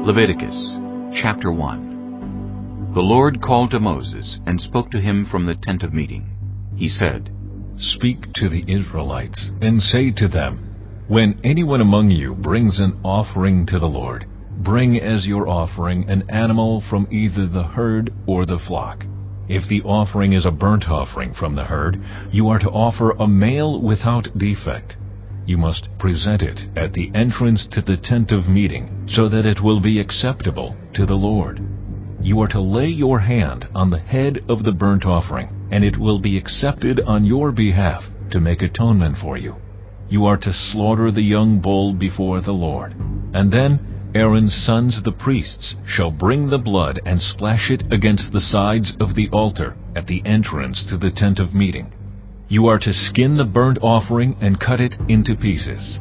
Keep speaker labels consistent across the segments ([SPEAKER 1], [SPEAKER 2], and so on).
[SPEAKER 1] Leviticus chapter 1. The Lord called to Moses and spoke to him from the tent of meeting. He said,
[SPEAKER 2] "Speak to the Israelites and say to them, when anyone among you brings an offering to the Lord, bring as your offering an animal from either the herd or the flock. If the offering is a burnt offering from the herd, you are to offer a male without defect. You must present it at the entrance to the tent of meeting, so that it will be acceptable to the Lord. You are to lay your hand on the head of the burnt offering, and it will be accepted on your behalf to make atonement for you. You are to slaughter the young bull before the Lord, and then Aaron's sons the priests shall bring the blood and splash it against the sides of the altar at the entrance to the tent of meeting. You are to skin the burnt offering and cut it into pieces.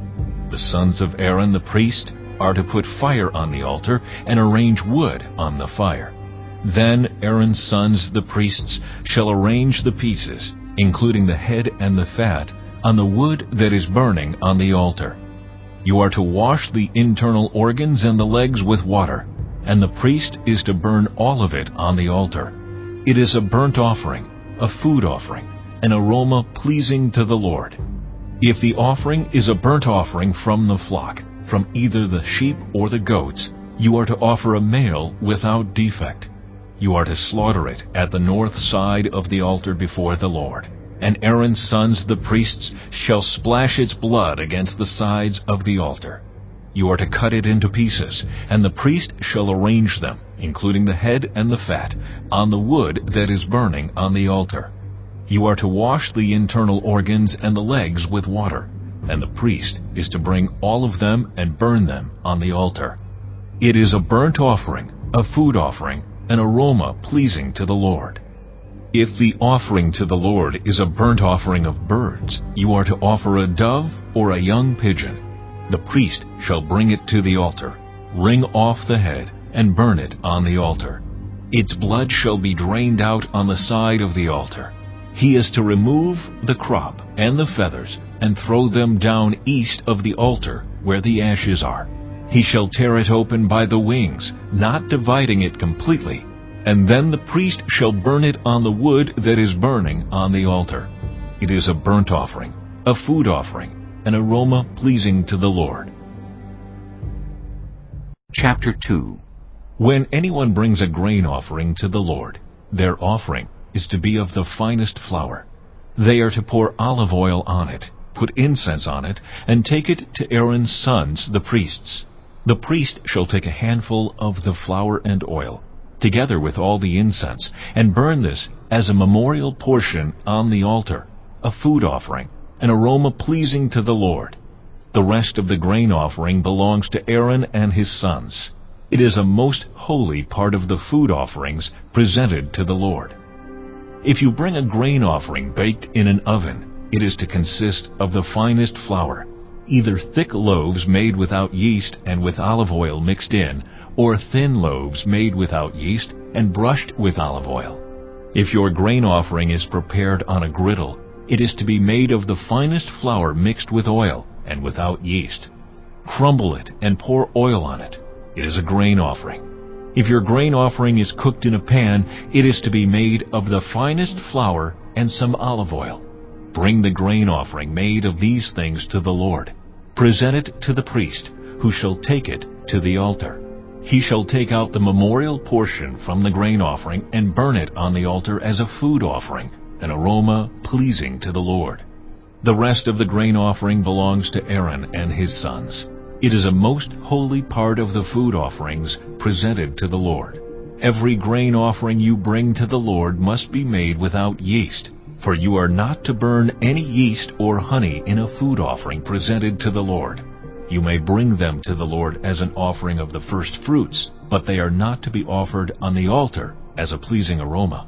[SPEAKER 2] The sons of Aaron the priest are to put fire on the altar and arrange wood on the fire. Then Aaron's sons the priests shall arrange the pieces, including the head and the fat, on the wood that is burning on the altar. You are to wash the internal organs and the legs with water, and the priest is to burn all of it on the altar. It is a burnt offering, a food offering, an aroma pleasing to the Lord. If the offering is a burnt offering from the flock, from either the sheep or the goats, you are to offer a male without defect. You are to slaughter it at the north side of the altar before the Lord. And Aaron's sons the priests shall splash its blood against the sides of the altar. You are to cut it into pieces, and the priest shall arrange them, including the head and the fat, on the wood that is burning on the altar. You are to wash the internal organs and the legs with water, and the priest is to bring all of them and burn them on the altar. It is a burnt offering, a food offering, an aroma pleasing to the Lord. If the offering to the Lord is a burnt offering of birds, you are to offer a dove or a young pigeon. The priest shall bring it to the altar, wring off the head, and burn it on the altar. Its blood shall be drained out on the side of the altar. He is to remove the crop and the feathers and throw them down east of the altar where the ashes are. He shall tear it open by the wings, not dividing it completely, and then the priest shall burn it on the wood that is burning on the altar. It is a burnt offering, a food offering, an aroma pleasing to the Lord.
[SPEAKER 1] Chapter 2.
[SPEAKER 2] When anyone brings a grain offering to the Lord, their offering is to be of the finest flour. They are to pour olive oil on it, put incense on it, and take it to Aaron's sons, the priests. The priest shall take a handful of the flour and oil, together with all the incense, and burn this as a memorial portion on the altar, a food offering, an aroma pleasing to the Lord. The rest of the grain offering belongs to Aaron and his sons. It is a most holy part of the food offerings presented to the Lord. If you bring a grain offering baked in an oven, it is to consist of the finest flour, either thick loaves made without yeast and with olive oil mixed in, or thin loaves made without yeast and brushed with olive oil. If your grain offering is prepared on a griddle, it is to be made of the finest flour mixed with oil and without yeast. Crumble it and pour oil on it. It is a grain offering. If your grain offering is cooked in a pan, it is to be made of the finest flour and some olive oil. Bring the grain offering made of these things to the Lord. Present it to the priest, who shall take it to the altar. He shall take out the memorial portion from the grain offering and burn it on the altar as a food offering, an aroma pleasing to the Lord. The rest of the grain offering belongs to Aaron and his sons. It is a most holy part of the food offerings presented to the Lord. Every grain offering you bring to the Lord must be made without yeast, for you are not to burn any yeast or honey in a food offering presented to the Lord. You may bring them to the Lord as an offering of the first fruits, but they are not to be offered on the altar as a pleasing aroma.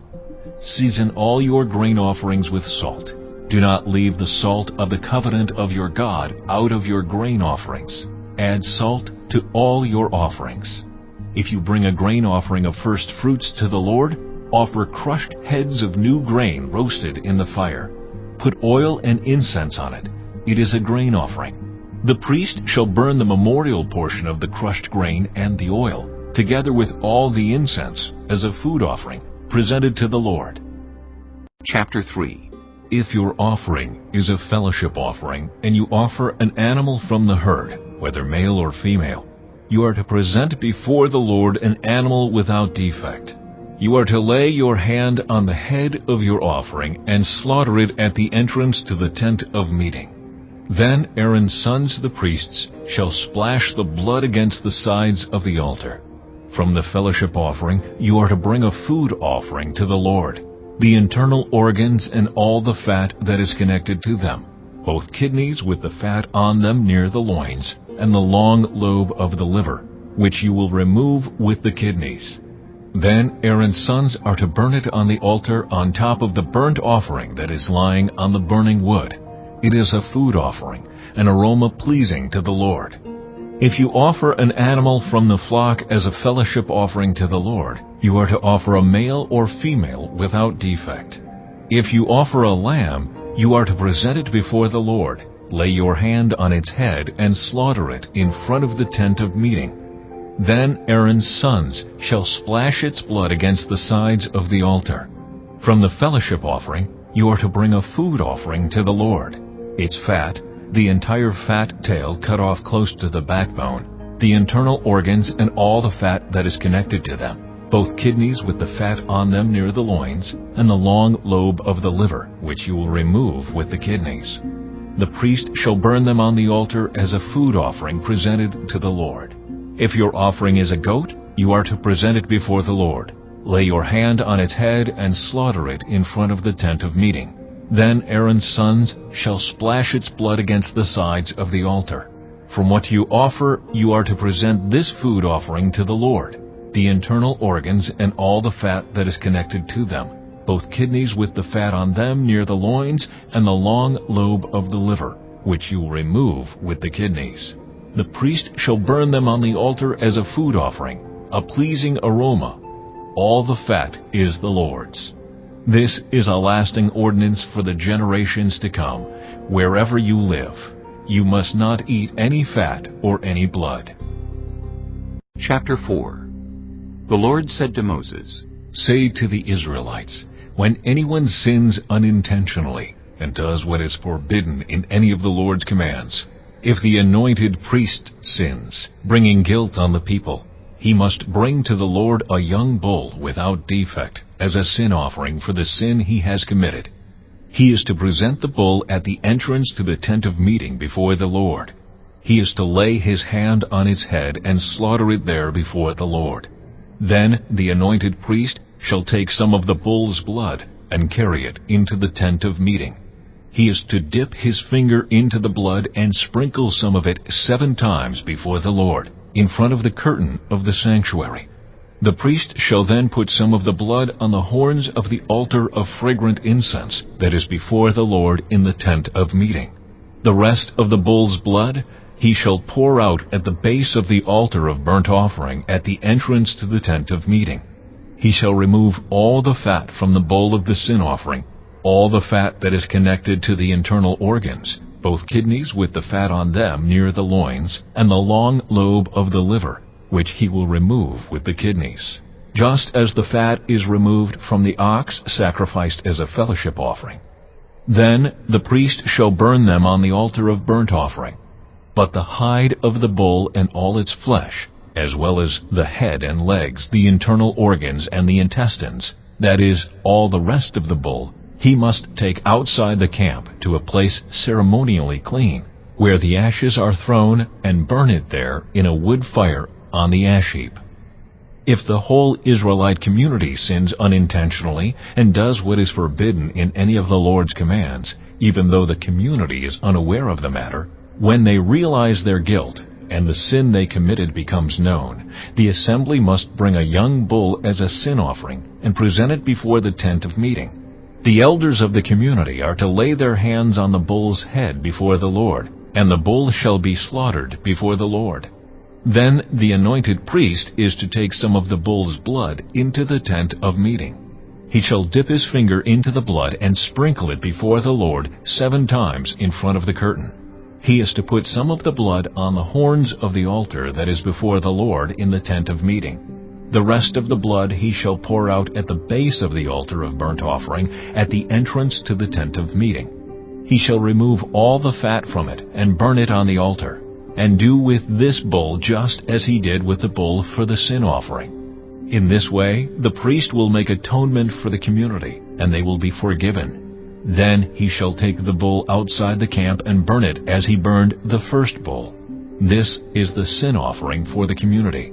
[SPEAKER 2] Season all your grain offerings with salt. Do not leave the salt of the covenant of your God out of your grain offerings. Add salt to all your offerings. If you bring a grain offering of first fruits to the Lord, offer crushed heads of new grain roasted in the fire. Put oil and incense on it. It is a grain offering. The priest shall burn the memorial portion of the crushed grain and the oil, together with all the incense, as a food offering, presented to the Lord.
[SPEAKER 1] Chapter 3.
[SPEAKER 2] If your offering is a fellowship offering, and you offer an animal from the herd, whether male or female, you are to present before the Lord an animal without defect. You are to lay your hand on the head of your offering and slaughter it at the entrance to the tent of meeting. Then Aaron's sons the priests shall splash the blood against the sides of the altar. From the fellowship offering you are to bring a food offering to the Lord, the internal organs and all the fat that is connected to them, both kidneys with the fat on them near the loins, and the long lobe of the liver, which you will remove with the kidneys. Then Aaron's sons are to burn it on the altar on top of the burnt offering that is lying on the burning wood. It is a food offering, an aroma pleasing to the Lord. If you offer an animal from the flock as a fellowship offering to the Lord, you are to offer a male or female without defect. If you offer a lamb, you are to present it before the Lord, lay your hand on its head, and slaughter it in front of the tent of meeting. Then Aaron's sons shall splash its blood against the sides of the altar. From the fellowship offering, you are to bring a food offering to the Lord. Its fat, the entire fat tail cut off close to the backbone, the internal organs and all the fat that is connected to them, both kidneys with the fat on them near the loins, and the long lobe of the liver, which you will remove with the kidneys. The priest shall burn them on the altar as a food offering presented to the Lord. If your offering is a goat, you are to present it before the Lord. Lay your hand on its head and slaughter it in front of the tent of meeting. Then Aaron's sons shall splash its blood against the sides of the altar. From what you offer, you are to present this food offering to the Lord, the internal organs and all the fat that is connected to them, both kidneys with the fat on them near the loins, and the long lobe of the liver, which you will remove with the kidneys. The priest shall burn them on the altar as a food offering, a pleasing aroma. All the fat is the Lord's. This is a lasting ordinance for the generations to come. Wherever you live, you must not eat any fat or any blood.
[SPEAKER 1] Chapter 4. The Lord said to Moses,
[SPEAKER 2] Say to the Israelites, when anyone sins unintentionally and does what is forbidden in any of the Lord's commands, if the anointed priest sins, bringing guilt on the people, he must bring to the Lord a young bull without defect as a sin offering for the sin he has committed. He is to present the bull at the entrance to the tent of meeting before the Lord. He is to lay his hand on its head and slaughter it there before the Lord. Then the anointed priest shall take some of the bull's blood and carry it into the tent of meeting. He is to dip his finger into the blood and sprinkle some of it 7 times before the Lord, in front of the curtain of the sanctuary. The priest shall then put some of the blood on the horns of the altar of fragrant incense that is before the Lord in the tent of meeting. The rest of the bull's blood he shall pour out at the base of the altar of burnt offering at the entrance to the tent of meeting. He shall remove all the fat from the bowl of the sin offering, all the fat that is connected to the internal organs, both kidneys with the fat on them near the loins, and the long lobe of the liver, which he will remove with the kidneys, just as the fat is removed from the ox sacrificed as a fellowship offering. Then the priest shall burn them on the altar of burnt offering. But the hide of the bull and all its flesh, as well as the head and legs, the internal organs, and the intestines, that is, all the rest of the bull, he must take outside the camp to a place ceremonially clean, where the ashes are thrown, and burn it there in a wood fire on the ash heap. If the whole Israelite community sins unintentionally and does what is forbidden in any of the Lord's commands, even though the community is unaware of the matter, when they realize their guilt and the sin they committed becomes known, the assembly must bring a young bull as a sin offering and present it before the tent of meeting. The elders of the community are to lay their hands on the bull's head before the Lord, and the bull shall be slaughtered before the Lord. Then the anointed priest is to take some of the bull's blood into the tent of meeting. He shall dip his finger into the blood and sprinkle it before the Lord 7 times in front of the curtain. He is to put some of the blood on the horns of the altar that is before the Lord in the tent of meeting. The rest of the blood he shall pour out at the base of the altar of burnt offering at the entrance to the tent of meeting. He shall remove all the fat from it and burn it on the altar, and do with this bull just as he did with the bull for the sin offering. In this way, the priest will make atonement for the community, and they will be forgiven. Then he shall take the bull outside the camp and burn it as he burned the first bull. This is the sin offering for the community.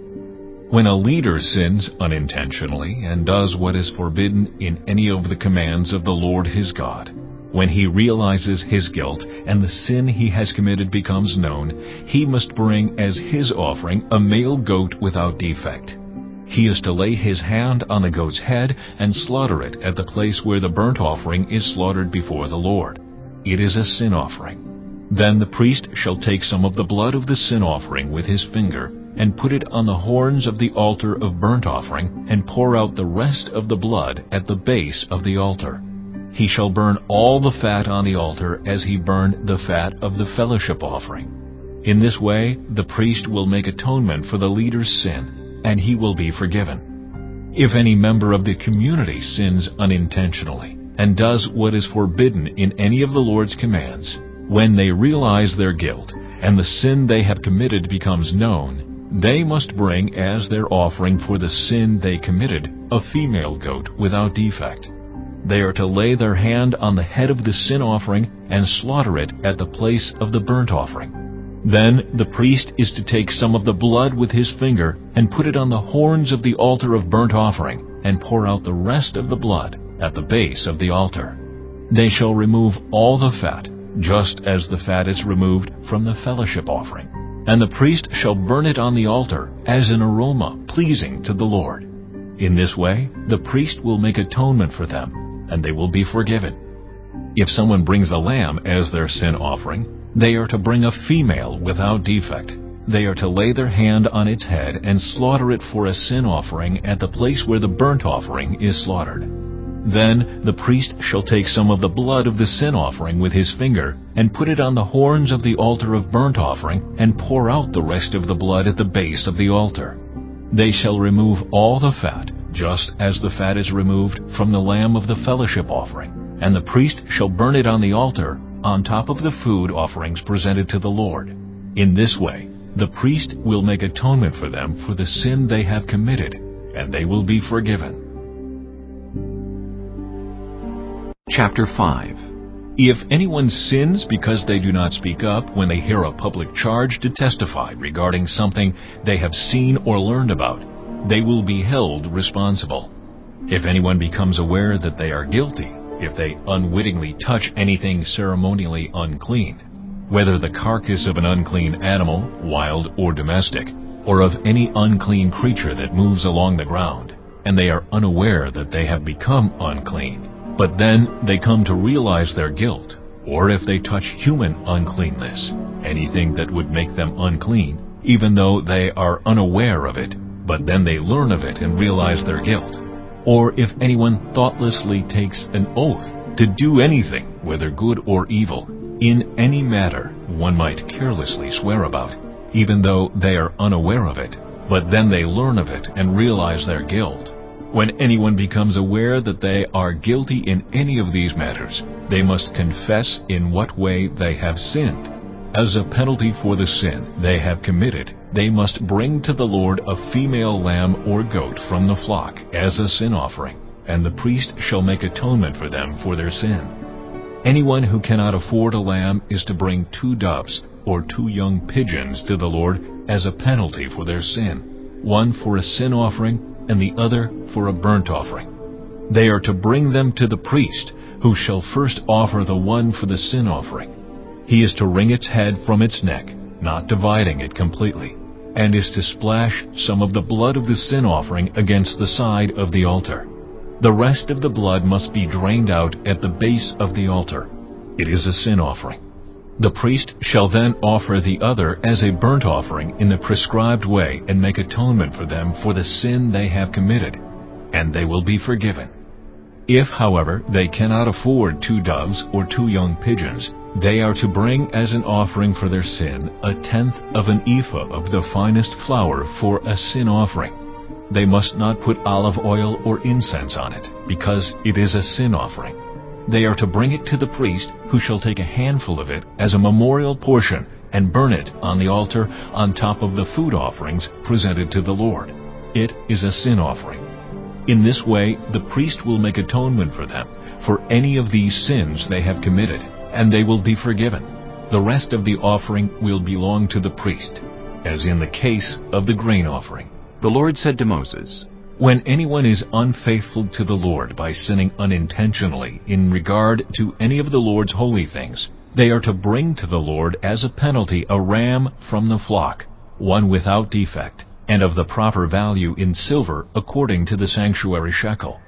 [SPEAKER 2] When a leader sins unintentionally and does what is forbidden in any of the commands of the Lord his God, when he realizes his guilt and the sin he has committed becomes known, he must bring as his offering a male goat without defect. He is to lay his hand on the goat's head and slaughter it at the place where the burnt offering is slaughtered before the Lord. It is a sin offering. Then the priest shall take some of the blood of the sin offering with his finger and put it on the horns of the altar of burnt offering and pour out the rest of the blood at the base of the altar. He shall burn all the fat on the altar as he burned the fat of the fellowship offering. In this way, the priest will make atonement for the leader's sin, and he will be forgiven. If any member of the community sins unintentionally and does what is forbidden in any of the Lord's commands, when they realize their guilt and the sin they have committed becomes known, they must bring as their offering for the sin they committed a female goat without defect. They are to lay their hand on the head of the sin offering and slaughter it at the place of the burnt offering. Then the priest is to take some of the blood with his finger and put it on the horns of the altar of burnt offering and pour out the rest of the blood at the base of the altar. They shall remove all the fat, just as the fat is removed from the fellowship offering, and the priest shall burn it on the altar as an aroma pleasing to the Lord. In this way, the priest will make atonement for them, and they will be forgiven. If someone brings a lamb as their sin offering, they are to bring a female without defect. They are to lay their hand on its head and slaughter it for a sin offering at the place where the burnt offering is slaughtered. Then the priest shall take some of the blood of the sin offering with his finger and put it on the horns of the altar of burnt offering and pour out the rest of the blood at the base of the altar. They shall remove all the fat, just as the fat is removed from the lamb of the fellowship offering, and the priest shall burn it on the altar on top of the food offerings presented to the Lord. In this way, the priest will make atonement for them for the sin they have committed, and they will be forgiven.
[SPEAKER 1] Chapter 5.
[SPEAKER 2] If anyone sins because they do not speak up when they hear a public charge to testify regarding something they have seen or learned about, they will be held responsible. If anyone becomes aware that they are guilty, if they unwittingly touch anything ceremonially unclean, whether the carcass of an unclean animal, wild or domestic, or of any unclean creature that moves along the ground, and they are unaware that they have become unclean, but then they come to realize their guilt, or if they touch human uncleanness, anything that would make them unclean, even though they are unaware of it, but then they learn of it and realize their guilt, or if anyone thoughtlessly takes an oath to do anything, whether good or evil, in any matter one might carelessly swear about, even though they are unaware of it, but then they learn of it and realize their guilt. When anyone becomes aware that they are guilty in any of these matters, they must confess in what way they have sinned. As a penalty for the sin they have committed, they must bring to the Lord a female lamb or goat from the flock as a sin offering, and the priest shall make atonement for them for their sin. Anyone who cannot afford a lamb is to bring 2 doves or 2 young pigeons to the Lord as a penalty for their sin, one for a sin offering and the other for a burnt offering. They are to bring them to the priest, who shall first offer the one for the sin offering. He is to wring its head from its neck, not dividing it completely, and is to splash some of the blood of the sin offering against the side of the altar. The rest of the blood must be drained out at the base of the altar. It is a sin offering. The priest shall then offer the other as a burnt offering in the prescribed way and make atonement for them for the sin they have committed, and they will be forgiven. If, however, they cannot afford 2 doves or 2 young pigeons, they are to bring as an offering for their sin 1/10 of an ephah of the finest flour for a sin offering. They must not put olive oil or incense on it, because it is a sin offering. They are to bring it to the priest, who shall take a handful of it as a memorial portion and burn it on the altar on top of the food offerings presented to the Lord. It is a sin offering. In this way, the priest will make atonement for them, for any of these sins they have committed, and they will be forgiven. The rest of the offering will belong to the priest, as in the case of the grain offering.
[SPEAKER 1] The Lord said to Moses,
[SPEAKER 2] When anyone is unfaithful to the Lord by sinning unintentionally in regard to any of the Lord's holy things, they are to bring to the Lord as a penalty a ram from the flock, one without defect, and of the proper value in silver according to the sanctuary shekel.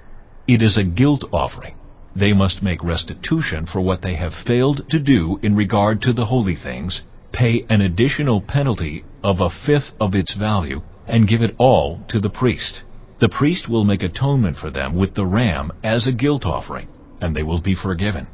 [SPEAKER 2] It is a guilt offering. They must make restitution for what they have failed to do in regard to the holy things, pay an additional penalty of 1/5 of its value, and give it all to the priest. The priest will make atonement for them with the ram as a guilt offering, and they will be forgiven.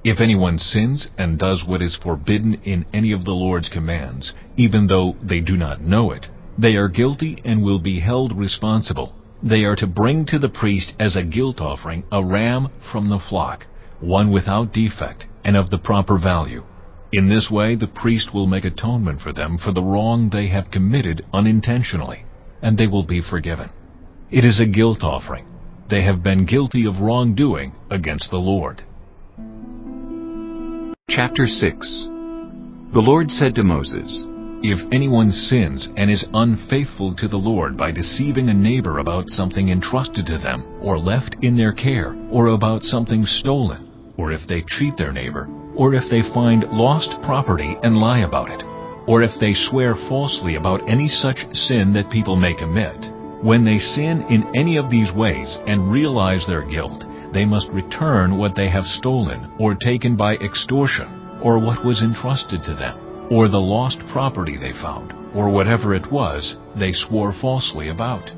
[SPEAKER 2] If anyone sins and does what is forbidden in any of the Lord's commands, even though they do not know it, they are guilty and will be held responsible. They are to bring to the priest as a guilt offering a ram from the flock, one without defect and of the proper value. In this way the priest will make atonement for them for the wrong they have committed unintentionally, and they will be forgiven. It is a guilt offering. They have been guilty of wrongdoing against the Lord.
[SPEAKER 1] Chapter 6. The Lord said to Moses,
[SPEAKER 2] If anyone sins and is unfaithful to the Lord by deceiving a neighbor about something entrusted to them or left in their care, or about something stolen, or if they cheat their neighbor, or if they find lost property and lie about it, or if they swear falsely about any such sin that people may commit, when they sin in any of these ways and realize their guilt, they must return what they have stolen or taken by extortion, or what was entrusted to them, or the lost property they found, or whatever it was they swore falsely about.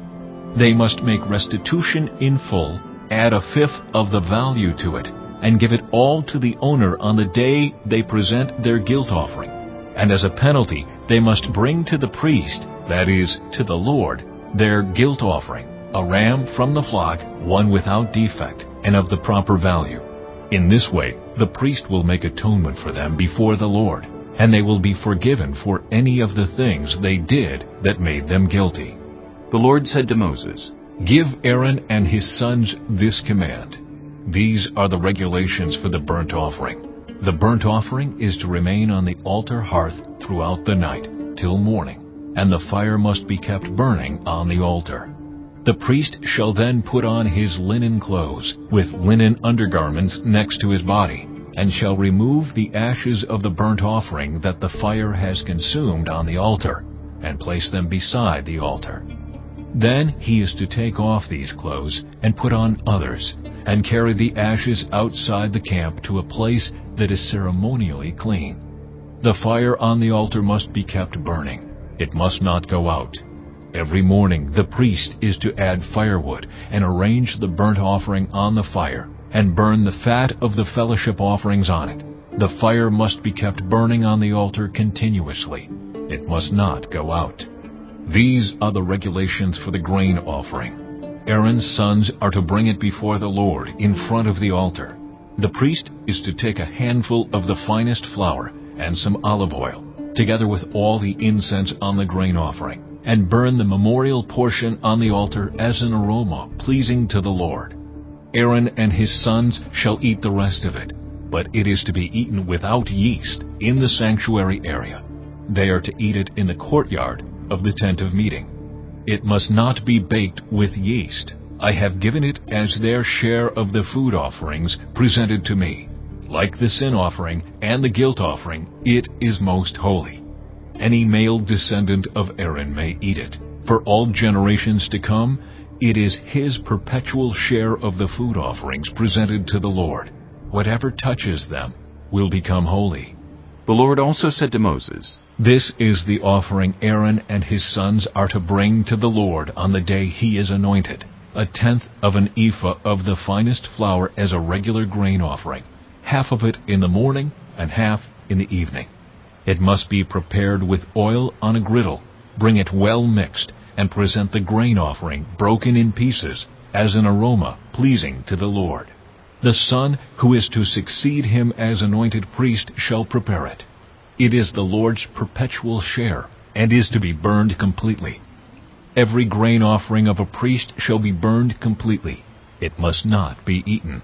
[SPEAKER 2] They must make restitution in full, add 1/5 of the value to it, and give it all to the owner on the day they present their guilt offering. And as a penalty, they must bring to the priest, that is, to the Lord, their guilt offering, a ram from the flock, one without defect, and of the proper value. In this way, the priest will make atonement for them before the Lord, and they will be forgiven for any of the things they did that made them guilty.
[SPEAKER 1] The Lord said to Moses,
[SPEAKER 2] Give Aaron and his sons this command. These are the regulations for the burnt offering. The burnt offering is to remain on the altar hearth throughout the night, till morning, and the fire must be kept burning on the altar. The priest shall then put on his linen clothes, with linen undergarments next to his body, and shall remove the ashes of the burnt offering that the fire has consumed on the altar, and place them beside the altar. Then he is to take off these clothes and put on others, and carry the ashes outside the camp to a place that is ceremonially clean. The fire on the altar must be kept burning. It must not go out. Every morning the priest is to add firewood and arrange the burnt offering on the fire, and burn the fat of the fellowship offerings on it. The fire must be kept burning on the altar continuously. It must not go out. These are the regulations for the grain offering. Aaron's sons are to bring it before the Lord in front of the altar. The priest is to take a handful of the finest flour and some olive oil, together with all the incense on the grain offering, and burn the memorial portion on the altar as an aroma pleasing to the Lord. Aaron and his sons shall eat the rest of it, but it is to be eaten without yeast in the sanctuary area. They are to eat it in the courtyard of the tent of meeting. It must not be baked with yeast. I have given it as their share of the food offerings presented to me. Like the sin offering and the guilt offering, it is most holy. Any male descendant of Aaron may eat it. For all generations to come, it is his perpetual share of the food offerings presented to the Lord. Whatever touches them will become holy.
[SPEAKER 1] The Lord also said to Moses,
[SPEAKER 2] This is the offering Aaron and his sons are to bring to the Lord on the day he is anointed. 1/10 of an ephah of the finest flour as a regular grain offering, half of it in the morning and half in the evening. It must be prepared with oil on a griddle. Bring it well mixed, and present the grain offering broken in pieces as an aroma pleasing to the Lord. The son who is to succeed him as anointed priest shall prepare it. It is the Lord's perpetual share, and is to be burned completely. Every grain offering of a priest shall be burned completely. It must not be eaten.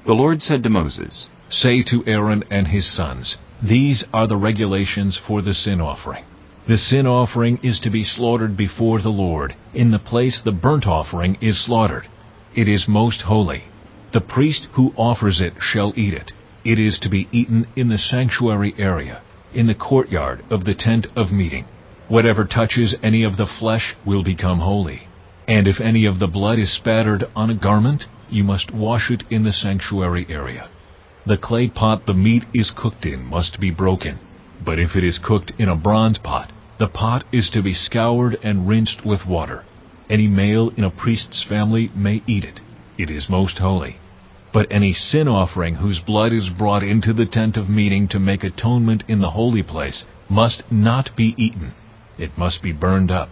[SPEAKER 1] The Lord said to Moses,
[SPEAKER 2] Say to Aaron and his sons, These are the regulations for the sin offering. The sin offering is to be slaughtered before the Lord, in the place the burnt offering is slaughtered. It is most holy. The priest who offers it shall eat it. It is to be eaten in the sanctuary area, in the courtyard of the tent of meeting. Whatever touches any of the flesh will become holy. And if any of the blood is spattered on a garment, you must wash it in the sanctuary area. The clay pot the meat is cooked in must be broken. But if it is cooked in a bronze pot, the pot is to be scoured and rinsed with water. Any male in a priest's family may eat it. It is most holy. But any sin offering whose blood is brought into the tent of meeting to make atonement in the holy place must not be eaten. It must be burned up.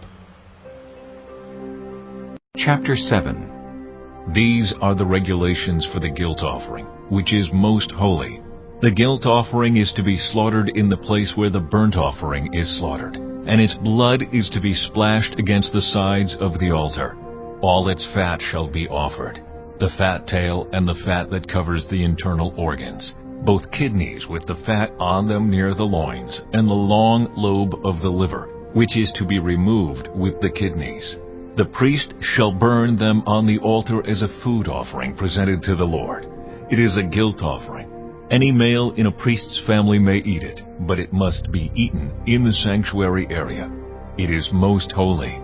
[SPEAKER 1] Chapter 7.
[SPEAKER 2] These are the regulations for the guilt offering, which is most holy. The guilt offering is to be slaughtered in the place where the burnt offering is slaughtered, and its blood is to be splashed against the sides of the altar. All its fat shall be offered, the fat tail and the fat that covers the internal organs, both kidneys with the fat on them near the loins, and the long lobe of the liver, which is to be removed with the kidneys. The priest shall burn them on the altar as a food offering presented to the Lord. It is a guilt offering. Any male in a priest's family may eat it, but it must be eaten in the sanctuary area. It is most holy.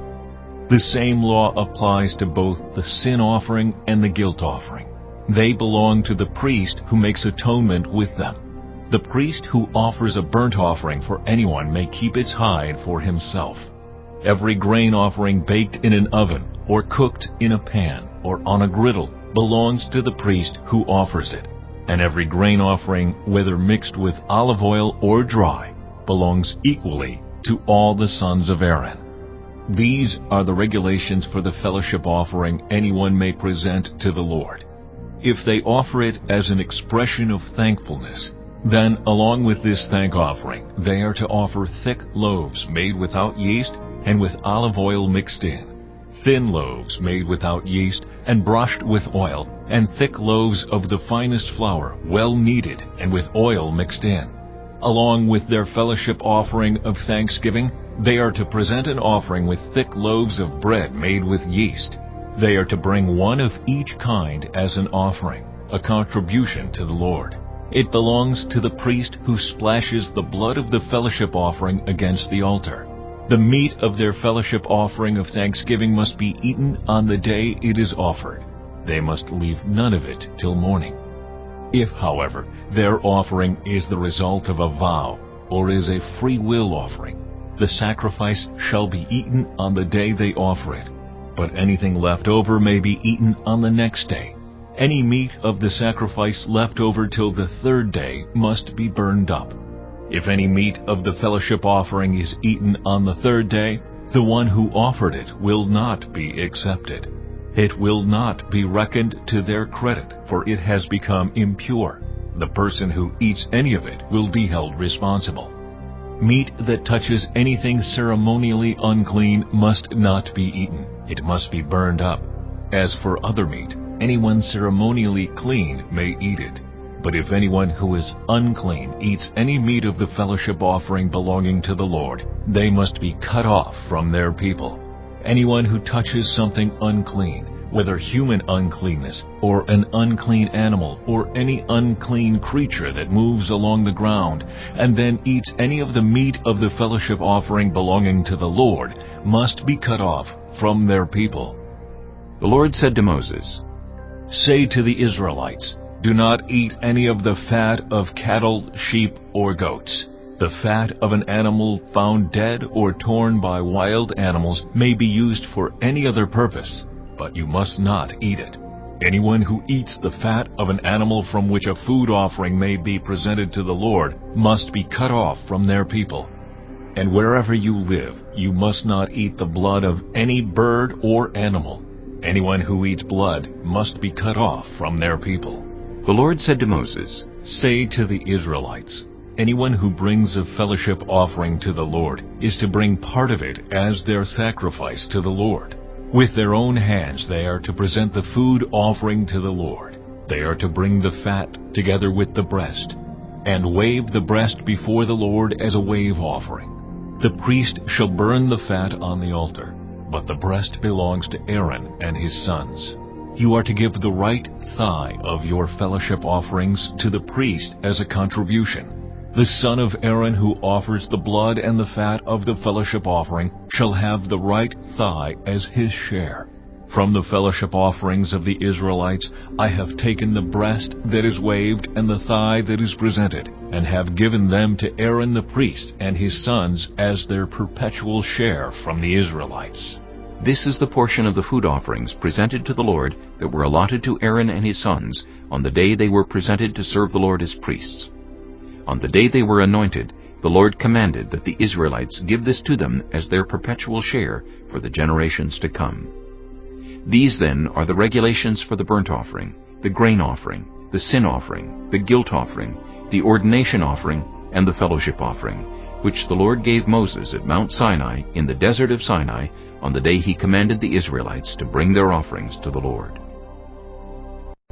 [SPEAKER 2] The same law applies to both the sin offering and the guilt offering. They belong to the priest who makes atonement with them. The priest who offers a burnt offering for anyone may keep its hide for himself. Every grain offering baked in an oven or cooked in a pan or on a griddle belongs to the priest who offers it. And every grain offering, whether mixed with olive oil or dry, belongs equally to all the sons of Aaron. These are the regulations for the fellowship offering anyone may present to the Lord. If they offer it as an expression of thankfulness, then along with this thank offering, they are to offer thick loaves made without yeast and with olive oil mixed in, thin loaves made without yeast and brushed with oil, and thick loaves of the finest flour, well kneaded and with oil mixed in. Along with their fellowship offering of thanksgiving, they are to present an offering with thick loaves of bread made with yeast. They are to bring one of each kind as an offering, a contribution to the Lord. It belongs to the priest who splashes the blood of the fellowship offering against the altar. The meat of their fellowship offering of thanksgiving must be eaten on the day it is offered. They must leave none of it till morning. If, however, their offering is the result of a vow or is a free will offering, the sacrifice shall be eaten on the day they offer it, but anything left over may be eaten on the next day. Any meat of the sacrifice left over till the third day must be burned up. If any meat of the fellowship offering is eaten on the third day, the one who offered it will not be accepted. It will not be reckoned to their credit, for it has become impure. The person who eats any of it will be held responsible. Meat that touches anything ceremonially unclean must not be eaten. It must be burned up. As for other meat, anyone ceremonially clean may eat it. But if anyone who is unclean eats any meat of the fellowship offering belonging to the Lord, they must be cut off from their people. Anyone who touches something unclean, whether human uncleanness, or an unclean animal, or any unclean creature that moves along the ground, and then eats any of the meat of the fellowship offering belonging to the Lord, must be cut off from their people.
[SPEAKER 1] The Lord said to Moses,
[SPEAKER 2] Say to the Israelites, Do not eat any of the fat of cattle, sheep, or goats. The fat of an animal found dead or torn by wild animals may be used for any other purpose, but you must not eat it. Anyone who eats the fat of an animal from which a food offering may be presented to the Lord must be cut off from their people. And wherever you live, you must not eat the blood of any bird or animal. Anyone who eats blood must be cut off from their people.
[SPEAKER 1] The Lord said to Moses,
[SPEAKER 2] Say to the Israelites, anyone who brings a fellowship offering to the Lord is to bring part of it as their sacrifice to the Lord. With their own hands they are to present the food offering to the Lord. They are to bring the fat together with the breast, and wave the breast before the Lord as a wave offering. The priest shall burn the fat on the altar, but the breast belongs to Aaron and his sons. You are to give the right thigh of your fellowship offerings to the priest as a contribution. The son of Aaron who offers the blood and the fat of the fellowship offering shall have the right thigh as his share. From the fellowship offerings of the Israelites I have taken the breast that is waved and the thigh that is presented, and have given them to Aaron the priest and his sons as their perpetual share from the Israelites.
[SPEAKER 1] This is the portion of the food offerings presented to the Lord that were allotted to Aaron and his sons on the day they were presented to serve the Lord as priests. On the day they were anointed, the Lord commanded that the Israelites give this to them as their perpetual share for the generations to come. These then are the regulations for the burnt offering, the grain offering, the sin offering, the guilt offering, the ordination offering, and the fellowship offering, which the Lord gave Moses at Mount Sinai in the desert of Sinai on the day he commanded the Israelites to bring their offerings to the Lord.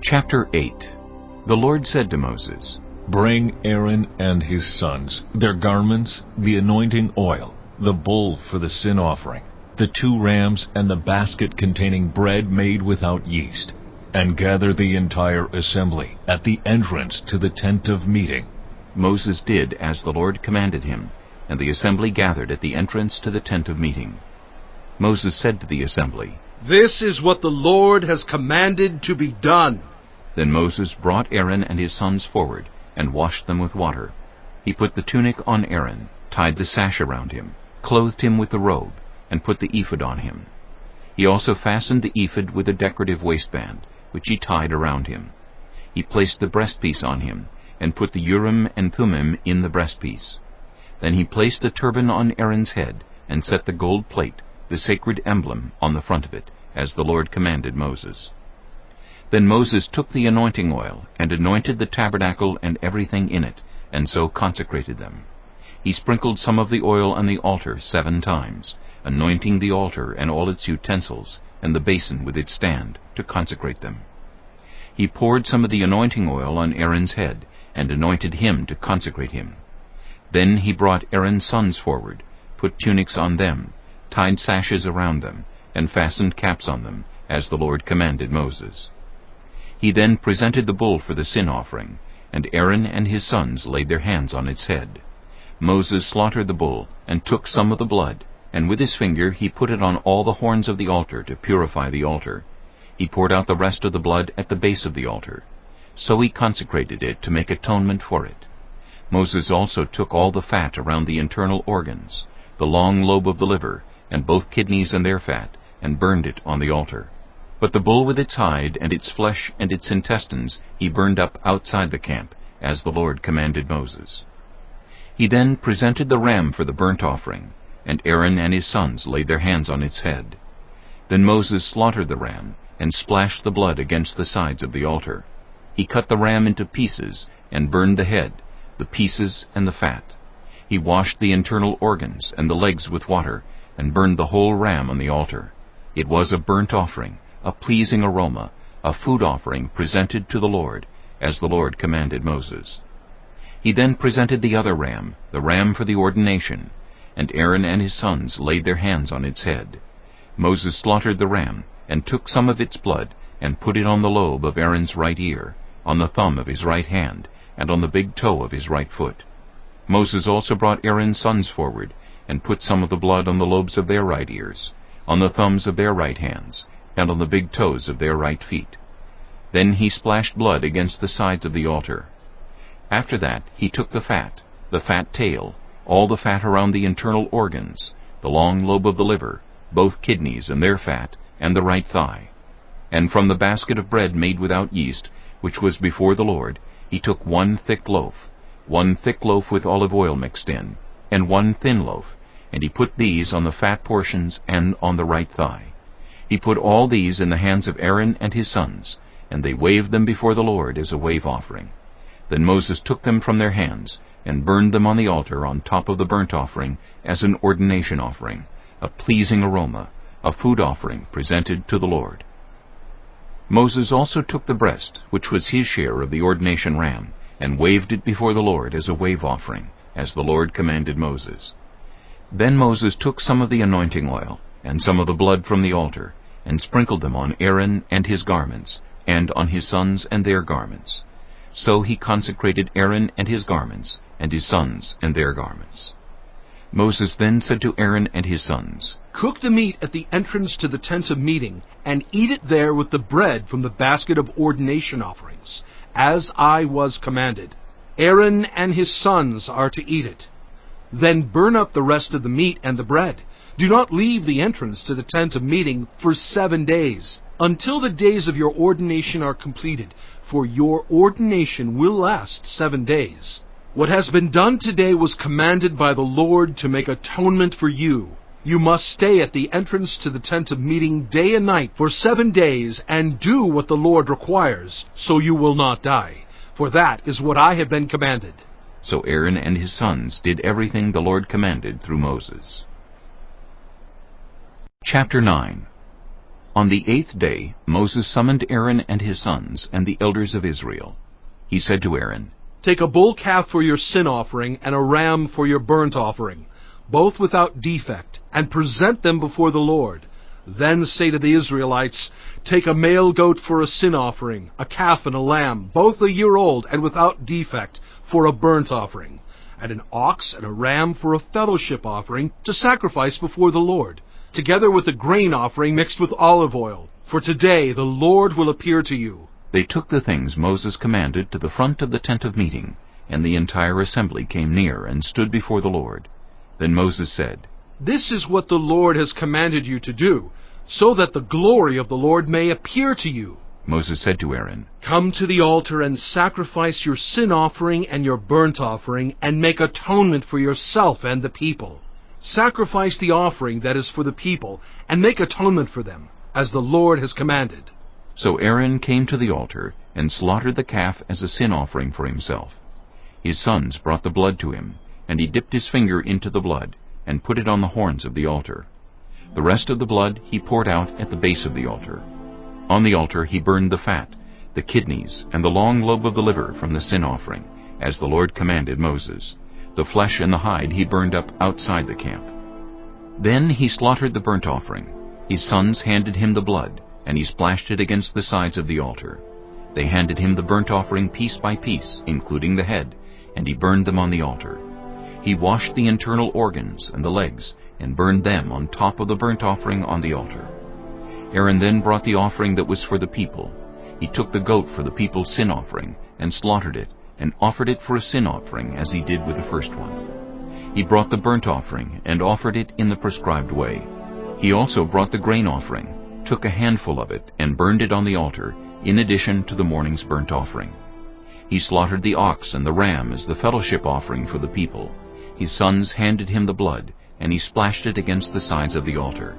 [SPEAKER 1] Chapter 8. The Lord said to Moses,
[SPEAKER 2] Bring Aaron and his sons, their garments, the anointing oil, the bull for the sin offering, the 2 rams, and the basket containing bread made without yeast, and gather the entire assembly at the entrance to the tent of meeting.
[SPEAKER 1] Moses did as the Lord commanded him, and the assembly gathered at the entrance to the tent of meeting. Moses said to the assembly,
[SPEAKER 3] This is what the Lord has commanded to be done.
[SPEAKER 1] Then Moses brought Aaron and his sons forward, and washed them with water. He put the tunic on Aaron, tied the sash around him, clothed him with the robe, and put the ephod on him. He also fastened the ephod with a decorative waistband, which he tied around him. He placed the breastpiece on him, and put the Urim and Thummim in the breastpiece. Then he placed the turban on Aaron's head, and set the gold plate, the sacred emblem, on the front of it, as the Lord commanded Moses. Then Moses took the anointing oil, and anointed the tabernacle and everything in it, and so consecrated them. He sprinkled some of the oil on the altar 7 times, anointing the altar and all its utensils, and the basin with its stand, to consecrate them. He poured some of the anointing oil on Aaron's head, and anointed him to consecrate him. Then he brought Aaron's sons forward, put tunics on them, tied sashes around them, and fastened caps on them, as the Lord commanded Moses. He then presented the bull for the sin offering, and Aaron and his sons laid their hands on its head. Moses slaughtered the bull, and took some of the blood, and with his finger he put it on all the horns of the altar to purify the altar. He poured out the rest of the blood at the base of the altar. So he consecrated it to make atonement for it. Moses also took all the fat around the internal organs, the long lobe of the liver, and both kidneys and their fat, and burned it on the altar. But the bull with its hide and its flesh and its intestines he burned up outside the camp, as the Lord commanded Moses. He then presented the ram for the burnt offering, and Aaron and his sons laid their hands on its head. Then Moses slaughtered the ram, and splashed the blood against the sides of the altar. He cut the ram into pieces, and burned the head, the pieces and the fat. He washed the internal organs and the legs with water, and burned the whole ram on the altar. It was a burnt offering, a pleasing aroma, a food offering presented to the Lord, as the Lord commanded Moses. He then presented the other ram, the ram for the ordination, and Aaron and his sons laid their hands on its head. Moses slaughtered the ram, and took some of its blood, and put it on the lobe of Aaron's right ear, on the thumb of his right hand, and on the big toe of his right foot. Moses also brought Aaron's sons forward, and put some of the blood on the lobes of their right ears, on the thumbs of their right hands, and on the big toes of their right feet. Then he splashed blood against the sides of the altar. After that he took the fat tail, all the fat around the internal organs, the long lobe of the liver, both kidneys and their fat, and the right thigh, And from the basket of bread made without yeast, which was before the Lord, he took 1 thick loaf, 1 thick loaf with olive oil mixed in, and 1 thin loaf, and he put these on the fat portions and on the right thigh. He put all these in the hands of Aaron and his sons, and they waved them before the Lord as a wave offering. Then Moses took them from their hands, and burned them on the altar on top of the burnt offering as an ordination offering, a pleasing aroma, a food offering presented to the Lord. Moses also took the breast, which was his share of the ordination ram, and waved it before the Lord as a wave offering, as the Lord commanded Moses. Then Moses took some of the anointing oil, and some of the blood from the altar, and sprinkled them on Aaron and his garments, and on his sons and their garments. So he consecrated Aaron and his garments, and his sons and their garments. Moses then said to Aaron and his sons,
[SPEAKER 3] "Cook the meat at the entrance to the tent of meeting, and eat it there with the bread from the basket of ordination offerings, as I was commanded. Aaron and his sons are to eat it. Then burn up the rest of the meat and the bread. Do not leave the entrance to the tent of meeting for 7 days, until the days of your ordination are completed, for your ordination will last 7 days. What has been done today was commanded by the Lord to make atonement for you. You must stay at the entrance to the tent of meeting day and night for 7 days, and do what the Lord requires, so you will not die. For that is what I have been commanded."
[SPEAKER 1] So Aaron and his sons did everything the Lord commanded through Moses. Chapter 9. On the 8th day Moses summoned Aaron and his sons and the elders of Israel. He said to Aaron,
[SPEAKER 3] "Take a bull calf for your sin offering and a ram for your burnt offering, both without defect, and present them before the Lord. Then say to the Israelites, take a male goat for a sin offering, a calf and a lamb, both a year old and without defect, for a burnt offering, and an ox and a ram for a fellowship offering to sacrifice before the Lord, together with a grain offering mixed with olive oil. For today the Lord will appear to you."
[SPEAKER 1] They took the things Moses commanded to the front of the tent of meeting, and the entire assembly came near and stood before the Lord. Then Moses said,
[SPEAKER 3] "This is what the Lord has commanded you to do, so that the glory of the Lord may appear to you."
[SPEAKER 1] Moses said to Aaron,
[SPEAKER 3] "Come to the altar and sacrifice your sin offering and your burnt offering, and make atonement for yourself and the people. Sacrifice the offering that is for the people, and make atonement for them, as the Lord has commanded."
[SPEAKER 1] So Aaron came to the altar, and slaughtered the calf as a sin offering for himself. His sons brought the blood to him, and he dipped his finger into the blood, and put it on the horns of the altar. The rest of the blood he poured out at the base of the altar. On the altar he burned the fat, the kidneys, and the long lobe of the liver from the sin offering, as the Lord commanded Moses. The flesh and the hide he burned up outside the camp. Then he slaughtered the burnt offering. His sons handed him the blood, and he splashed it against the sides of the altar. They handed him the burnt offering piece by piece, including the head, and he burned them on the altar. He washed the internal organs and the legs, and burned them on top of the burnt offering on the altar. Aaron then brought the offering that was for the people. He took the goat for the people's sin offering, and slaughtered it, and offered it for a sin offering, as he did with the first one. He brought the burnt offering, and offered it in the prescribed way. He also brought the grain offering, took a handful of it, and burned it on the altar, in addition to the morning's burnt offering. He slaughtered the ox and the ram as the fellowship offering for the people. His sons handed him the blood, and he splashed it against the sides of the altar.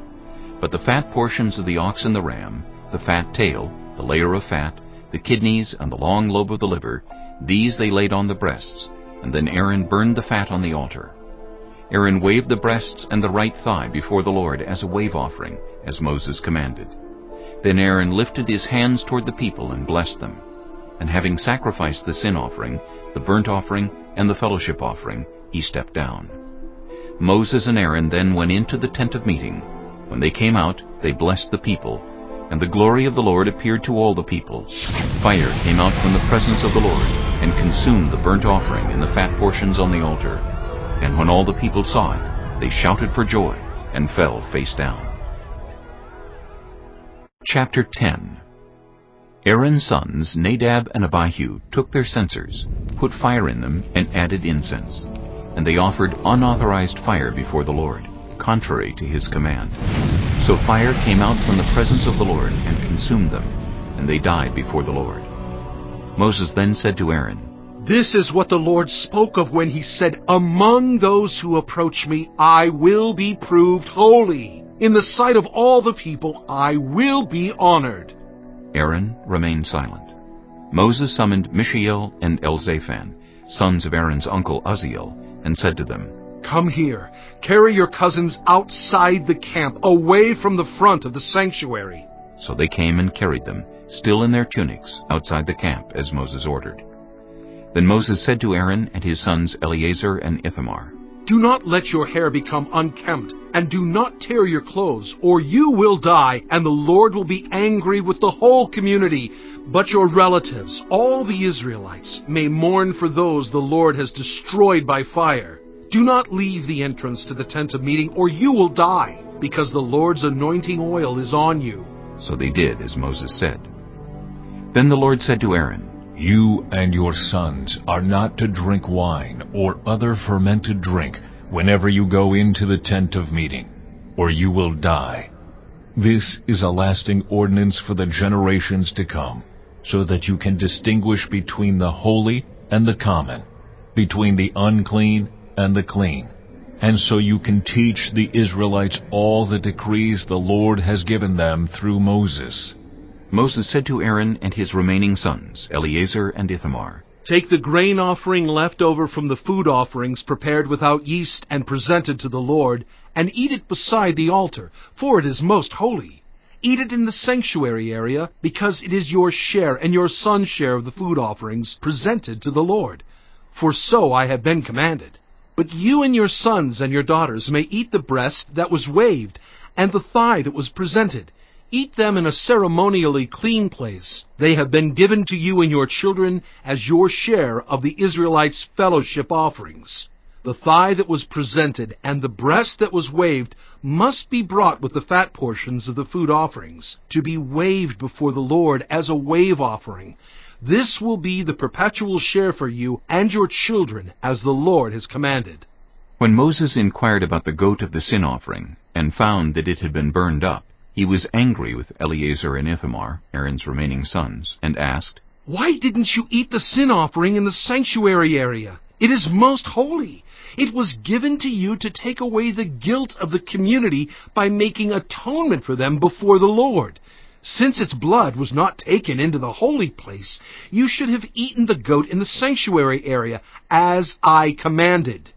[SPEAKER 1] But the fat portions of the ox and the ram, the fat tail, the layer of fat, the kidneys, and the long lobe of the liver, these they laid on the breasts, and then Aaron burned the fat on the altar. Aaron waved the breasts and the right thigh before the Lord as a wave offering, as Moses commanded. Then Aaron lifted his hands toward the people and blessed them. And having sacrificed the sin offering, the burnt offering, and the fellowship offering, he stepped down. Moses and Aaron then went into the tent of meeting. When they came out, they blessed the people, and the glory of the Lord appeared to all the people. Fire came out from the presence of the Lord, and consumed the burnt offering and the fat portions on the altar. And when all the people saw it, they shouted for joy, and fell face down. Chapter 10. Aaron's sons, Nadab and Abihu, took their censers, put fire in them, and added incense. And they offered unauthorized fire before the Lord. contrary to his command. So fire came out from the presence of the Lord and consumed them, and they died before the Lord. Moses then said to Aaron,
[SPEAKER 3] This is what the Lord spoke of when he said, Among those who approach me, I will be proved holy. In the sight of all the people, I will be honored.
[SPEAKER 1] Aaron remained silent. Moses summoned Mishael and Elzaphan, sons of Aaron's uncle Uzziel, and said to them,
[SPEAKER 3] Come here, carry your cousins outside the camp, away from the front of the sanctuary.
[SPEAKER 1] So they came and carried them, still in their tunics, outside the camp, as Moses ordered. Then Moses said to Aaron and his sons Eleazar and Ithamar,
[SPEAKER 3] Do not let your hair become unkempt, and do not tear your clothes, or you will die, and the Lord will be angry with the whole community. But your relatives, all the Israelites, may mourn for those the Lord has destroyed by fire. Do not leave the entrance to the tent of meeting, or you will die, because the Lord's anointing oil is on you.
[SPEAKER 1] So they did as Moses said. Then the Lord said to Aaron,
[SPEAKER 2] You and your sons are not to drink wine or other fermented drink whenever you go into the tent of meeting, or you will die. This is a lasting ordinance for the generations to come, so that you can distinguish between the holy and the common, between the unclean and the clean, and so you can teach the Israelites all the decrees the Lord has given them through Moses.
[SPEAKER 1] Moses said to Aaron and his remaining sons, Eleazar and Ithamar,
[SPEAKER 3] Take the grain offering left over from the food offerings prepared without yeast and presented to the Lord, and eat it beside the altar, for it is most holy. Eat it in the sanctuary area, because it is your share and your son's share of the food offerings presented to the Lord. For so I have been commanded. But you and your sons and your daughters may eat the breast that was waved, and the thigh that was presented. Eat them in a ceremonially clean place. They have been given to you and your children as your share of the Israelites' fellowship offerings. The thigh that was presented and the breast that was waved must be brought with the fat portions of the food offerings, to be waved before the Lord as a wave offering. This will be the perpetual share for you and your children, as the Lord has commanded.
[SPEAKER 1] When Moses inquired about the goat of the sin offering, and found that it had been burned up, he was angry with Eleazar and Ithamar, Aaron's remaining sons, and asked,
[SPEAKER 3] Why didn't you eat the sin offering in the sanctuary area? It is most holy. It was given to you to take away the guilt of the community by making atonement for them before the Lord. Since its blood was not taken into the holy place, you should have eaten the goat in the sanctuary area, as I commanded.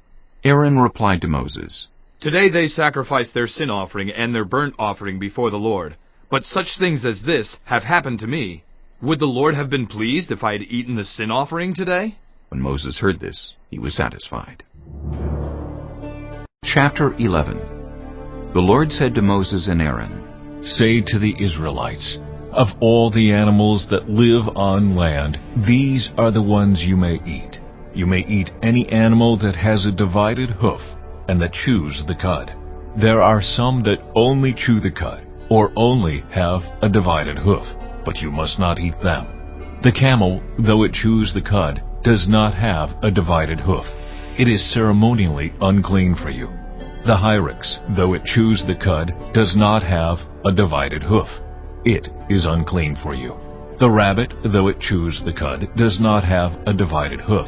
[SPEAKER 1] Aaron replied to Moses,
[SPEAKER 4] Today they sacrifice their sin offering and their burnt offering before the Lord. But such things as this have happened to me. Would the Lord have been pleased if I had eaten the sin offering today?
[SPEAKER 1] When Moses heard this, he was satisfied. Chapter 11. The Lord said to Moses and Aaron,
[SPEAKER 2] Say to the Israelites, Of all the animals that live on land, these are the ones you may eat. You may eat any animal that has a divided hoof, and that chews the cud. There are some that only chew the cud, or only have a divided hoof, but you must not eat them. The camel, though it chews the cud, does not have a divided hoof. It is ceremonially unclean for you. The hyrax, though it chews the cud, does not have a divided hoof. It is unclean for you. The rabbit, though it chews the cud, does not have a divided hoof.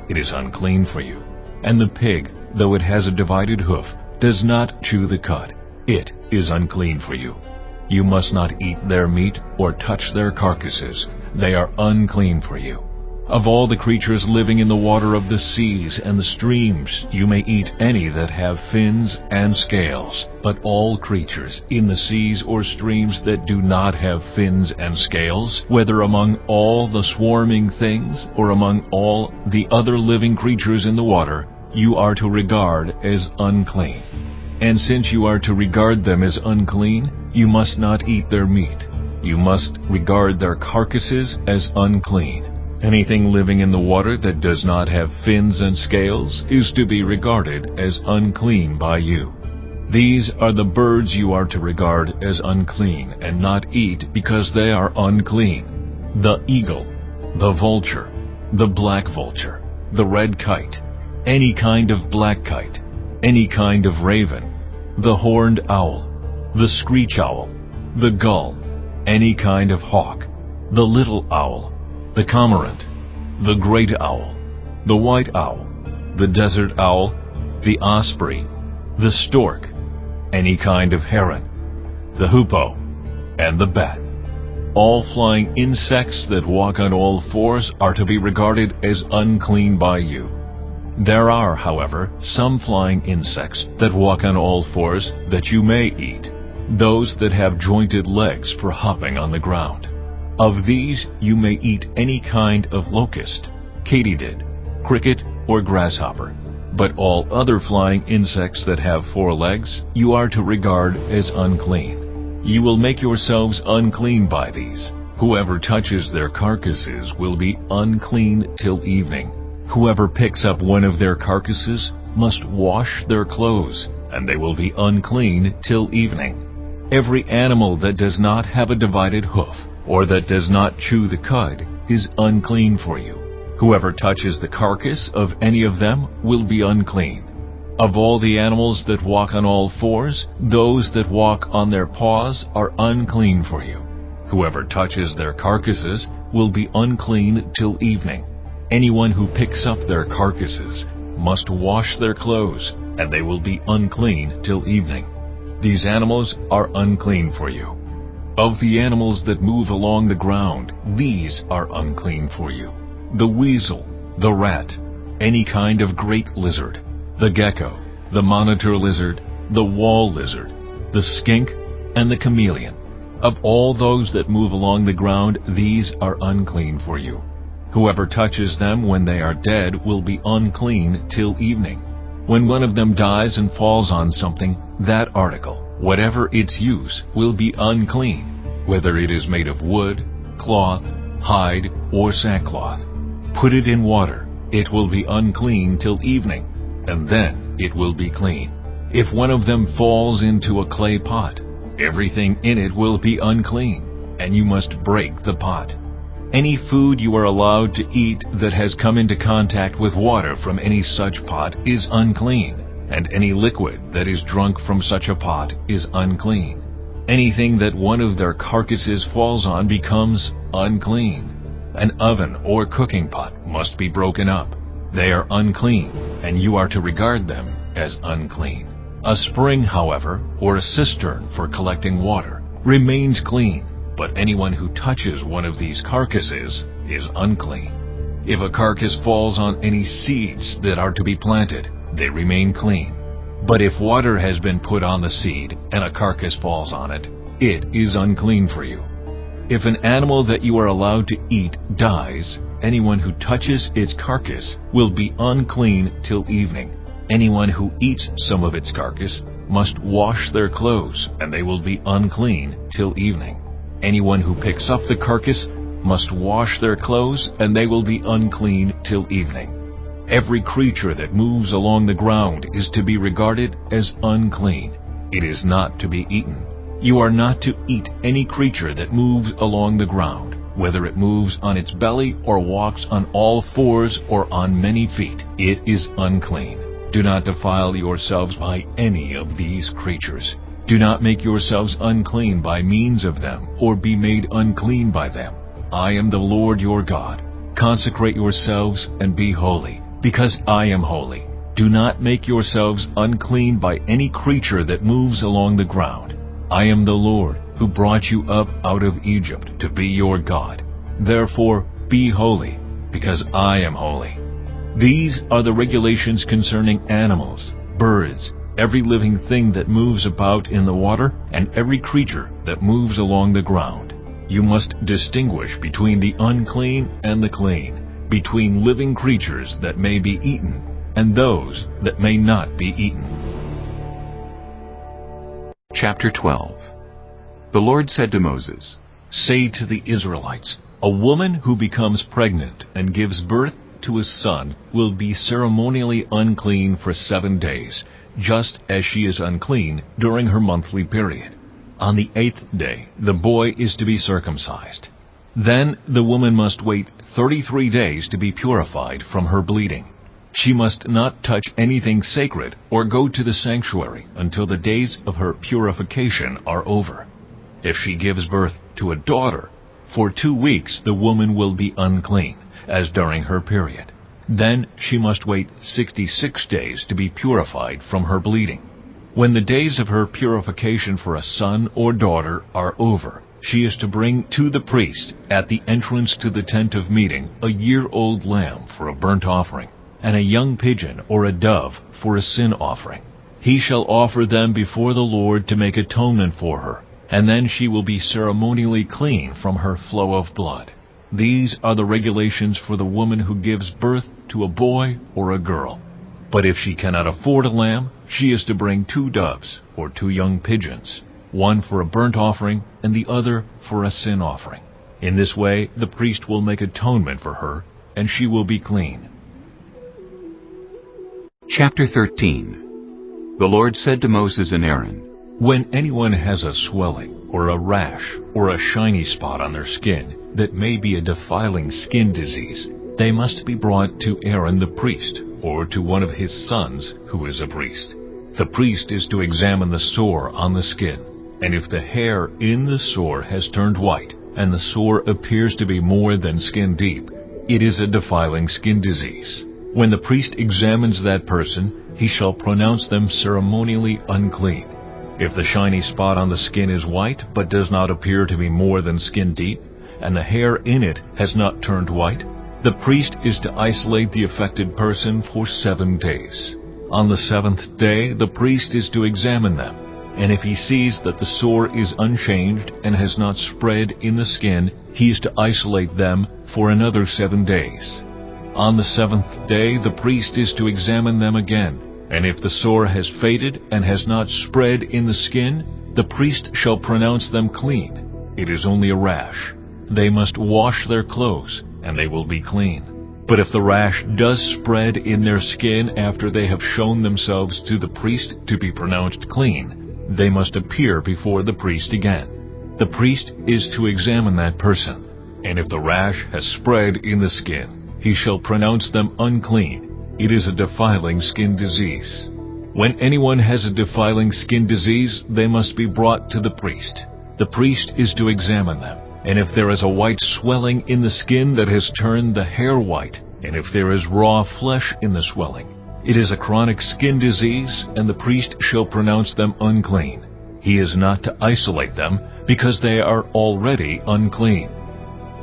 [SPEAKER 2] It is unclean for you. And the pig, though it has a divided hoof, does not chew the cud. It is unclean for you. You must not eat their meat or touch their carcasses. They are unclean for you. Of all the creatures living in the water of the seas and the streams, you may eat any that have fins and scales. But all creatures in the seas or streams that do not have fins and scales, whether among all the swarming things or among all the other living creatures in the water, you are to regard as unclean. And since you are to regard them as unclean, you must not eat their meat. You must regard their carcasses as unclean. Anything living in the water that does not have fins and scales is to be regarded as unclean by you. These are the birds you are to regard as unclean and not eat because they are unclean: the eagle, the vulture, the black vulture, the red kite, any kind of black kite, any kind of raven, the horned owl, the screech owl, the gull, any kind of hawk, the little owl, the cormorant, the great owl, the white owl, the desert owl, the osprey, the stork, any kind of heron, the hoopoe, and the bat. All flying insects that walk on all fours are to be regarded as unclean by you. There are, however, some flying insects that walk on all fours that you may eat, those that have jointed legs for hopping on the ground. Of these you may eat any kind of locust, katydid, cricket, or grasshopper. But all other flying insects that have 4 legs you are to regard as unclean. You will make yourselves unclean by these. Whoever touches their carcasses will be unclean till evening. Whoever picks up one of their carcasses must wash their clothes, and they will be unclean till evening. Every animal that does not have a divided hoof, or that does not chew the cud, is unclean for you. Whoever touches the carcass of any of them will be unclean. Of all the animals that walk on all fours, those that walk on their paws are unclean for you. Whoever touches their carcasses will be unclean till evening. Anyone who picks up their carcasses must wash their clothes, and they will be unclean till evening. These animals are unclean for you. Of the animals that move along the ground, these are unclean for you: the weasel, the rat, any kind of great lizard, the gecko, the monitor lizard, the wall lizard, the skink, and the chameleon. Of all those that move along the ground, these are unclean for you. Whoever touches them when they are dead will be unclean till evening. When one of them dies and falls on something, that article, whatever its use, will be unclean, whether it is made of wood, cloth, hide, or sackcloth. Put it in water, it will be unclean till evening, and then it will be clean. If one of them falls into a clay pot, everything in it will be unclean, and you must break the pot. Any food you are allowed to eat that has come into contact with water from any such pot is unclean, and any liquid that is drunk from such a pot is unclean. Anything that one of their carcasses falls on becomes unclean. An oven or cooking pot must be broken up. They are unclean, and you are to regard them as unclean. A spring, however, or a cistern for collecting water, remains clean, but anyone who touches one of these carcasses is unclean. If a carcass falls on any seeds that are to be planted, they remain clean. But if water has been put on the seed and a carcass falls on it, it is unclean for you. If an animal that you are allowed to eat dies, anyone who touches its carcass will be unclean till evening. Anyone who eats some of its carcass must wash their clothes, and they will be unclean till evening. Anyone who picks up the carcass must wash their clothes, and they will be unclean till evening. Every creature that moves along the ground is to be regarded as unclean. It is not to be eaten. You are not to eat any creature that moves along the ground, whether it moves on its belly or walks on all fours or on many feet. It is unclean. Do not defile yourselves by any of these creatures. Do not make yourselves unclean by means of them, or be made unclean by them. I am the Lord your God. Consecrate yourselves and be holy, because I am holy. Do not make yourselves unclean by any creature that moves along the ground. I am the Lord, who brought you up out of Egypt to be your God. Therefore, be holy, because I am holy. These are the regulations concerning animals, birds, every living thing that moves about in the water, and every creature that moves along the ground. You must distinguish between the unclean and the clean, between living creatures that may be eaten and those that may not be eaten.
[SPEAKER 1] Chapter 12. The Lord said to Moses,
[SPEAKER 2] Say to the Israelites, a woman who becomes pregnant and gives birth to a son will be ceremonially unclean for 7 days, just as she is unclean during her monthly period. On the 8th day, the boy is to be circumcised. Then the woman must wait 33 days to be purified from her bleeding. She must not touch anything sacred or go to the sanctuary until the days of her purification are over. If she gives birth to a daughter, for 2 weeks the woman will be unclean, as during her period. Then she must wait 66 days to be purified from her bleeding. When the days of her purification for a son or daughter are over, she is to bring to the priest at the entrance to the tent of meeting a year-old lamb for a burnt offering, and a young pigeon or a dove for a sin offering. He shall offer them before the Lord to make atonement for her, and then she will be ceremonially clean from her flow of blood. These are the regulations for the woman who gives birth to a boy or a girl. But if she cannot afford a lamb, she is to bring 2 doves or 2 young pigeons, one for a burnt offering and the other for a sin offering. In this way the priest will make atonement for her, and she will be clean.
[SPEAKER 1] Chapter 13. The Lord said to Moses and Aaron,
[SPEAKER 2] When anyone has a swelling or a rash or a shiny spot on their skin that may be a defiling skin disease, they must be brought to Aaron the priest, or to one of his sons who is a priest. The priest is to examine the sore on the skin, and if the hair in the sore has turned white, and the sore appears to be more than skin deep, it is a defiling skin disease. When the priest examines that person, he shall pronounce them ceremonially unclean. If the shiny spot on the skin is white, but does not appear to be more than skin deep, and the hair in it has not turned white, the priest is to isolate the affected person for 7 days. On the 7th day, the priest is to examine them, and if he sees that the sore is unchanged and has not spread in the skin, he is to isolate them for another 7 days. On the 7th day, the priest is to examine them again, and if the sore has faded and has not spread in the skin, the priest shall pronounce them clean. It is only a rash. They must wash their clothes, and they will be clean. But if the rash does spread in their skin after they have shown themselves to the priest to be pronounced clean, they must appear before the priest again. The priest is to examine that person, and if the rash has spread in the skin, he shall pronounce them unclean. It is a defiling skin disease. When anyone has a defiling skin disease, they must be brought to the priest. The priest is to examine them. And if there is a white swelling in the skin that has turned the hair white, and if there is raw flesh in the swelling, it is a chronic skin disease, and the priest shall pronounce them unclean. He is not to isolate them, because they are already unclean.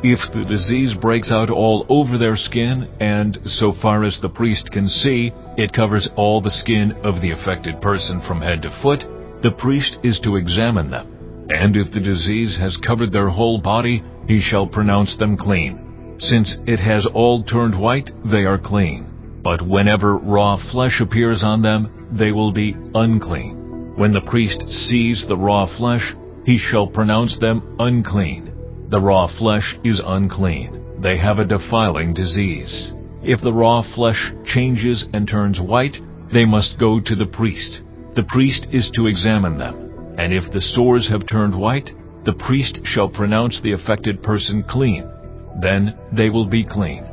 [SPEAKER 2] If the disease breaks out all over their skin, and, so far as the priest can see, it covers all the skin of the affected person from head to foot, the priest is to examine them. And if the disease has covered their whole body, he shall pronounce them clean. Since it has all turned white, they are clean. But whenever raw flesh appears on them, they will be unclean. When the priest sees the raw flesh, he shall pronounce them unclean. The raw flesh is unclean. They have a defiling disease. If the raw flesh changes and turns white, they must go to the priest. The priest is to examine them. And if the sores have turned white, the priest shall pronounce the affected person clean. Then they will be clean.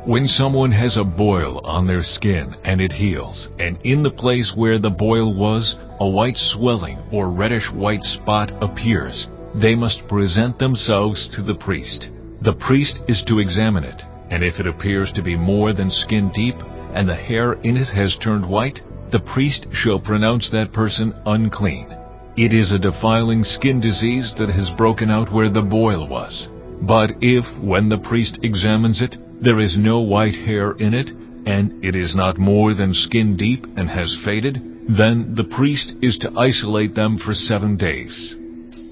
[SPEAKER 2] When someone has a boil on their skin and it heals, and in the place where the boil was, a white swelling or reddish white spot appears, they must present themselves to the priest. The priest is to examine it, and if it appears to be more than skin deep, and the hair in it has turned white, the priest shall pronounce that person unclean. It is a defiling skin disease that has broken out where the boil was. But if, when the priest examines it, there is no white hair in it, and it is not more than skin deep and has faded, then the priest is to isolate them for 7 days.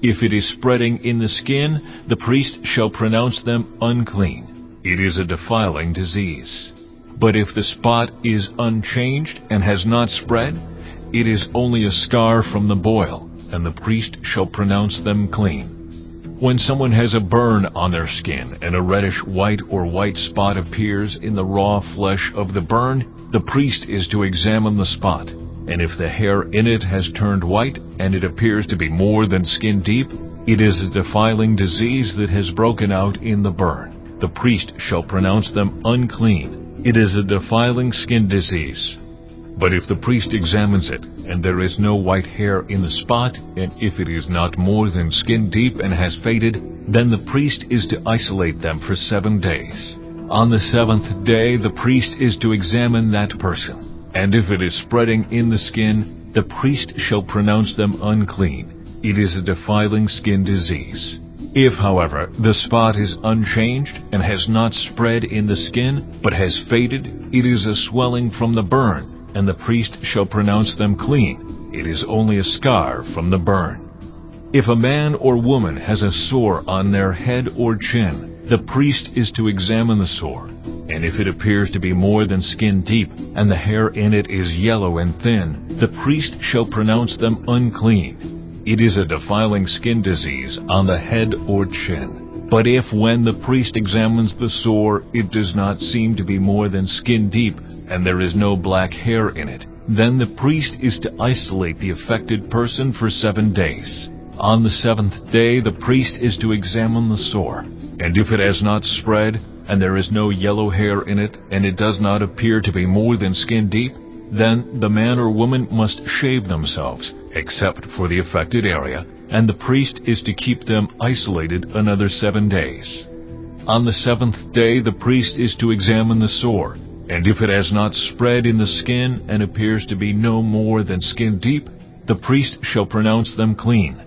[SPEAKER 2] If it is spreading in the skin, the priest shall pronounce them unclean. It is a defiling disease. But if the spot is unchanged and has not spread, it is only a scar from the boil, and the priest shall pronounce them clean. When someone has a burn on their skin and a reddish white or white spot appears in the raw flesh of the burn, the priest is to examine the spot. And if the hair in it has turned white and it appears to be more than skin deep, it is a defiling disease that has broken out in the burn. The priest shall pronounce them unclean. It is a defiling skin disease. But if the priest examines it, and there is no white hair in the spot, and if it is not more than skin deep and has faded, then the priest is to isolate them for 7 days. On the 7th day, the priest is to examine that person. And if it is spreading in the skin, the priest shall pronounce them unclean. It is a defiling skin disease. If, however, the spot is unchanged and has not spread in the skin, but has faded, it is a swelling from the burn, and the priest shall pronounce them clean. It is only a scar from the burn. If a man or woman has a sore on their head or chin, the priest is to examine the sore. And if it appears to be more than skin deep, and the hair in it is yellow and thin, the priest shall pronounce them unclean. It is a defiling skin disease on the head or chin. But if when the priest examines the sore, it does not seem to be more than skin deep, and there is no black hair in it, then the priest is to isolate the affected person for 7 days. On the 7th day, the priest is to examine the sore. And if it has not spread, and there is no yellow hair in it, and it does not appear to be more than skin deep, then the man or woman must shave themselves, except for the affected area, and the priest is to keep them isolated another 7 days. On the 7th day, the priest is to examine the sore, and if it has not spread in the skin and appears to be no more than skin deep, the priest shall pronounce them clean.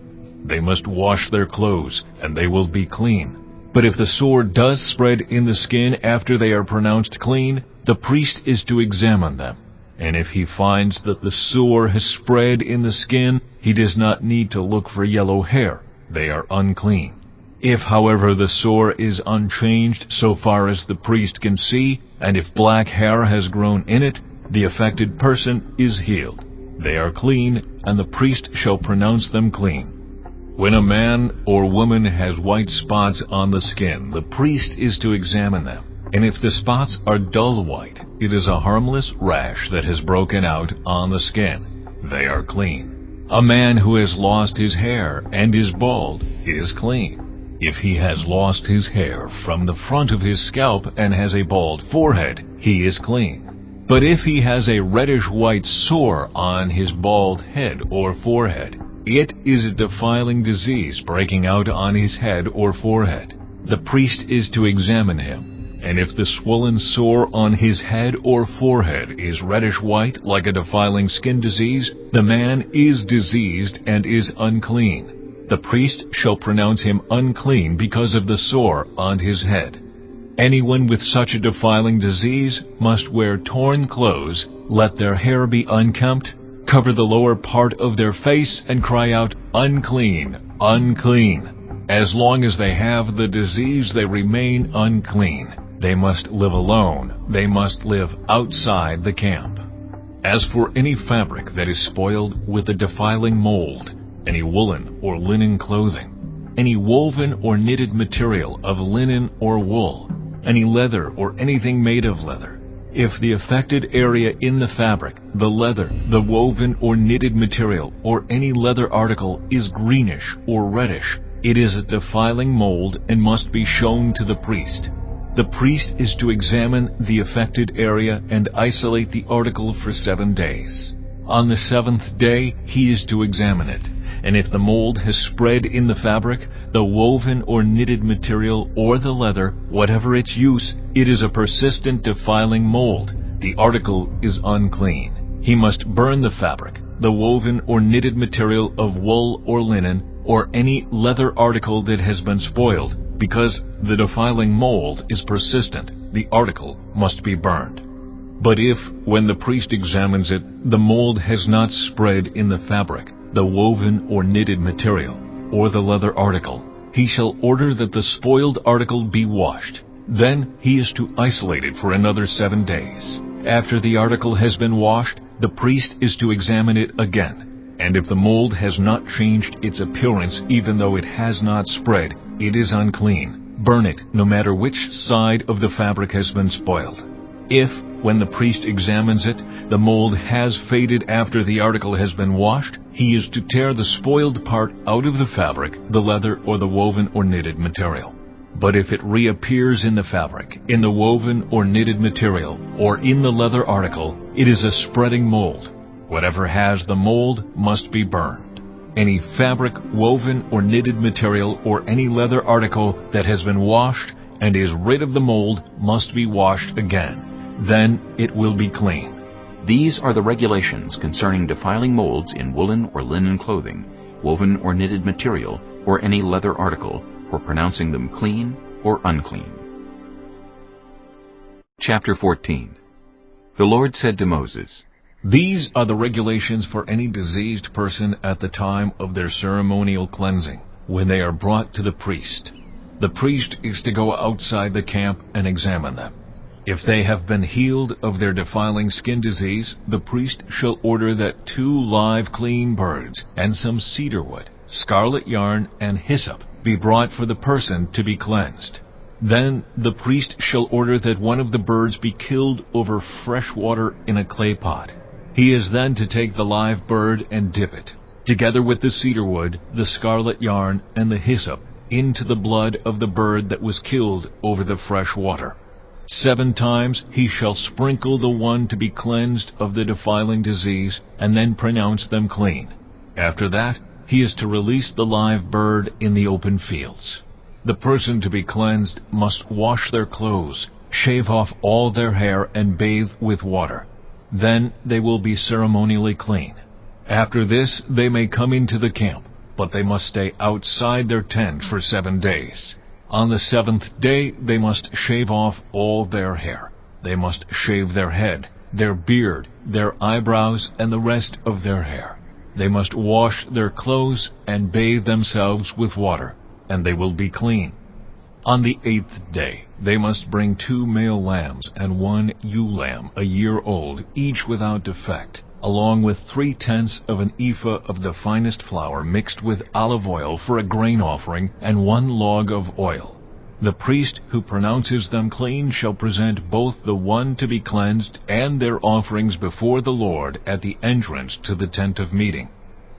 [SPEAKER 2] They must wash their clothes, and they will be clean. But if the sore does spread in the skin after they are pronounced clean, the priest is to examine them. And if he finds that the sore has spread in the skin, he does not need to look for yellow hair. They are unclean. If, however, the sore is unchanged so far as the priest can see, and if black hair has grown in it, the affected person is healed. They are clean, and the priest shall pronounce them clean. When a man or woman has white spots on the skin, the priest is to examine them. And if the spots are dull white, it is a harmless rash that has broken out on the skin. They are clean. A man who has lost his hair and is bald is clean. If he has lost his hair from the front of his scalp and has a bald forehead, he is clean. But if he has a reddish-white sore on his bald head or forehead, it is a defiling disease breaking out on his head or forehead. The priest is to examine him, and if the swollen sore on his head or forehead is reddish-white like a defiling skin disease, the man is diseased and is unclean. The priest shall pronounce him unclean because of the sore on his head. Anyone with such a defiling disease must wear torn clothes, let their hair be unkempt, cover the lower part of their face, and cry out, "Unclean, unclean." As long as they have the disease, they remain unclean. They must live alone. They must live outside the camp. As for any fabric that is spoiled with a defiling mold, any woolen or linen clothing, any woven or knitted material of linen or wool, any leather or anything made of leather, if the affected area in the fabric, the leather, the woven or knitted material, or any leather article is greenish or reddish, it is a defiling mold and must be shown to the priest. The priest is to examine the affected area and isolate the article for 7 days. On the 7th day, he is to examine it. And if the mold has spread in the fabric, the woven or knitted material, or the leather, whatever its use, it is a persistent defiling mold. The article is unclean. He must burn the fabric, the woven or knitted material of wool or linen, or any leather article that has been spoiled, because the defiling mold is persistent. The article must be burned. But if, when the priest examines it, the mold has not spread in the fabric, the woven or knitted material, or the leather article, he shall order that the spoiled article be washed. Then he is to isolate it for another 7 days. After the article has been washed, the priest is to examine it again. And if the mold has not changed its appearance, even though it has not spread, it is unclean. Burn it, no matter which side of the fabric has been spoiled. If, when the priest examines it, the mold has faded after the article has been washed, he is to tear the spoiled part out of the fabric, the leather, or the woven or knitted material. But if it reappears in the fabric, in the woven or knitted material, or in the leather article, it is a spreading mold. Whatever has the mold must be burned. Any fabric, woven or knitted material, or any leather article that has been washed and is rid of the mold must be washed again. Then it will be clean.
[SPEAKER 1] These are the regulations concerning defiling molds in woolen or linen clothing, woven or knitted material, or any leather article, for pronouncing them clean or unclean. Chapter 14. The Lord said to Moses,
[SPEAKER 2] These are the regulations for any diseased person at the time of their ceremonial cleansing, when they are brought to the priest. The priest is to go outside the camp and examine them. If they have been healed of their defiling skin disease, the priest shall order that 2 live clean birds and some cedar wood, scarlet yarn, and hyssop be brought for the person to be cleansed. Then the priest shall order that one of the birds be killed over fresh water in a clay pot. He is then to take the live bird and dip it, together with the cedar wood, the scarlet yarn, and the hyssop, into the blood of the bird that was killed over the fresh water. 7 times he shall sprinkle the one to be cleansed of the defiling disease, and then pronounce them clean. After that, he is to release the live bird in the open fields. The person to be cleansed must wash their clothes, shave off all their hair, and bathe with water. Then they will be ceremonially clean. After this they may come into the camp, but they must stay outside their tent for 7 days. On the 7th day they must shave off all their hair. They must shave their head, their beard, their eyebrows, and the rest of their hair. They must wash their clothes and bathe themselves with water, and they will be clean. On the 8th day they must bring 2 male lambs and 1 ewe lamb a year old, each without defect, along with 3/10 of an ephah of the finest flour mixed with olive oil for a grain offering, and 1 log of oil. The priest who pronounces them clean shall present both the one to be cleansed and their offerings before the Lord at the entrance to the tent of meeting.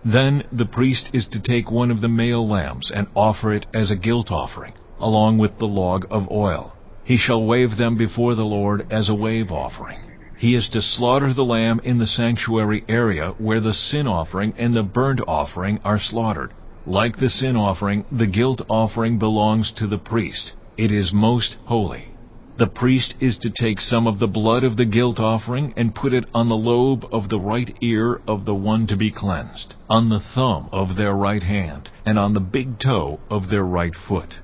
[SPEAKER 2] Then the priest is to take one of the male lambs and offer it as a guilt offering, along with the log of oil. He shall wave them before the Lord as a wave offering. He is to slaughter the lamb in the sanctuary area where the sin offering and the burnt offering are slaughtered. Like the sin offering, the guilt offering belongs to the priest. It is most holy. The priest is to take some of the blood of the guilt offering and put it on the lobe of the right ear of the one to be cleansed, on the thumb of their right hand, and on the big toe of their right foot.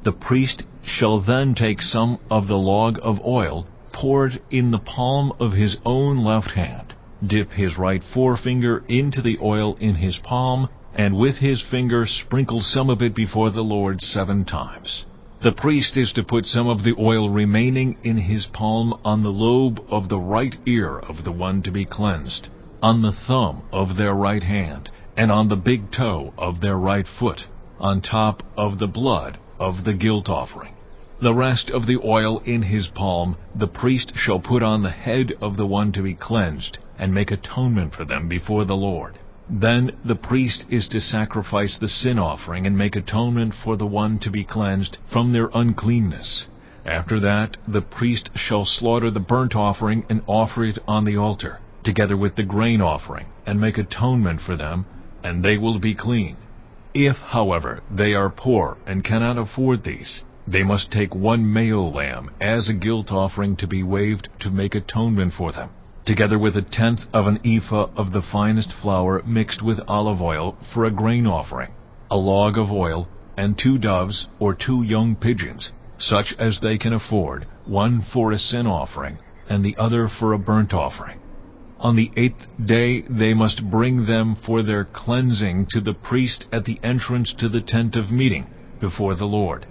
[SPEAKER 2] The priest shall then take some of the log of oil, pour it in the palm of his own left hand, dip his right forefinger into the oil in his palm, and with his finger sprinkle some of it before the Lord 7 times. The priest is to put some of the oil remaining in his palm on the lobe of the right ear of the one to be cleansed, on the thumb of their right hand, and on the big toe of their right foot, on top of the blood of the guilt offering. The rest of the oil in his palm the priest shall put on the head of the one to be cleansed, and make atonement for them before the Lord. Then the priest is to sacrifice the sin offering and make atonement for the one to be cleansed from their uncleanness. After that the priest shall slaughter the burnt offering and offer it on the altar, together with the grain offering, and make atonement for them, and they will be clean. If, however, they are poor and cannot afford these, they must take 1 male lamb as a guilt offering to be waved to make atonement for them, together with 1/10 of an ephah of the finest flour mixed with olive oil for a grain offering, a log of oil, and 2 doves or 2 young pigeons, such as they can afford, one for a sin offering, and the other for a burnt offering. On the 8th day they must bring them for their cleansing to the priest at the entrance to the tent of meeting before the Lord.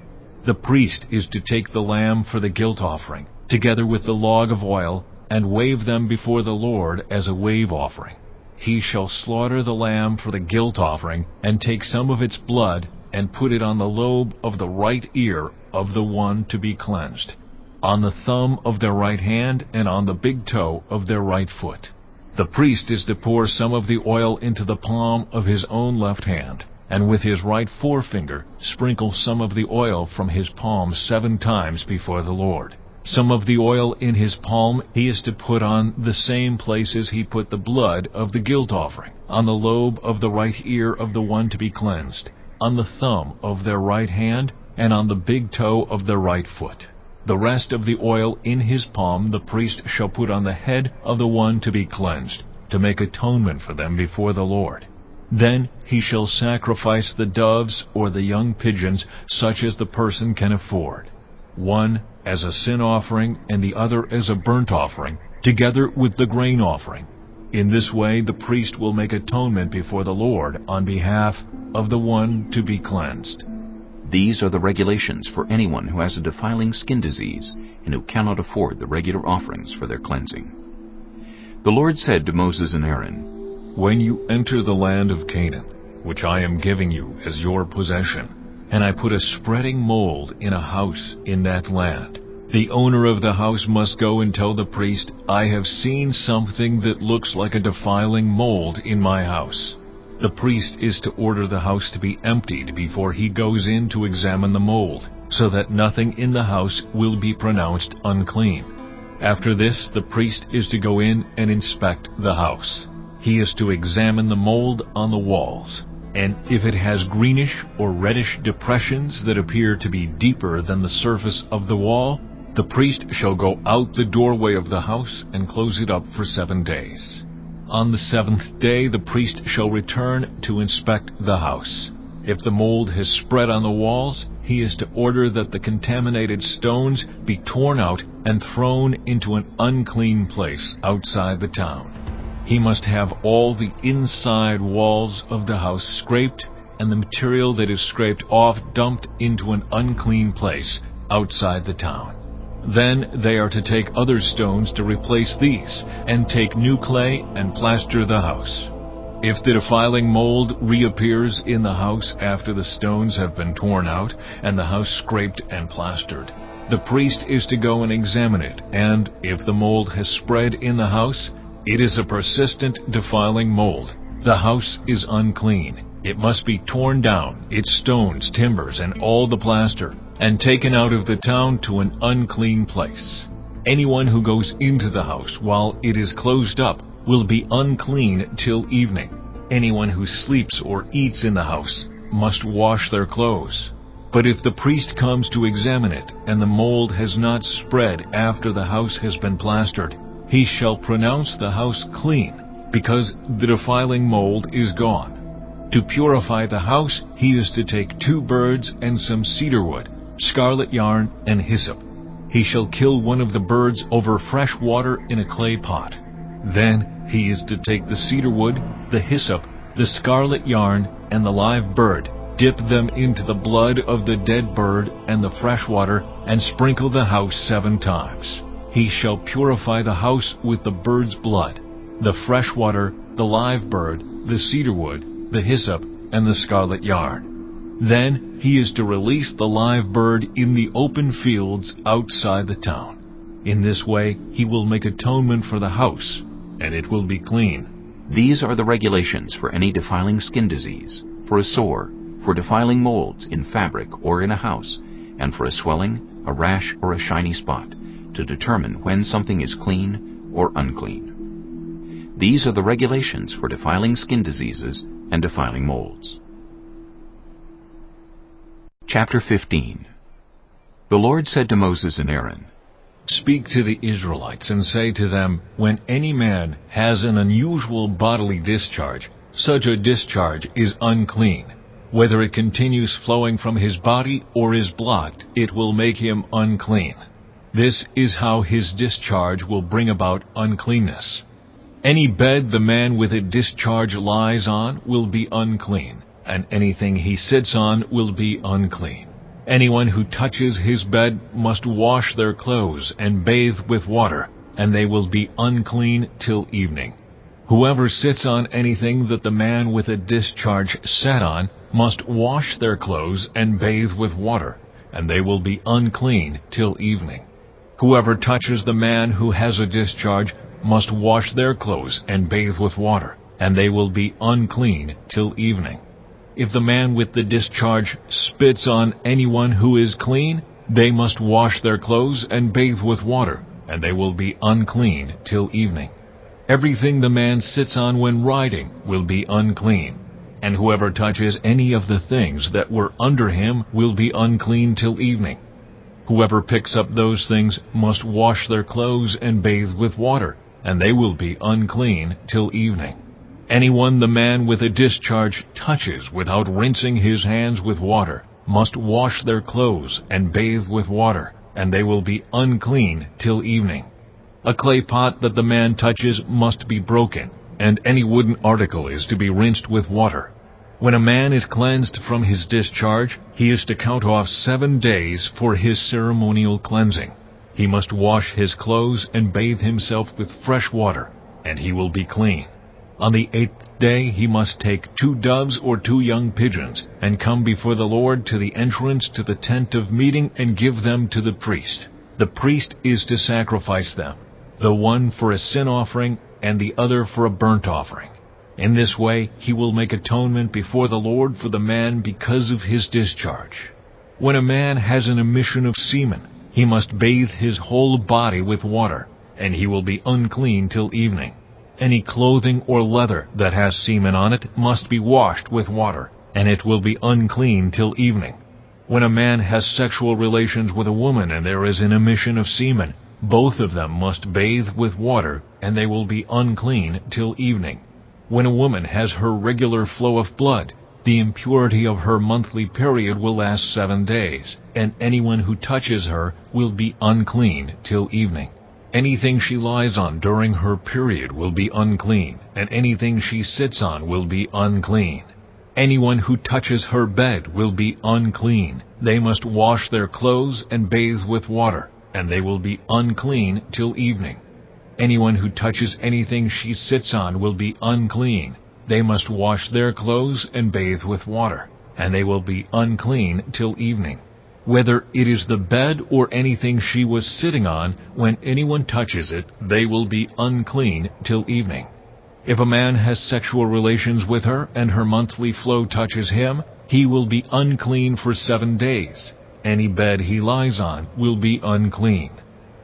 [SPEAKER 2] The priest is to take the lamb for the guilt offering, together with the log of oil, and wave them before the Lord as a wave offering. He shall slaughter the lamb for the guilt offering, and take some of its blood, and put it on the lobe of the right ear of the one to be cleansed, on the thumb of their right hand, and on the big toe of their right foot. The priest is to pour some of the oil into the palm of his own left hand, and with his right forefinger sprinkle some of the oil from his palm 7 times before the Lord. Some of the oil in his palm he is to put on the same places he put the blood of the guilt offering, on the lobe of the right ear of the one to be cleansed, on the thumb of their right hand, and on the big toe of their right foot. The rest of the oil in his palm the priest shall put on the head of the one to be cleansed, to make atonement for them before the Lord. Then he shall sacrifice the doves or the young pigeons, such as the person can afford, one as a sin offering and the other as a burnt offering, together with the grain offering. In this way the priest will make atonement before the Lord on behalf of the one to be cleansed.
[SPEAKER 1] These are the regulations for anyone who has a defiling skin disease and who cannot afford the regular offerings for their cleansing. The Lord said to Moses and Aaron,
[SPEAKER 2] When you enter the land of Canaan, which I am giving you as your possession, and I put a spreading mold in a house in that land, the owner of the house must go and tell the priest, I have seen something that looks like a defiling mold in my house. The priest is to order the house to be emptied before he goes in to examine the mold, so that nothing in the house will be pronounced unclean. After this, the priest is to go in and inspect the house. He is to examine the mold on the walls, and if it has greenish or reddish depressions that appear to be deeper than the surface of the wall, the priest shall go out the doorway of the house and close it up for 7 days. On the 7th day the priest shall return to inspect the house. If the mold has spread on the walls, he is to order that the contaminated stones be torn out and thrown into an unclean place outside the town. He must have all the inside walls of the house scraped, and the material that is scraped off dumped into an unclean place outside the town. Then they are to take other stones to replace these, and take new clay and plaster the house. If the defiling mold reappears in the house after the stones have been torn out and the house scraped and plastered, the priest is to go and examine it, and if the mold has spread in the house, it is a persistent defiling mold. The house is unclean. It must be torn down, its stones, timbers, and all the plaster, and taken out of the town to an unclean place. Anyone who goes into the house while it is closed up will be unclean till evening. Anyone who sleeps or eats in the house must wash their clothes. But if the priest comes to examine it, and the mold has not spread after the house has been plastered, he shall pronounce the house clean, because the defiling mold is gone. To purify the house, he is to take 2 birds and some cedar wood, scarlet yarn, and hyssop. He shall kill one of the birds over fresh water in a clay pot. Then he is to take the cedar wood, the hyssop, the scarlet yarn, and the live bird, dip them into the blood of the dead bird and the fresh water, and sprinkle the house 7 times. He shall purify the house with the bird's blood, the fresh water, the live bird, the cedar wood, the hyssop, and the scarlet yarn. Then he is to release the live bird in the open fields outside the town. In this way he will make atonement for the house, and it will be clean.
[SPEAKER 1] These are the regulations for any defiling skin disease, for a sore, for defiling molds in fabric or in a house, and for a swelling, a rash, or a shiny spot, to determine when something is clean or unclean. These are the regulations for defiling skin diseases and defiling molds. Chapter 15. The Lord said to Moses and Aaron,
[SPEAKER 2] Speak to the Israelites and say to them, When any man has an unusual bodily discharge, such a discharge is unclean. Whether it continues flowing from his body or is blocked, it will make him unclean. This is how his discharge will bring about uncleanness. Any bed the man with a discharge lies on will be unclean, and anything he sits on will be unclean. Anyone who touches his bed must wash their clothes and bathe with water, and they will be unclean till evening. Whoever sits on anything that the man with a discharge sat on must wash their clothes and bathe with water, and they will be unclean till evening. Whoever touches the man who has a discharge must wash their clothes and bathe with water, and they will be unclean till evening. If the man with the discharge spits on anyone who is clean, they must wash their clothes and bathe with water, and they will be unclean till evening. Everything the man sits on when riding will be unclean, and whoever touches any of the things that were under him will be unclean till evening. Whoever picks up those things must wash their clothes and bathe with water, and they will be unclean till evening. Anyone the man with a discharge touches without rinsing his hands with water must wash their clothes and bathe with water, and they will be unclean till evening. A clay pot that the man touches must be broken, and any wooden article is to be rinsed with water. When a man is cleansed from his discharge, he is to count off 7 days for his ceremonial cleansing. He must wash his clothes and bathe himself with fresh water, and he will be clean. On the 8th day he must take 2 doves or 2 young pigeons, and come before the Lord to the entrance to the tent of meeting and give them to the priest. The priest is to sacrifice them, the one for a sin offering and the other for a burnt offering. In this way he will make atonement before the Lord for the man because of his discharge. When a man has an emission of semen, he must bathe his whole body with water, and he will be unclean till evening. Any clothing or leather that has semen on it must be washed with water, and it will be unclean till evening. When a man has sexual relations with a woman and there is an emission of semen, both of them must bathe with water, and they will be unclean till evening. When a woman has her regular flow of blood, the impurity of her monthly period will last 7 days, and anyone who touches her will be unclean till evening. Anything she lies on during her period will be unclean, and anything she sits on will be unclean. Anyone who touches her bed will be unclean. They must wash their clothes and bathe with water, and they will be unclean till evening. Anyone who touches anything she sits on will be unclean. They must wash their clothes and bathe with water, and they will be unclean till evening. Whether it is the bed or anything she was sitting on, when anyone touches it, they will be unclean till evening. If a man has sexual relations with her and her monthly flow touches him, he will be unclean for 7 days. Any bed he lies on will be unclean.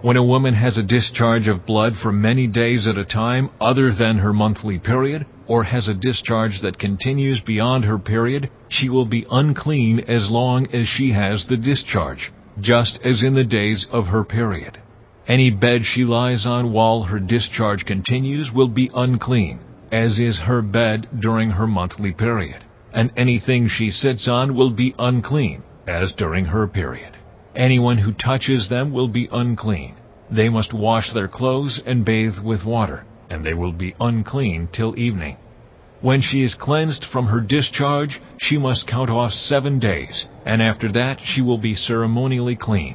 [SPEAKER 2] When a woman has a discharge of blood for many days at a time other than her monthly period, or has a discharge that continues beyond her period, she will be unclean as long as she has the discharge, just as in the days of her period. Any bed she lies on while her discharge continues will be unclean, as is her bed during her monthly period, and anything she sits on will be unclean, as during her period. Anyone who touches them will be unclean. They must wash their clothes and bathe with water, and they will be unclean till evening. When she is cleansed from her discharge, she must count off 7 days, and after that she will be ceremonially clean.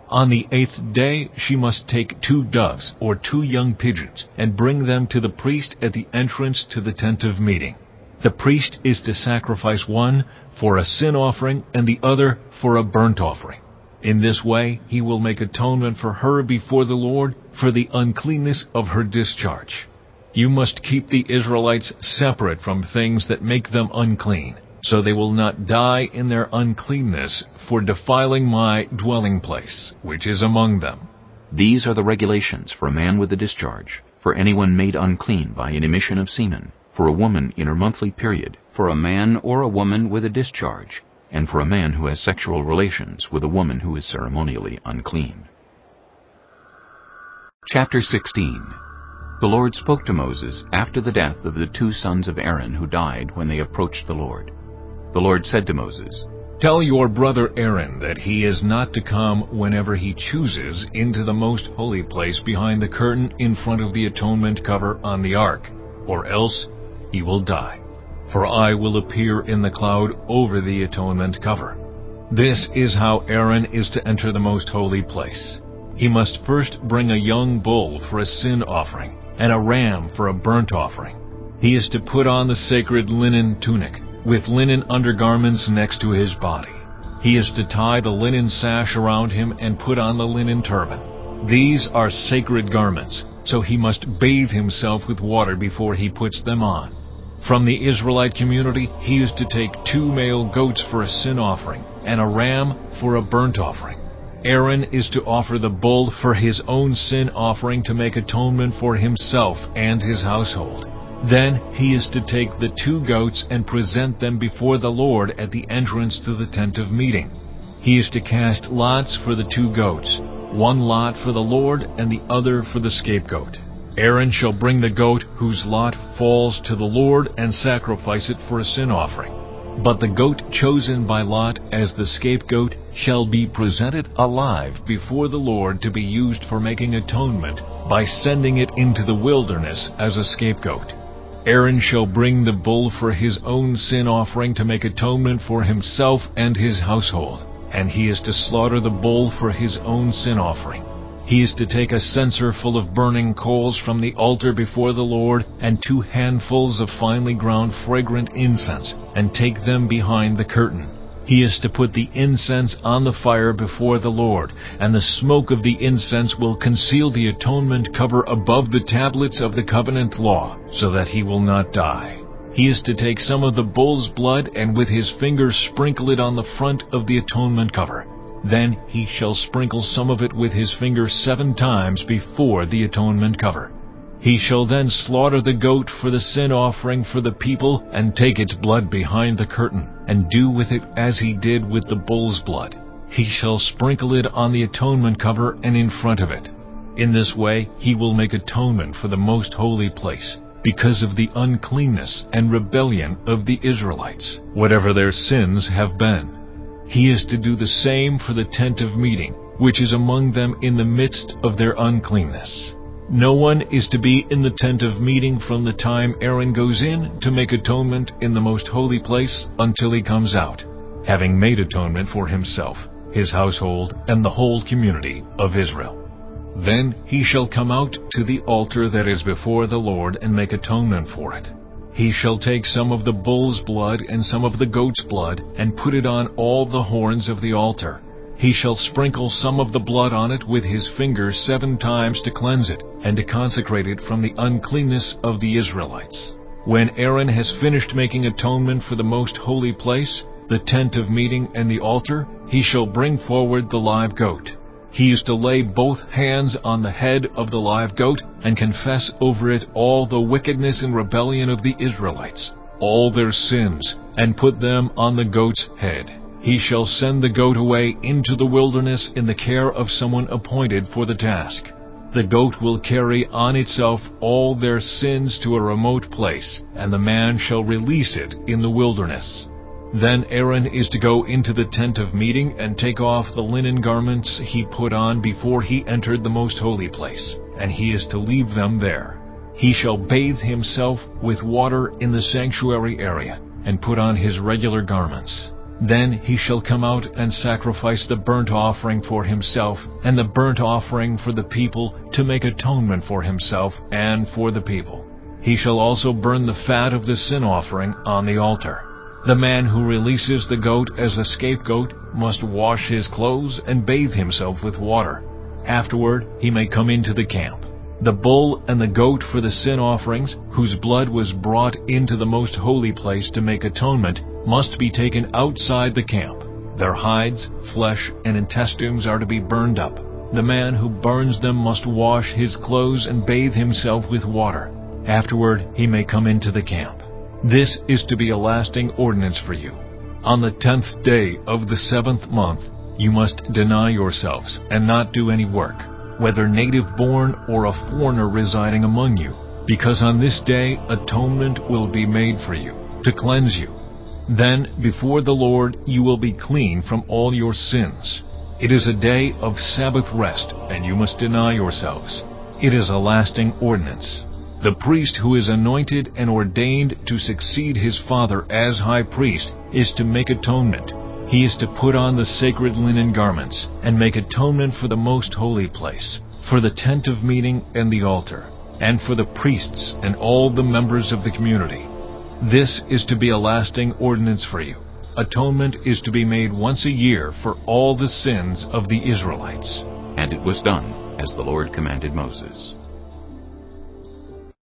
[SPEAKER 2] On the 8th day she must take 2 doves or 2 young pigeons, and bring them to the priest at the entrance to the tent of meeting. The priest is to sacrifice one for a sin offering and the other for a burnt offering. In this way he will make atonement for her before the Lord for the uncleanness of her discharge. You must keep the Israelites separate from things that make them unclean, so they will not die in their uncleanness for defiling my dwelling place, which is among them.
[SPEAKER 1] These are the regulations for a man with a discharge, for anyone made unclean by an emission of semen, for a woman in her monthly period, for a man or a woman with a discharge, and for a man who has sexual relations with a woman who is ceremonially unclean. Chapter 16. The Lord spoke to Moses after the death of the 2 sons of Aaron who died when they approached the Lord. The Lord said to Moses,
[SPEAKER 2] Tell your brother Aaron that he is not to come whenever he chooses into the most holy place behind the curtain in front of the atonement cover on the ark, or else he will die. For I will appear in the cloud over the atonement cover. This is how Aaron is to enter the most holy place. He must first bring a young bull for a sin offering, and a ram for a burnt offering. He is to put on the sacred linen tunic, with linen undergarments next to his body. He is to tie the linen sash around him and put on the linen turban. These are sacred garments, so he must bathe himself with water before he puts them on. From the Israelite community, he is to take 2 male goats for a sin offering and a ram for a burnt offering. Aaron is to offer the bull for his own sin offering to make atonement for himself and his household. Then he is to take the 2 goats and present them before the Lord at the entrance to the tent of meeting. He is to cast lots for the 2 goats, 1 lot for the Lord and the other for the scapegoat. Aaron shall bring the goat whose lot falls to the Lord and sacrifice it for a sin offering. But the goat chosen by lot as the scapegoat shall be presented alive before the Lord to be used for making atonement by sending it into the wilderness as a scapegoat. Aaron shall bring the bull for his own sin offering to make atonement for himself and his household, and he is to slaughter the bull for his own sin offering. He is to take a censer full of burning coals from the altar before the Lord and 2 handfuls of finely ground fragrant incense, and take them behind the curtain. He is to put the incense on the fire before the Lord, and the smoke of the incense will conceal the atonement cover above the tablets of the covenant law, so that he will not die. He is to take some of the bull's blood and with his finger sprinkle it on the front of the atonement cover. Then he shall sprinkle some of it with his finger 7 times before the atonement cover. He shall then slaughter the goat for the sin offering for the people and take its blood behind the curtain, and do with it as he did with the bull's blood. He shall sprinkle it on the atonement cover and in front of it. In this way he will make atonement for the most holy place, because of the uncleanness and rebellion of the Israelites, whatever their sins have been. He is to do the same for the tent of meeting, which is among them in the midst of their uncleanness. No one is to be in the tent of meeting from the time Aaron goes in to make atonement in the most holy place until he comes out, having made atonement for himself, his household, and the whole community of Israel. Then he shall come out to the altar that is before the Lord and make atonement for it. He shall take some of the bull's blood and some of the goat's blood and put it on all the horns of the altar. He shall sprinkle some of the blood on it with his finger 7 times to cleanse it and to consecrate it from the uncleanness of the Israelites. When Aaron has finished making atonement for the most holy place, the tent of meeting and the altar, he shall bring forward the live goat. He is to lay both hands on the head of the live goat and confess over it all the wickedness and rebellion of the Israelites, all their sins, and put them on the goat's head. He shall send the goat away into the wilderness in the care of someone appointed for the task. The goat will carry on itself all their sins to a remote place, and the man shall release it in the wilderness. Then Aaron is to go into the tent of meeting and take off the linen garments he put on before he entered the most holy place, and he is to leave them there. He shall bathe himself with water in the sanctuary area, and put on his regular garments. Then he shall come out and sacrifice the burnt offering for himself and the burnt offering for the people to make atonement for himself and for the people. He shall also burn the fat of the sin offering on the altar. The man who releases the goat as a scapegoat must wash his clothes and bathe himself with water. Afterward he may come into the camp. The bull and the goat for the sin offerings, whose blood was brought into the most holy place to make atonement, must be taken outside the camp. Their hides, flesh, and intestines are to be burned up. The man who burns them must wash his clothes and bathe himself with water. Afterward he may come into the camp. This is to be a lasting ordinance for you. On the 10th day of the 7th month you must deny yourselves and not do any work, whether native-born or a foreigner residing among you, because on this day atonement will be made for you, to cleanse you. Then before the Lord you will be clean from all your sins. It is a day of Sabbath rest, and you must deny yourselves. It is a lasting ordinance. The priest who is anointed and ordained to succeed his father as high priest is to make atonement. He is to put on the sacred linen garments and make atonement for the most holy place, for the tent of meeting and the altar, and for the priests and all the members of the community. This is to be a lasting ordinance for you. Atonement is to be made once a year for all the sins of the Israelites.
[SPEAKER 1] And it was done as the Lord commanded Moses.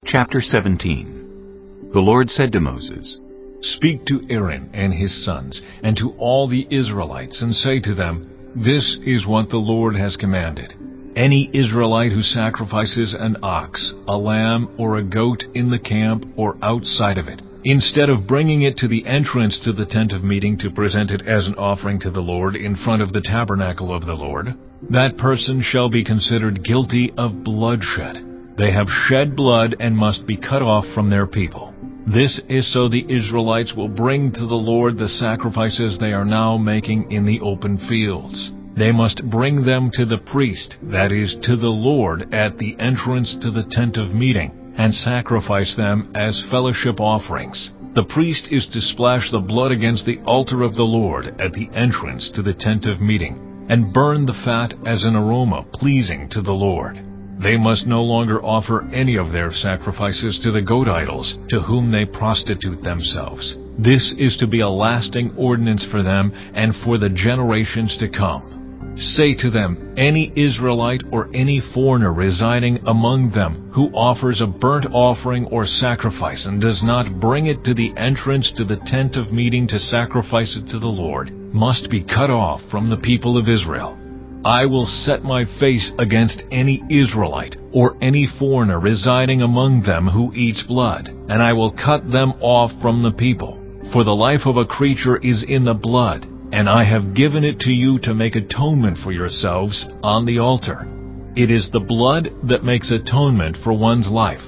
[SPEAKER 1] Chapter 17. The Lord said to Moses,
[SPEAKER 2] "Speak to Aaron and his sons, and to all the Israelites, and say to them, This is what the Lord has commanded. Any Israelite who sacrifices an ox, a lamb, or a goat in the camp or outside of it, instead of bringing it to the entrance to the tent of meeting to present it as an offering to the Lord in front of the tabernacle of the Lord, that person shall be considered guilty of bloodshed. They have shed blood and must be cut off from their people. This is so the Israelites will bring to the Lord the sacrifices they are now making in the open fields. They must bring them to the priest, that is, to the Lord, at the entrance to the tent of meeting, and sacrifice them as fellowship offerings. The priest is to splash the blood against the altar of the Lord at the entrance to the tent of meeting, and burn the fat as an aroma pleasing to the Lord. They must no longer offer any of their sacrifices to the goat idols, to whom they prostitute themselves. This is to be a lasting ordinance for them and for the generations to come. Say to them, any Israelite or any foreigner residing among them who offers a burnt offering or sacrifice and does not bring it to the entrance to the tent of meeting to sacrifice it to the Lord must be cut off from the people of Israel. I will set my face against any Israelite or any foreigner residing among them who eats blood, and I will cut them off from the people. For the life of a creature is in the blood, and I have given it to you to make atonement for yourselves on the altar. It is the blood that makes atonement for one's life.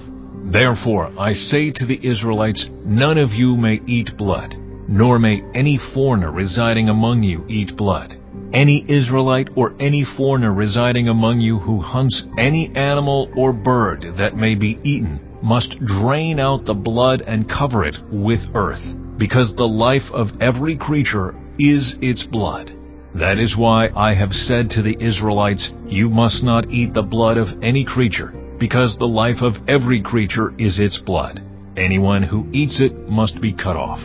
[SPEAKER 2] Therefore I say to the Israelites, none of you may eat blood, nor may any foreigner residing among you eat blood. Any Israelite or any foreigner residing among you who hunts any animal or bird that may be eaten must drain out the blood and cover it with earth, because the life of every creature is its blood. That is why I have said to the Israelites, you must not eat the blood of any creature, because the life of every creature is its blood. Anyone who eats it must be cut off.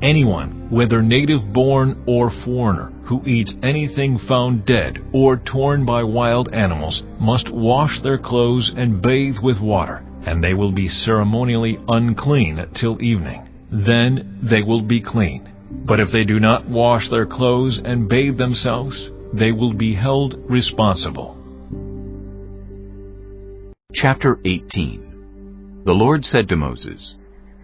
[SPEAKER 2] Anyone, whether native-born or foreigner, who eats anything found dead or torn by wild animals must wash their clothes and bathe with water, and they will be ceremonially unclean till evening. Then they will be clean. But if they do not wash their clothes and bathe themselves, they will be held responsible.
[SPEAKER 1] Chapter 18. The Lord said to Moses,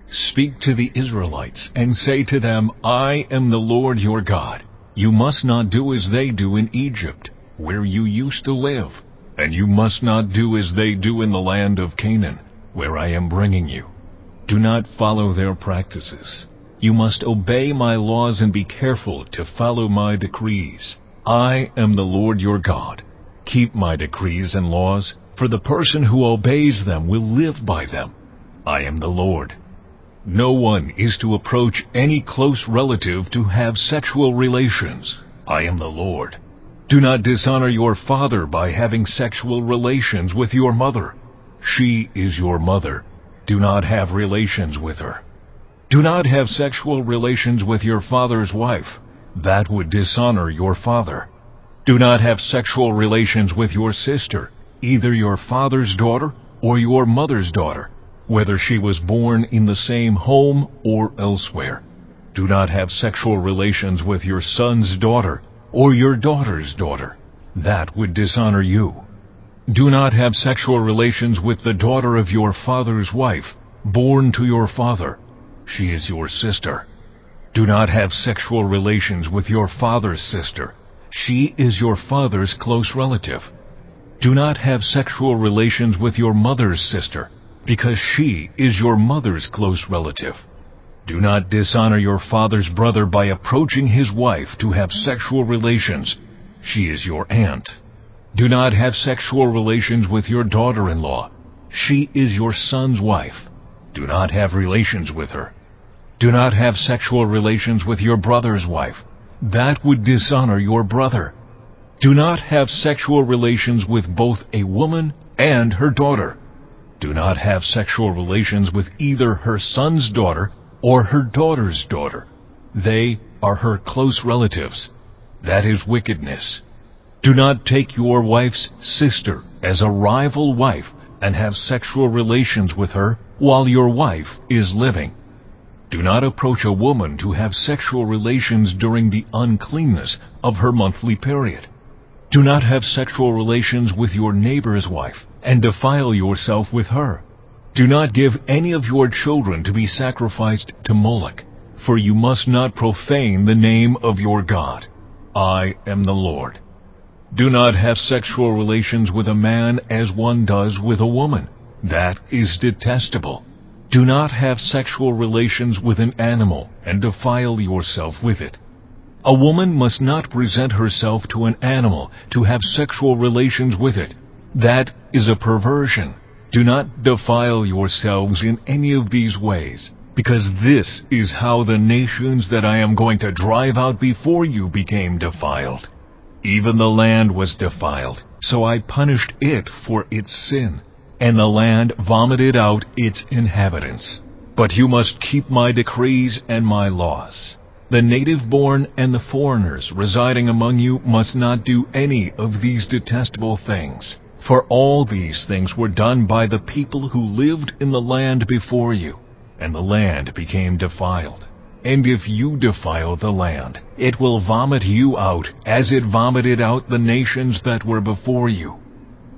[SPEAKER 2] Speak to the Israelites and say to them, I am the Lord your God. You must not do as they do in Egypt, where you used to live, and you must not do as they do in the land of Canaan, where I am bringing you. Do not follow their practices. You must obey my laws and be careful to follow my decrees. I am the Lord your God. Keep my decrees and laws, for the person who obeys them will live by them. I am the Lord. No one is to approach any close relative to have sexual relations. I am the Lord. Do not dishonor your father by having sexual relations with your mother. She is your mother. Do not have relations with her. Do not have sexual relations with your father's wife. That would dishonor your father. Do not have sexual relations with your sister, either your father's daughter or your mother's daughter, whether she was born in the same home or elsewhere. Do not have sexual relations with your son's daughter or your daughter's daughter. That would dishonor you. Do not have sexual relations with the daughter of your father's wife, born to your father. She is your sister. Do not have sexual relations with your father's sister. She is your father's close relative. Do not have sexual relations with your mother's sister, because she is your mother's close relative. Do not dishonor your father's brother by approaching his wife to have sexual relations. She is your aunt. Do not have sexual relations with your daughter-in-law. She is your son's wife. Do not have relations with her. Do not have sexual relations with your brother's wife. That would dishonor your brother. Do not have sexual relations with both a woman and her daughter. Do not have sexual relations with either her son's daughter or her daughter's daughter. They are her close relatives. That is wickedness. Do not take your wife's sister as a rival wife and have sexual relations with her while your wife is living. Do not approach a woman to have sexual relations during the uncleanness of her monthly period. Do not have sexual relations with your neighbor's wife and defile yourself with her. Do not give any of your children to be sacrificed to Moloch, for you must not profane the name of your God. I am the Lord. Do not have sexual relations with a man as one does with a woman. That is detestable. Do not have sexual relations with an animal and defile yourself with it. A woman must not present herself to an animal to have sexual relations with it. That is a perversion. Do not defile yourselves in any of these ways, because this is how the nations that I am going to drive out before you became defiled. Even the land was defiled, so I punished it for its sin, and the land vomited out its inhabitants. But you must keep my decrees and my laws. The native-born and the foreigners residing among you must not do any of these detestable things, for all these things were done by the people who lived in the land before you, and the land became defiled. And if you defile the land, it will vomit you out as it vomited out the nations that were before you.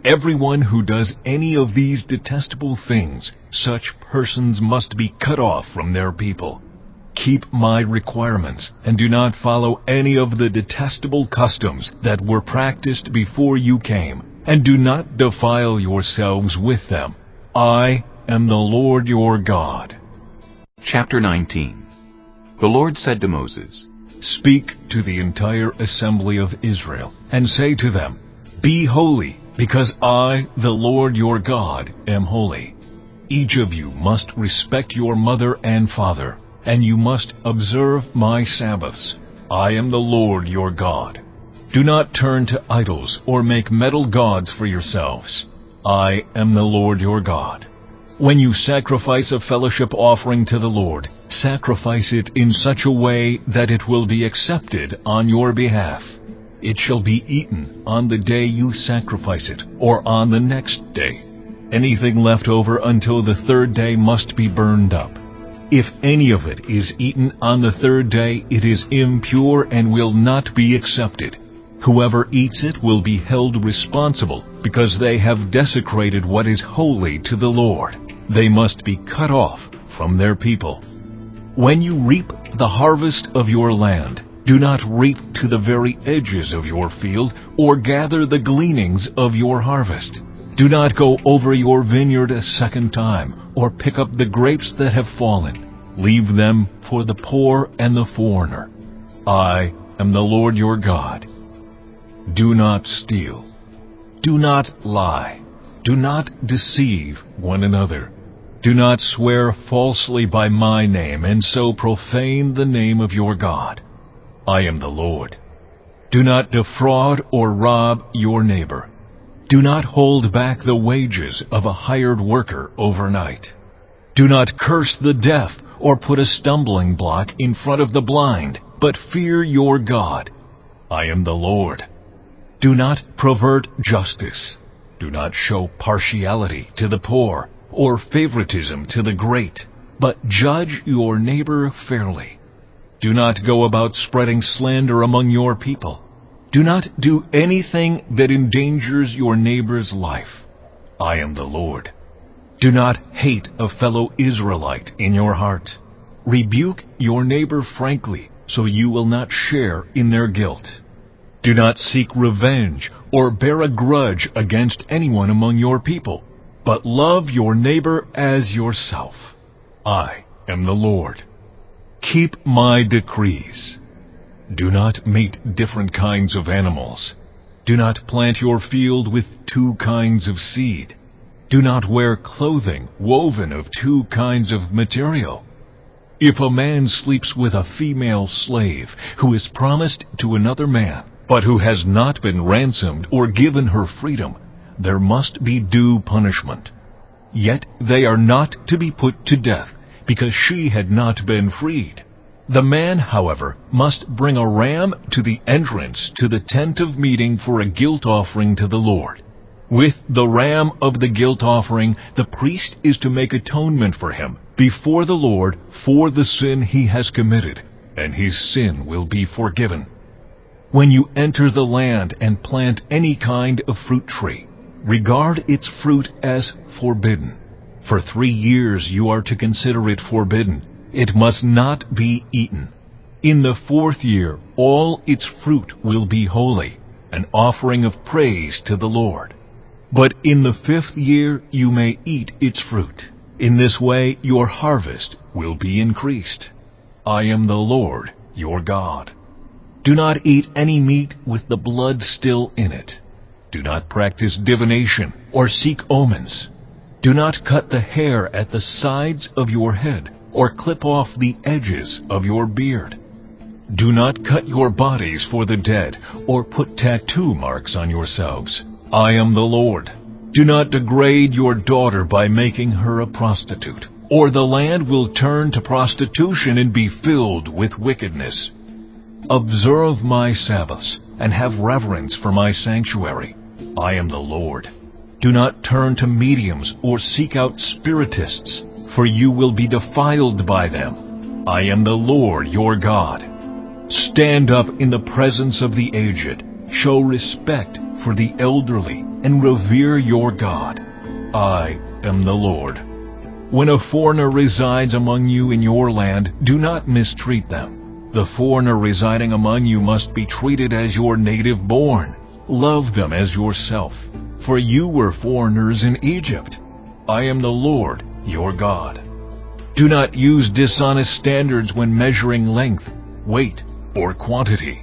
[SPEAKER 2] Everyone who does any of these detestable things, such persons must be cut off from their people. Keep my requirements, and do not follow any of the detestable customs that were practiced before you came, and do not defile yourselves with them. I am the Lord your God.
[SPEAKER 1] Chapter 19. The Lord said to Moses,
[SPEAKER 2] Speak to the entire assembly of Israel, and say to them, Be holy, because I, the Lord your God, am holy. Each of you must respect your mother and father, and you must observe my Sabbaths. I am the Lord your God. Do not turn to idols or make metal gods for yourselves. I am the Lord your God. When you sacrifice a fellowship offering to the Lord, sacrifice it in such a way that it will be accepted on your behalf. It shall be eaten on the day you sacrifice it, or on the next day. Anything left over until the third day must be burned up. If any of it is eaten on the third day, it is impure and will not be accepted. Whoever eats it will be held responsible, because they have desecrated what is holy to the Lord. They must be cut off from their people. When you reap the harvest of your land, do not reap to the very edges of your field, or gather the gleanings of your harvest. Do not go over your vineyard a second time, or pick up the grapes that have fallen. Leave them for the poor and the foreigner. I am the Lord your God. Do not steal. Do not lie. Do not deceive one another. Do not swear falsely by my name, and so profane the name of your God. I am the Lord. Do not defraud or rob your neighbor. Do not hold back the wages of a hired worker overnight. Do not curse the deaf or put a stumbling block in front of the blind, but fear your God. I am the Lord. Do not pervert justice. Do not show partiality to the poor or favoritism to the great, but judge your neighbor fairly. Do not go about spreading slander among your people. Do not do anything that endangers your neighbor's life. I am the Lord. Do not hate a fellow Israelite in your heart. Rebuke your neighbor frankly, so you will not share in their guilt. Do not seek revenge or bear a grudge against anyone among your people, but love your neighbor as yourself. I am the Lord. Keep my decrees. Do not mate different kinds of animals. Do not plant your field with 2 kinds of seed. Do not wear clothing woven of 2 kinds of material. If a man sleeps with a female slave who is promised to another man, but who has not been ransomed or given her freedom, there must be due punishment. Yet they are not to be put to death, because she had not been freed. The man, however, must bring a ram to the entrance to the tent of meeting for a guilt offering to the Lord. With the ram of the guilt offering, the priest is to make atonement for him before the Lord for the sin he has committed, and his sin will be forgiven. When you enter the land and plant any kind of fruit tree, regard its fruit as forbidden. For 3 years you are to consider it forbidden. It must not be eaten. In the 4th year all its fruit will be holy, an offering of praise to the Lord. But in the 5th year you may eat its fruit. In this way your harvest will be increased. I am the Lord your God. Do not eat any meat with the blood still in it. Do not practice divination or seek omens. Do not cut the hair at the sides of your head or clip off the edges of your beard. Do not cut your bodies for the dead or put tattoo marks on yourselves. I am the Lord. Do not degrade your daughter by making her a prostitute, or the land will turn to prostitution and be filled with wickedness. Observe my Sabbaths and have reverence for my sanctuary. I am the Lord. Do not turn to mediums or seek out spiritists, for you will be defiled by them. I am the Lord your God. Stand up in the presence of the aged. Show respect for the elderly and revere your God. I am the Lord. When a foreigner resides among you in your land, do not mistreat them. The foreigner residing among you must be treated as your native born. Love them as yourself, for you were foreigners in Egypt. I am the Lord your God. Do not use dishonest standards when measuring length, weight, or quantity.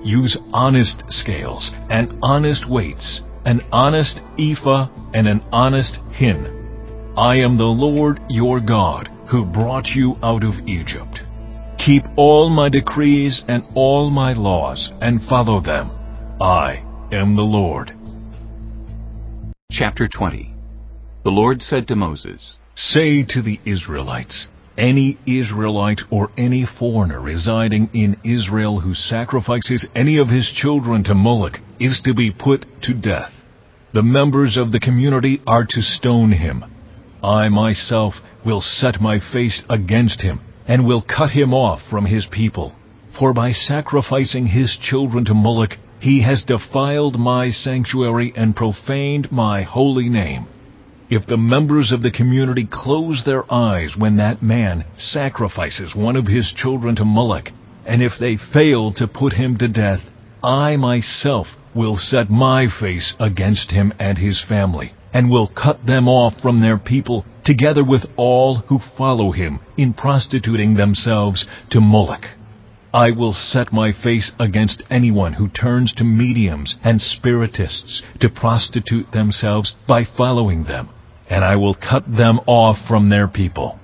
[SPEAKER 2] Use honest scales and honest weights, an honest ephah and an honest hin. I am the Lord your God, who brought you out of Egypt. Keep all my decrees and all my laws, and follow them. I am the Lord.
[SPEAKER 1] Chapter 20. The Lord said to Moses,
[SPEAKER 2] Say to the Israelites, any Israelite or any foreigner residing in Israel who sacrifices any of his children to Moloch is to be put to death. The members of the community are to stone him. I myself will set my face against him and will cut him off from his people. For by sacrificing his children to Moloch, he has defiled my sanctuary and profaned my holy name. If the members of the community close their eyes when that man sacrifices one of his children to Moloch, and if they fail to put him to death, I myself will set my face against him and his family, and will cut them off from their people, together with all who follow him in prostituting themselves to Moloch. I will set my face against anyone who turns to mediums and spiritists to prostitute themselves by following them, and I will cut them off from their people.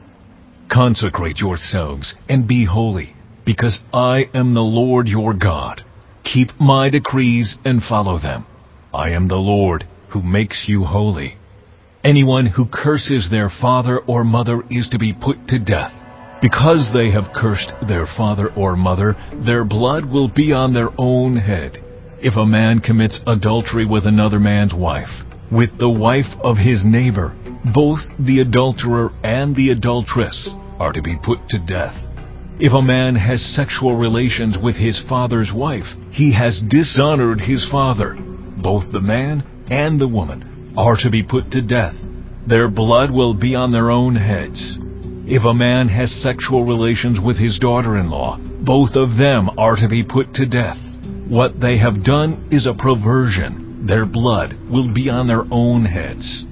[SPEAKER 2] Consecrate yourselves and be holy, because I am the Lord your God. Keep my decrees and follow them. I am the Lord who makes you holy. Anyone who curses their father or mother is to be put to death. Because they have cursed their father or mother, their blood will be on their own head. If a man commits adultery with another man's wife, with the wife of his neighbor, both the adulterer and the adulteress are to be put to death. If a man has sexual relations with his father's wife, he has dishonored his father. Both the man and the woman are to be put to death. Their blood will be on their own heads. If a man has sexual relations with his daughter-in-law, both of them are to be put to death. What they have done is a perversion. Their blood will be on their own heads.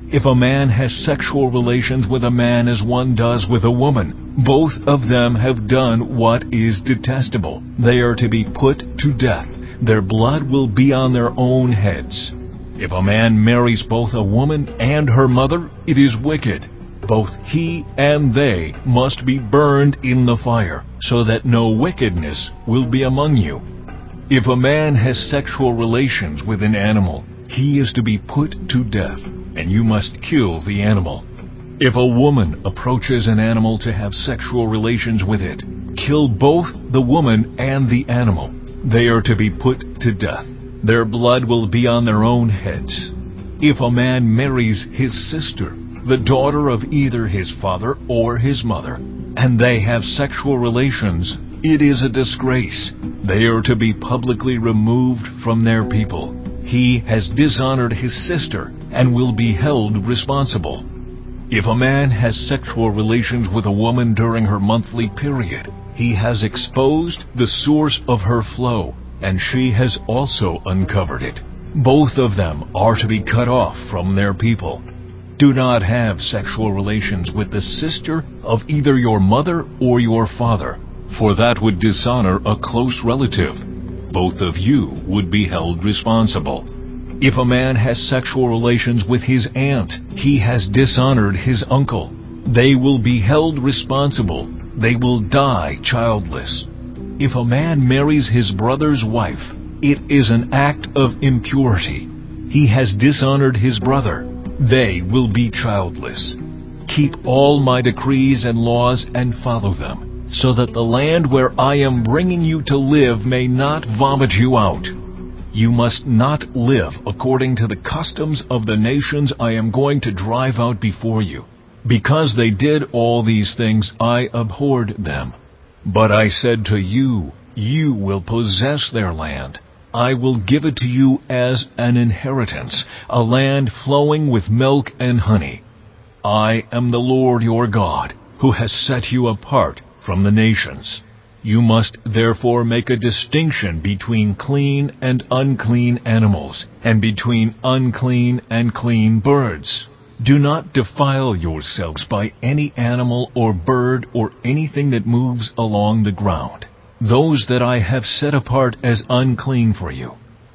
[SPEAKER 2] If a man has sexual relations with a man as one does with a woman, both of them have done what is detestable. They are to be put to death. Their blood will be on their own heads. If a man marries both a woman and her mother, it is wicked. Both he and they must be burned in the fire, so that no wickedness will be among you. If a man has sexual relations with an animal, he is to be put to death, and you must kill the animal. If a woman approaches an animal to have sexual relations with it, kill both the woman and the animal. They are to be put to death. Their blood will be on their own heads. If a man marries his sister, the daughter of either his father or his mother, and they have sexual relations, it is a disgrace. They are to be publicly removed from their people. He has dishonored his sister and will be held responsible. If a man has sexual relations with a woman during her monthly period, he has exposed the source of her flow, and she has also uncovered it. Both of them are to be cut off from their people. Do not have sexual relations with the sister of either your mother or your father, for that would dishonor a close relative. Both of you would be held responsible. If a man has sexual relations with his aunt, he has dishonored his uncle. They will be held responsible. They will die childless. If a man marries his brother's wife, it is an act of impurity. He has dishonored his brother. They will be childless. Keep all my decrees and laws and follow them, so that the land where I am bringing you to live may not vomit you out. You must not live according to the customs of the nations I am going to drive out before you. Because they did all these things, I abhorred them. But I said to you, you will possess their land. I will give it to you as an inheritance, a land flowing with milk and honey. I am the Lord your God, who has set you apart from the nations. You must therefore make a distinction between clean and unclean animals, and between unclean and clean birds. Do not defile yourselves by any animal or bird or anything that moves along the ground, those that I have set apart as unclean for you.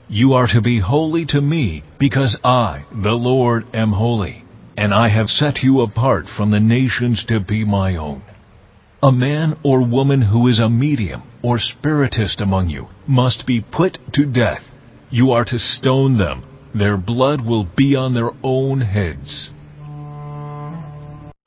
[SPEAKER 2] You are to be holy to me, because I, the Lord, am holy, and I have set you apart from the nations to be my own. A man or woman who is a medium or spiritist among you must be put to death. You are to stone them. Their blood will be on their own heads.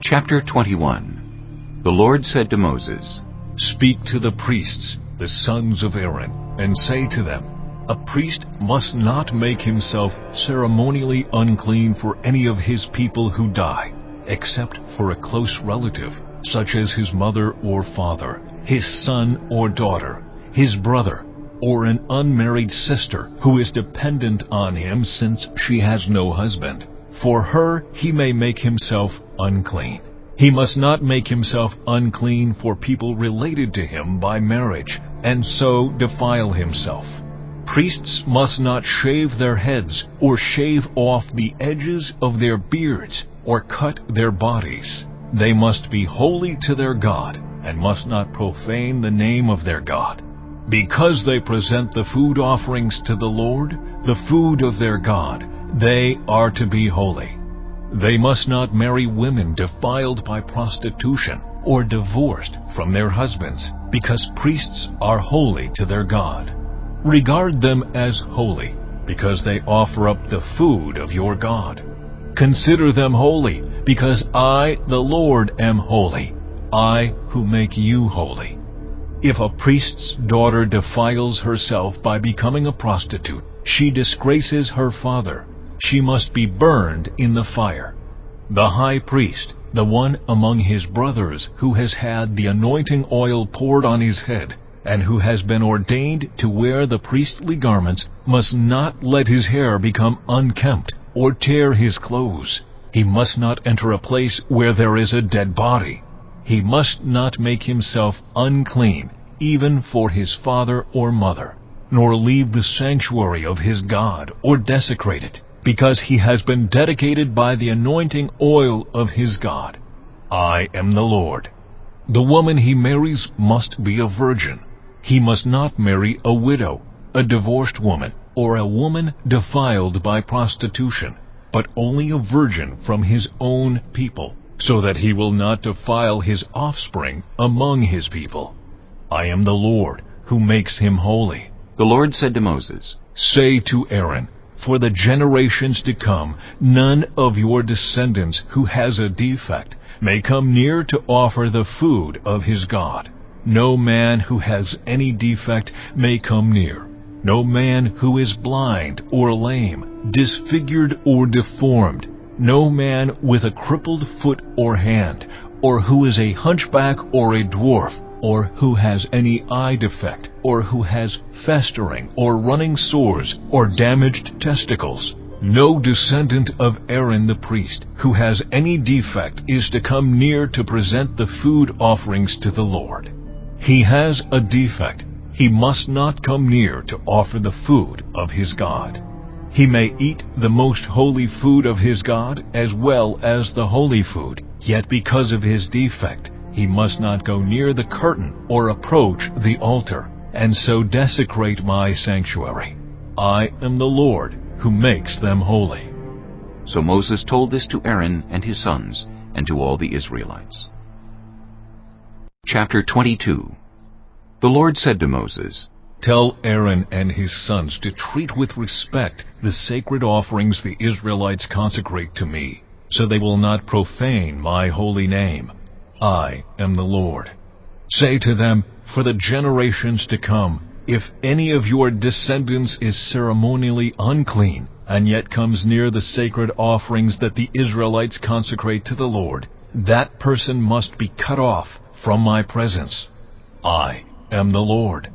[SPEAKER 1] Chapter 21. The Lord said to Moses,
[SPEAKER 2] Speak to the priests, the sons of Aaron, and say to them, A priest must not make himself ceremonially unclean for any of his people who die, except for a close relative, such as his mother or father, his son or daughter, his brother, or an unmarried sister who is dependent on him since she has no husband. For her he may make himself unclean. He must not make himself unclean for people related to him by marriage, and so defile himself. Priests must not shave their heads, or shave off the edges of their beards, or cut their bodies. They must be holy to their God, and must not profane the name of their God. Because they present the food offerings to the Lord, the food of their God, they are to be holy. They must not marry women defiled by prostitution, or divorced from their husbands, because priests are holy to their God. Regard them as holy, because they offer up the food of your God. Consider them holy, because I, the Lord, am holy, I who make you holy. If a priest's daughter defiles herself by becoming a prostitute, she disgraces her father. She must be burned in the fire. The high priest, the one among his brothers who has had the anointing oil poured on his head, and who has been ordained to wear the priestly garments, must not let his hair become unkempt or tear his clothes. He must not enter a place where there is a dead body. He must not make himself unclean, even for his father or mother, nor leave the sanctuary of his God or desecrate it, because he has been dedicated by the anointing oil of his God. I am the Lord. The woman he marries must be a virgin. He must not marry a widow, a divorced woman, or a woman defiled by prostitution, but only a virgin from his own people, so that he will not defile his offspring among his people. I am the Lord, who makes him holy.
[SPEAKER 1] The Lord said to Moses,
[SPEAKER 2] Say to Aaron, For the generations to come, none of your descendants who has a defect may come near to offer the food of his God. No man who has any defect may come near. no man who is blind or lame, disfigured or deformed, no man with a crippled foot or hand, or who is a hunchback or a dwarf, or who has any eye defect, or who has festering or running sores or damaged testicles. No descendant of Aaron the priest who has any defect is to come near to present the food offerings to the Lord. He has a defect. He must not come near to offer the food of his God. He may eat the most holy food of his God as well as the holy food, yet because of his defect, he must not go near the curtain or approach the altar, and so desecrate my sanctuary. I am the Lord who makes them holy.
[SPEAKER 1] So Moses told this to Aaron and his sons, and to all the Israelites. Chapter 22. The Lord said to Moses,
[SPEAKER 2] Tell Aaron and his sons to treat with respect the sacred offerings the Israelites consecrate to me, so they will not profane my holy name. I am the Lord. Say to them, for the generations to come, if any of your descendants is ceremonially unclean, and yet comes near the sacred offerings that the Israelites consecrate to the Lord, that person must be cut off from my presence. I am the Lord.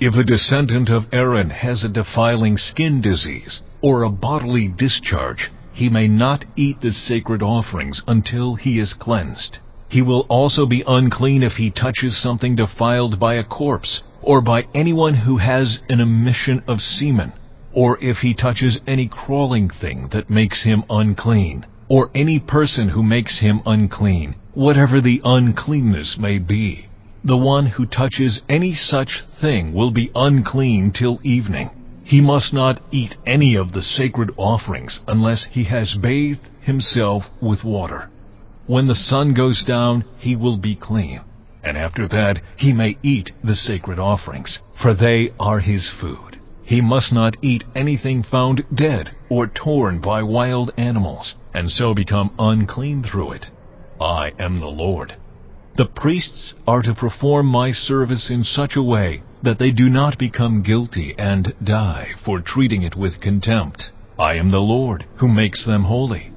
[SPEAKER 2] If a descendant of Aaron has a defiling skin disease, or a bodily discharge, he may not eat the sacred offerings until he is cleansed. He will also be unclean if he touches something defiled by a corpse, or by anyone who has an emission of semen, or if he touches any crawling thing that makes him unclean, or any person who makes him unclean, whatever the uncleanness may be. The one who touches any such thing will be unclean till evening. He must not eat any of the sacred offerings unless he has bathed himself with water. When the sun goes down, he will be clean, and after that he may eat the sacred offerings, for they are his food. He must not eat anything found dead or torn by wild animals, and so become unclean through it. I am the Lord. The priests are to perform my service in such a way that they do not become guilty and die for treating it with contempt. I am the Lord who makes them holy.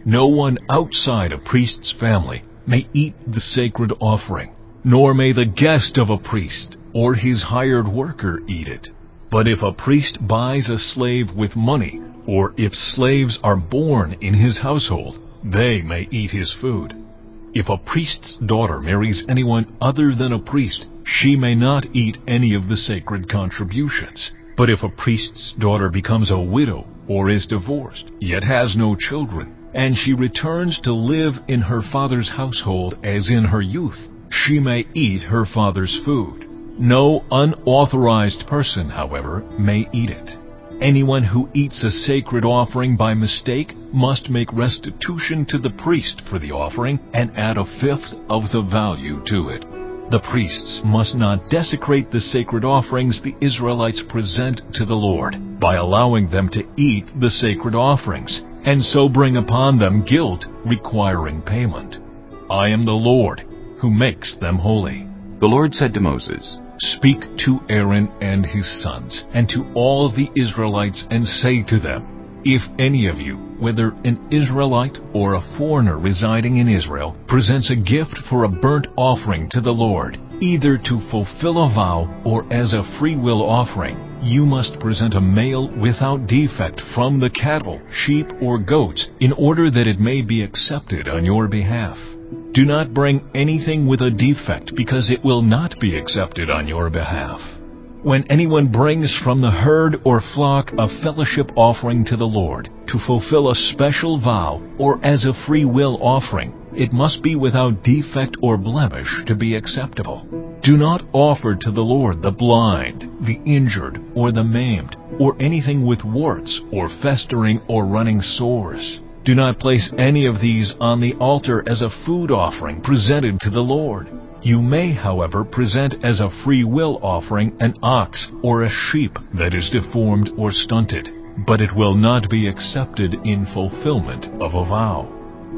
[SPEAKER 2] No one outside a priest's family may eat the sacred offering, nor may the guest of a priest or his hired worker eat it. But if a priest buys a slave with money, or if slaves are born in his household, they may eat his food. If a priest's daughter marries anyone other than a priest, she may not eat any of the sacred contributions. But if a priest's daughter becomes a widow or is divorced, yet has no children, and she returns to live in her father's household as in her youth, she may eat her father's food. No unauthorized person, however, may eat it. Anyone who eats a sacred offering by mistake must make restitution to the priest for the offering and add a fifth of the value to it. The priests must not desecrate the sacred offerings the Israelites present to the Lord by allowing them to eat the sacred offerings, and so bring upon them guilt requiring payment. I am the Lord who makes them holy.
[SPEAKER 1] The Lord said to Moses,
[SPEAKER 2] Speak to Aaron and his sons, and to all the Israelites, and say to them, If any of you, whether an Israelite or a foreigner residing in Israel, presents a gift for a burnt offering to the Lord, either to fulfill a vow or as a freewill offering, you must present a male without defect from the cattle, sheep, or goats, in order that it may be accepted on your behalf. Do not bring anything with a defect, because it will not be accepted on your behalf. When anyone brings from the herd or flock a fellowship offering to the Lord, to fulfill a special vow, or as a free will offering, it must be without defect or blemish to be acceptable. Do not offer to the Lord the blind, the injured, or the maimed, or anything with warts, or festering, or running sores. Do not place any of these on the altar as a food offering presented to the Lord. You may, however, present as a free will offering an ox or a sheep that is deformed or stunted, but it will not be accepted in fulfillment of a vow.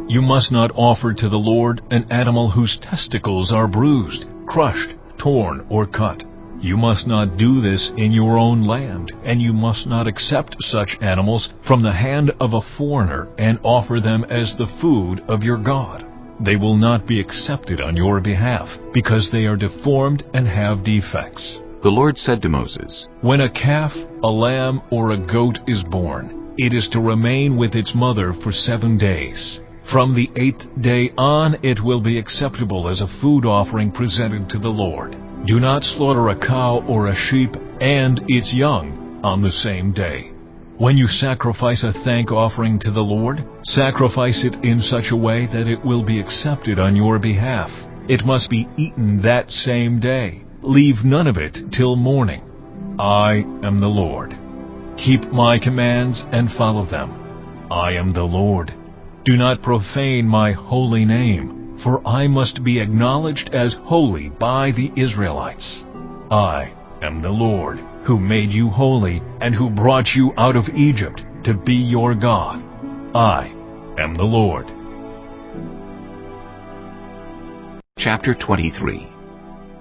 [SPEAKER 2] You must not offer to the Lord an animal whose testicles are bruised, crushed, torn, or cut. You must not do this in your own land, and you must not accept such animals from the hand of a foreigner and offer them as the food of your God. They will not be accepted on your behalf, because they are deformed and have defects.
[SPEAKER 1] The Lord said to Moses,
[SPEAKER 2] When a calf, a lamb, or a goat is born, it is to remain with its mother for 7 days. From the 8th day on it will be acceptable as a food offering presented to the Lord. Do not slaughter a cow or a sheep and its young on the same day. When you sacrifice a thank offering to the Lord, sacrifice it in such a way that it will be accepted on your behalf. It must be eaten that same day. Leave none of it till morning. I am the Lord. Keep my commands and follow them. I am the Lord. Do not profane my holy name, for I must be acknowledged as holy by the Israelites. I am the Lord, who made you holy and who brought you out of Egypt to be your God. I am the Lord.
[SPEAKER 1] Chapter 23.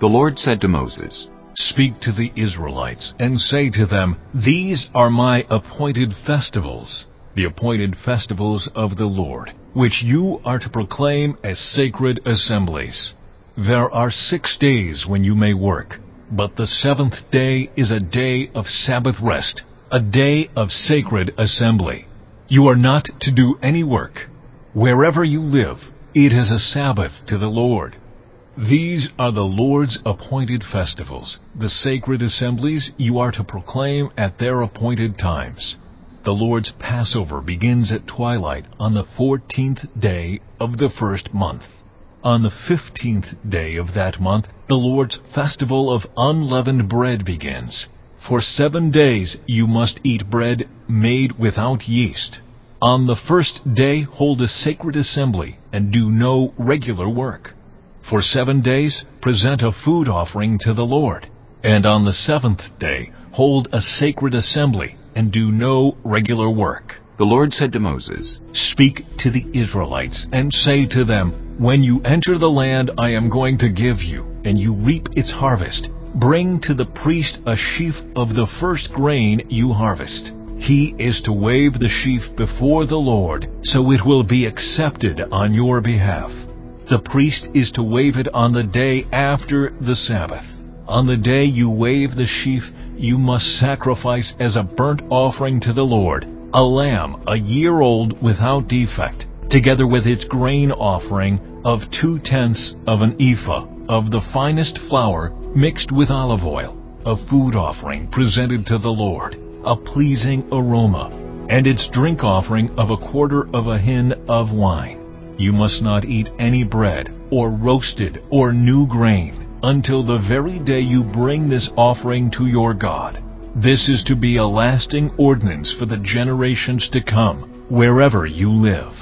[SPEAKER 1] The Lord said to Moses,
[SPEAKER 2] Speak to the Israelites and say to them, These are my appointed festivals, the appointed festivals of the Lord, which you are to proclaim as sacred assemblies. There are 6 days when you may work, but the 7th day is a day of Sabbath rest, a day of sacred assembly. You are not to do any work. Wherever you live, it is a Sabbath to the Lord. These are the Lord's appointed festivals, the sacred assemblies you are to proclaim at their appointed times. The Lord's Passover begins at twilight on the 14th day of the first month. On the 15th day of that month, the Lord's festival of unleavened bread begins. For 7 days you must eat bread made without yeast. On the first day hold a sacred assembly and do no regular work. For 7 days present a food offering to the Lord. And on the 7th day hold a sacred assembly and do no regular work.
[SPEAKER 1] The Lord said to Moses,
[SPEAKER 2] Speak to the Israelites and say to them, When you enter the land I am going to give you, and you reap its harvest, bring to the priest a sheaf of the first grain you harvest. He is to wave the sheaf before the Lord, so it will be accepted on your behalf. The priest is to wave it on the day after the Sabbath. On the day you wave the sheaf, you must sacrifice as a burnt offering to the Lord a lamb a year old without defect, together with its grain offering of 2/10 of an ephah of the finest flour mixed with olive oil, a food offering presented to the Lord, a pleasing aroma, and its drink offering of 1/4 of a hin of wine. You must not eat any bread, or roasted, or new grain, until the very day you bring this offering to your God. This is to be a lasting ordinance for the generations to come, wherever you live.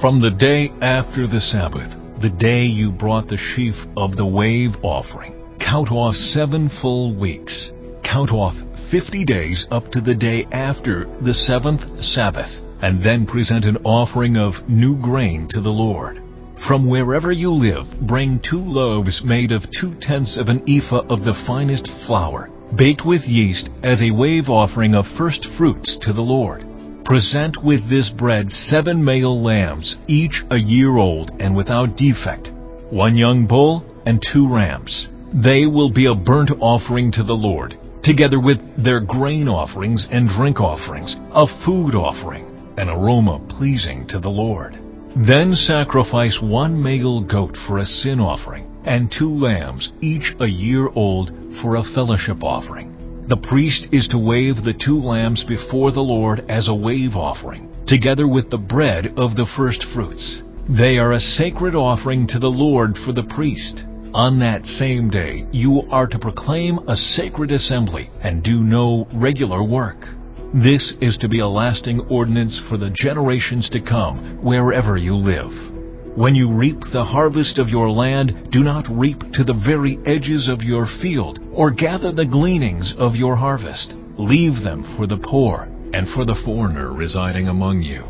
[SPEAKER 2] From the day after the Sabbath, the day you brought the sheaf of the wave offering, count off 7 full weeks. Count off 50 days up to the day after the 7th Sabbath, and then present an offering of new grain to the Lord. From wherever you live, bring 2 loaves made of 2/10 of an ephah of the finest flour, baked with yeast, as a wave offering of first fruits to the Lord. Present with this bread 7 male lambs, each a year old and without defect, 1 young bull and 2 rams. They will be a burnt offering to the Lord, together with their grain offerings and drink offerings, a food offering, an aroma pleasing to the Lord. Then sacrifice 1 male goat for a sin offering, and 2 lambs, each a year old, for a fellowship offering. The priest is to wave the 2 lambs before the Lord as a wave offering, together with the bread of the first fruits. They are a sacred offering to the Lord for the priest. On that same day you are to proclaim a sacred assembly and do no regular work. This is to be a lasting ordinance for the generations to come, wherever you live. When you reap the harvest of your land, do not reap to the very edges of your field, or gather the gleanings of your harvest. Leave them for the poor and for the foreigner residing among you.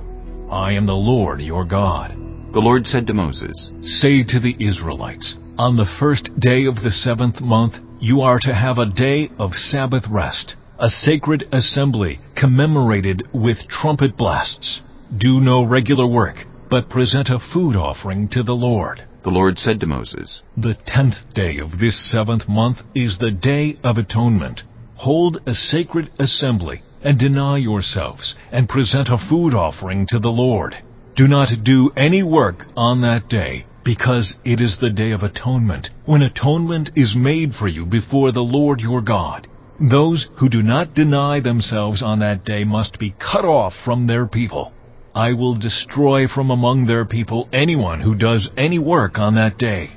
[SPEAKER 2] I am the Lord your God.
[SPEAKER 1] The Lord said to Moses,
[SPEAKER 2] Say to the Israelites, On the first day of the 7th month, you are to have a day of Sabbath rest, a sacred assembly commemorated with trumpet blasts. Do no regular work, but present a food offering to the Lord.
[SPEAKER 1] The Lord said to Moses,
[SPEAKER 2] The 10th day of this 7th month is the Day of Atonement. Hold a sacred assembly, and deny yourselves, and present a food offering to the Lord. Do not do any work on that day, because it is the Day of Atonement, when atonement is made for you before the Lord your God. Those who do not deny themselves on that day must be cut off from their people. I will destroy from among their people anyone who does any work on that day.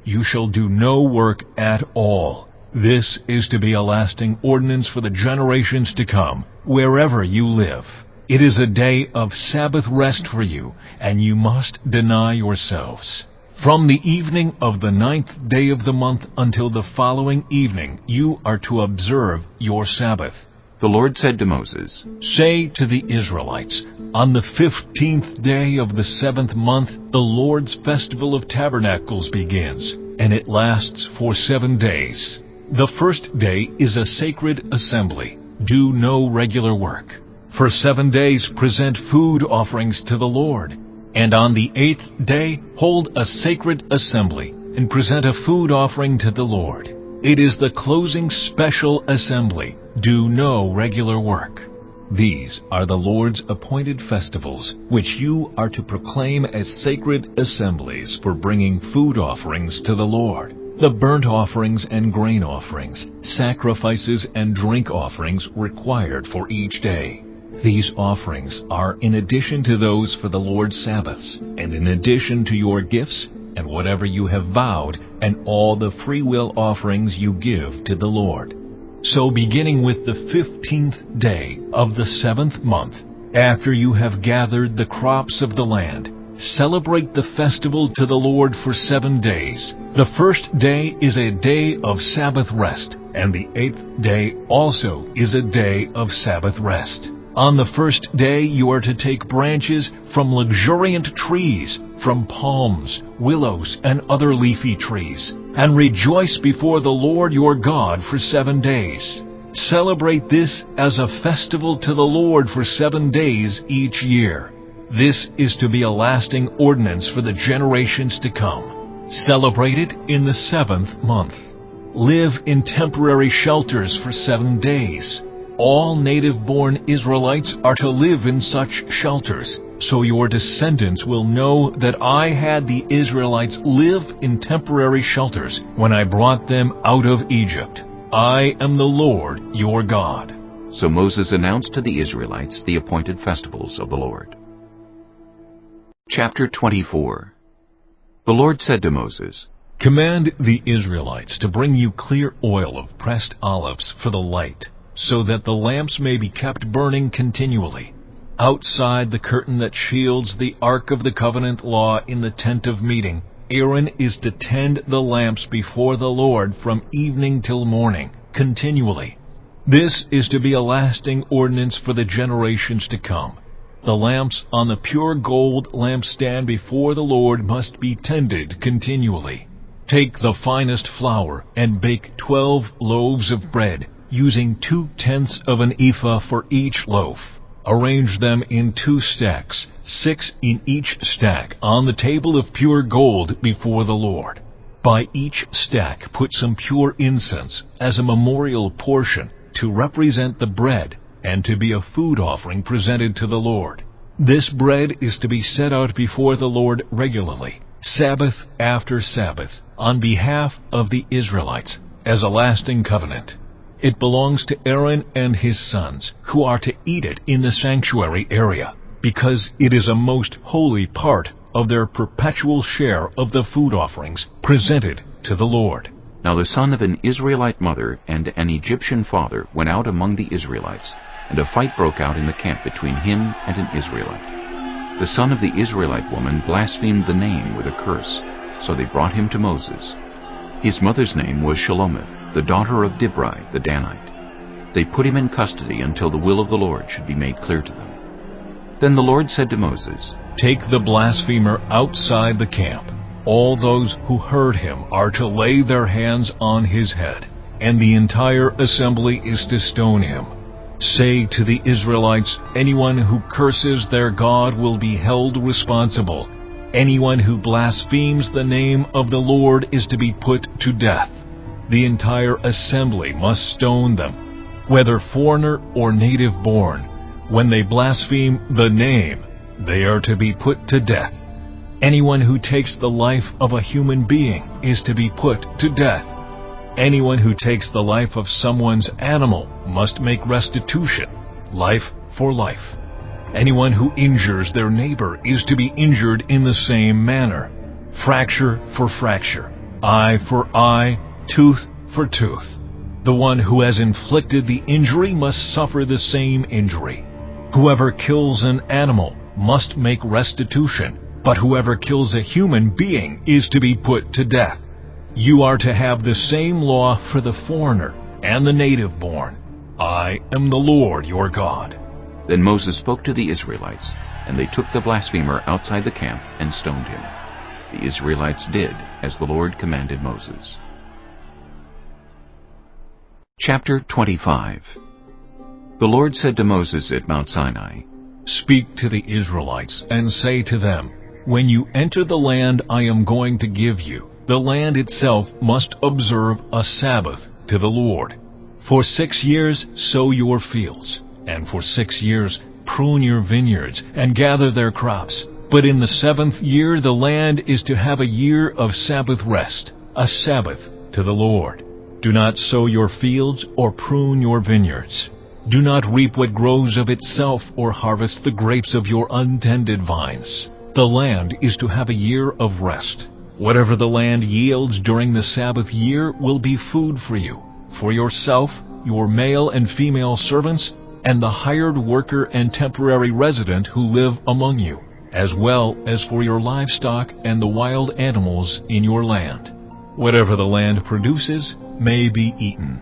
[SPEAKER 2] You shall do no work at all. This is to be a lasting ordinance for the generations to come, wherever you live. It is a day of Sabbath rest for you, and you must deny yourselves. From the evening of the 9th day of the month until the following evening, you are to observe your Sabbath.
[SPEAKER 1] The Lord said to Moses,
[SPEAKER 2] Say to the Israelites, On the 15th day of the 7th month, the Lord's festival of tabernacles begins, and it lasts for 7 days. The first day is a sacred assembly. Do no regular work. For 7 days present food offerings to the Lord. And on the 8th day hold a sacred assembly, and present a food offering to the Lord. It is the closing special assembly. Do no regular work. These are the Lord's appointed festivals, which you are to proclaim as sacred assemblies for bringing food offerings to the Lord. The burnt offerings and grain offerings, sacrifices and drink offerings required for each day. These offerings are in addition to those for the Lord's Sabbaths, and in addition to your gifts and whatever you have vowed, and all the freewill offerings you give to the Lord. So beginning with the 15th day of the 7th month, after you have gathered the crops of the land, celebrate the festival to the Lord for 7 days. The first day is a day of Sabbath rest, and the 8th day also is a day of Sabbath rest. On the first day you are to take branches from luxuriant trees, from palms, willows, and other leafy trees, and rejoice before the Lord your God for 7 days. Celebrate this as a festival to the Lord for 7 days each year. This is to be a lasting ordinance for the generations to come. Celebrate it in the 7th month. Live in temporary shelters for 7 days. All native-born Israelites are to live in such shelters, so your descendants will know that I had the Israelites live in temporary shelters when I brought them out of Egypt. I am the Lord your God.
[SPEAKER 1] So Moses announced to the Israelites the appointed festivals of the Lord. Chapter 24. The Lord said to Moses,
[SPEAKER 2] Command the Israelites to bring you clear oil of pressed olives for the light, so that the lamps may be kept burning continually. Outside the curtain that shields the Ark of the Covenant law in the tent of meeting, Aaron is to tend the lamps before the Lord from evening till morning, continually. This is to be a lasting ordinance for the generations to come. The lamps on the pure gold lampstand before the Lord must be tended continually. Take the finest flour and bake 12 loaves of bread, using 2/10 of an ephah for each loaf. Arrange them in 2 stacks, 6 in each stack, on the table of pure gold before the Lord. By each stack put some pure incense as a memorial portion to represent the bread and to be a food offering presented to the Lord. This bread is to be set out before the Lord regularly, Sabbath after Sabbath, on behalf of the Israelites, as a lasting covenant. It belongs to Aaron and his sons, who are to eat it in the sanctuary area, because it is a most holy part of their perpetual share of the food offerings presented to the Lord.
[SPEAKER 1] Now the son of an Israelite mother and an Egyptian father went out among the Israelites, and a fight broke out in the camp between him and an Israelite. The son of the Israelite woman blasphemed the name with a curse, so they brought him to Moses. His mother's name was Shelomith, the daughter of Dibri the Danite. They put him in custody until the will of the Lord should be made clear to them. Then the Lord said to Moses,
[SPEAKER 2] Take the blasphemer outside the camp. All those who heard him are to lay their hands on his head. and the entire assembly is to stone him. Say to the Israelites, anyone who curses their God will be held responsible. Anyone who blasphemes the name of the Lord is to be put to death. The entire assembly must stone them, whether foreigner or native born. When they blaspheme the name, they are to be put to death. Anyone who takes the life of a human being is to be put to death. Anyone who takes the life of someone's animal must make restitution, life for life. Anyone who injures their neighbor is to be injured in the same manner. Fracture for fracture, eye for eye, tooth for tooth. The one who has inflicted the injury must suffer the same injury. Whoever kills an animal must make restitution, but whoever kills a human being is to be put to death. You are to have the same law for the foreigner and the native born. I am the Lord your God.
[SPEAKER 1] Then Moses spoke to the Israelites, and they took the blasphemer outside the camp and stoned him. The Israelites did as the Lord commanded Moses. Chapter 25. The Lord said to Moses at Mount Sinai,
[SPEAKER 2] Speak to the Israelites and say to them, when you enter the land I am going to give you, the land itself must observe a Sabbath to the Lord. For 6 years sow your fields, and for 6 years prune your vineyards and gather their crops. But in the 7th year the land is to have a year of Sabbath rest, a Sabbath to the Lord. Do not sow your fields or prune your vineyards. Do not reap what grows of itself or harvest the grapes of your untended vines. The land is to have a year of rest. Whatever the land yields during the Sabbath year will be food for you, for yourself, your male and female servants, and the hired worker and temporary resident who live among you, as well as for your livestock and the wild animals in your land. Whatever the land produces may be eaten.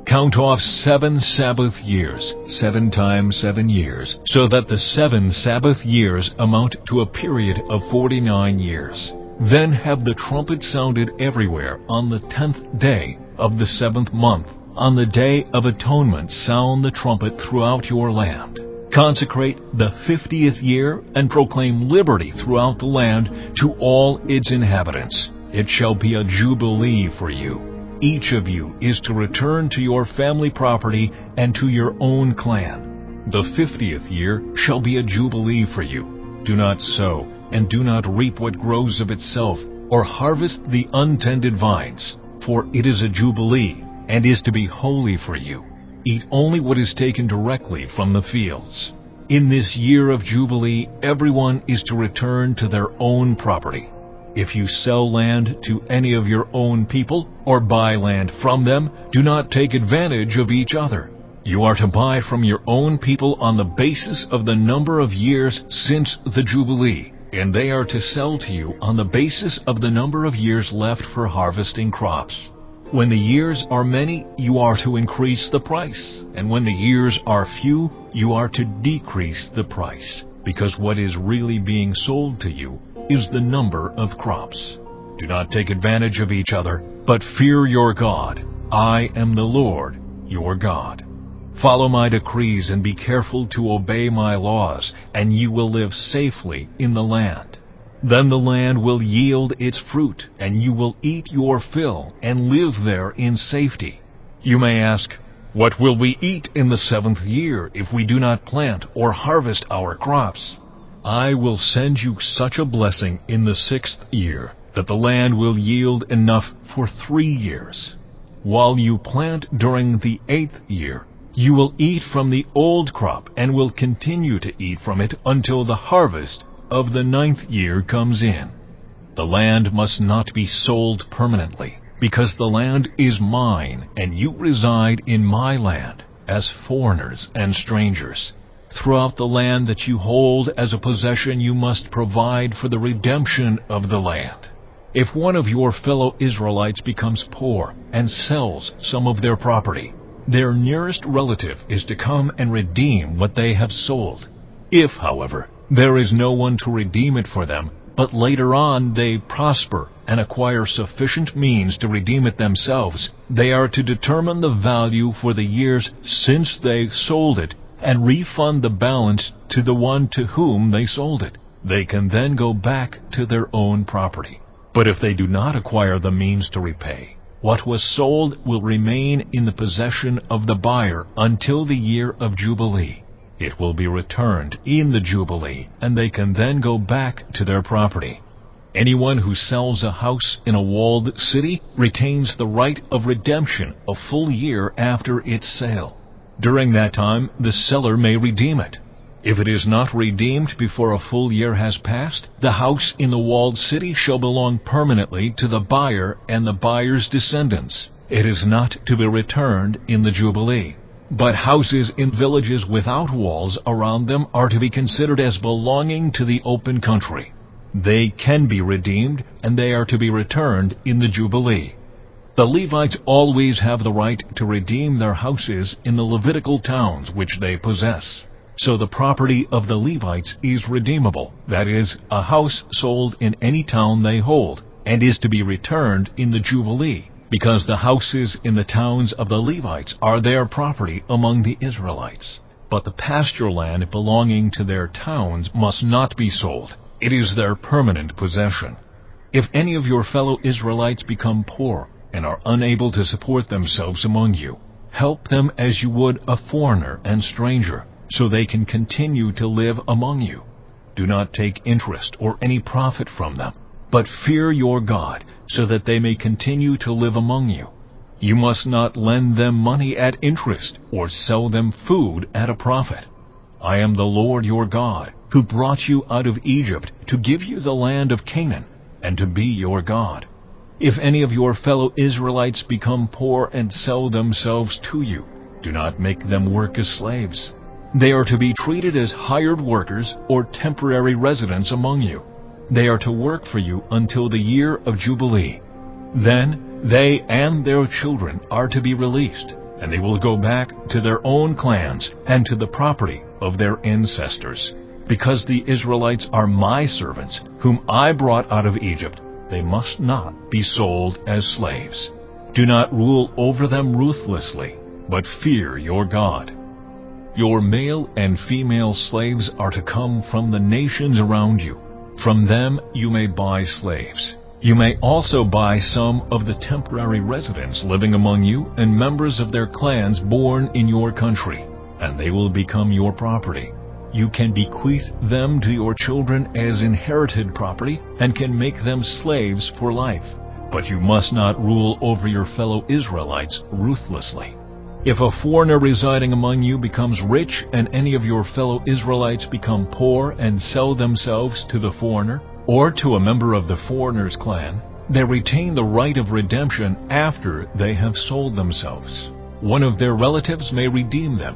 [SPEAKER 2] Count off 7 Sabbath years, 7 times 7 years, so that the 7 Sabbath years amount to a period of 49 years. Then have the trumpet sounded everywhere on the 10th day of the 7th month. On the Day of Atonement sound the trumpet throughout your land. Consecrate the 50th year and proclaim liberty throughout the land to all its inhabitants. It shall be a jubilee for you. Each of you is to return to your family property and to your own clan. The 50th year shall be a jubilee for you. Do not sow and do not reap what grows of itself, or harvest the untended vines, for it is a jubilee and is to be holy for you. Eat only what is taken directly from the fields. In this year of jubilee, everyone is to return to their own property. If you sell land to any of your own people or buy land from them, do not take advantage of each other. You are to buy from your own people on the basis of the number of years since the Jubilee, and they are to sell to you on the basis of the number of years left for harvesting crops. When the years are many, you are to increase the price, and when the years are few, you are to decrease the price, because what is really being sold to you is the number of crops. Do not take advantage of each other, but fear your God. I am the Lord, your God. Follow my decrees and be careful to obey my laws, and you will live safely in the land. Then the land will yield its fruit, and you will eat your fill and live there in safety. You may ask, what will we eat in the 7th year if we do not plant or harvest our crops? I will send you such a blessing in the 6th year that the land will yield enough for 3 years. While you plant during the 8th year, you will eat from the old crop and will continue to eat from it until the harvest of the 9th year comes in. The land must not be sold permanently, because the land is mine and you reside in my land as foreigners and strangers. Throughout the land that you hold as a possession, you must provide for the redemption of the land. If one of your fellow Israelites becomes poor and sells some of their property, their nearest relative is to come and redeem what they have sold. If, however, there is no one to redeem it for them, but later on they prosper and acquire sufficient means to redeem it themselves, they are to determine the value for the years since they sold it and refund the balance to the one to whom they sold it. They can then go back to their own property. But if they do not acquire the means to repay, what was sold will remain in the possession of the buyer until the year of Jubilee. It will be returned in the Jubilee, and they can then go back to their property. Anyone who sells a house in a walled city retains the right of redemption a full year after its sale. During that time, the seller may redeem it. If it is not redeemed before a full year has passed, the house in the walled city shall belong permanently to the buyer and the buyer's descendants. It is not to be returned in the Jubilee. But houses in villages without walls around them are to be considered as belonging to the open country. They can be redeemed, and they are to be returned in the Jubilee. The Levites always have the right to redeem their houses in the Levitical towns which they possess. So the property of the Levites is redeemable, that is, a house sold in any town they hold, and is to be returned in the Jubilee, because the houses in the towns of the Levites are their property among the Israelites. But the pasture land belonging to their towns must not be sold. It is their permanent possession. If any of your fellow Israelites become poor and are unable to support themselves among you, help them as you would a foreigner and stranger, so they can continue to live among you. Do not take interest or any profit from them, but fear your God, so that they may continue to live among you. You must not lend them money at interest, or sell them food at a profit. I am the Lord your God, who brought you out of Egypt to give you the land of Canaan, and to be your God. If any of your fellow Israelites become poor and sell themselves to you, do not make them work as slaves. They are to be treated as hired workers or temporary residents among you. They are to work for you until the year of Jubilee. Then they and their children are to be released, and they will go back to their own clans and to the property of their ancestors. Because the Israelites are my servants, whom I brought out of Egypt, they must not be sold as slaves. Do not rule over them ruthlessly, but fear your God. Your male and female slaves are to come from the nations around you. From them you may buy slaves. You may also buy some of the temporary residents living among you and members of their clans born in your country, and they will become your property. You can bequeath them to your children as inherited property and can make them slaves for life. But you must not rule over your fellow Israelites ruthlessly. If a foreigner residing among you becomes rich and any of your fellow Israelites become poor and sell themselves to the foreigner or to a member of the foreigner's clan, they retain the right of redemption after they have sold themselves. One of their relatives may redeem them.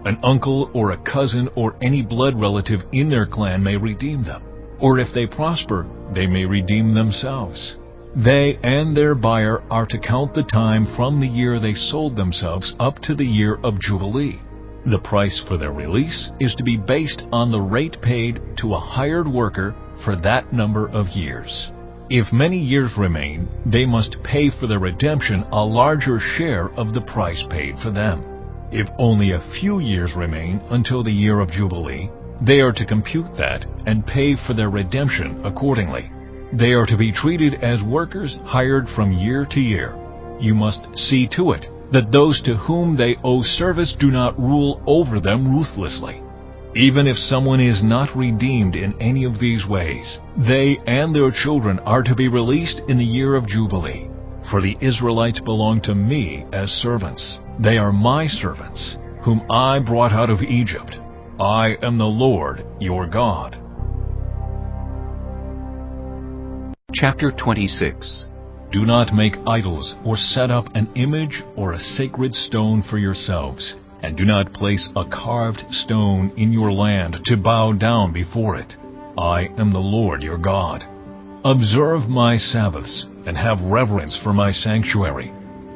[SPEAKER 2] An uncle or a cousin or any blood relative in their clan may redeem them. Or if they prosper, they may redeem themselves. They and their buyer are to count the time from the year they sold themselves up to the year of Jubilee. The price for their release is to be based on the rate paid to a hired worker for that number of years. If many years remain, they must pay for their redemption a larger share of the price paid for them. If only a few years remain until the year of Jubilee, they are to compute that and pay for their redemption accordingly. They are to be treated as workers hired from year to year. You must see to it that those to whom they owe service do not rule over them ruthlessly. Even if someone is not redeemed in any of these ways, they and their children are to be released in the year of Jubilee. For the Israelites belong to me as servants. They are my servants, whom I brought out of Egypt. I am the Lord your God.
[SPEAKER 1] Chapter 26.
[SPEAKER 2] Do not make idols or set up an image or a sacred stone for yourselves, and do not place a carved stone in your land to bow down before it. I am the Lord your God. Observe my Sabbaths and have reverence for my sanctuary.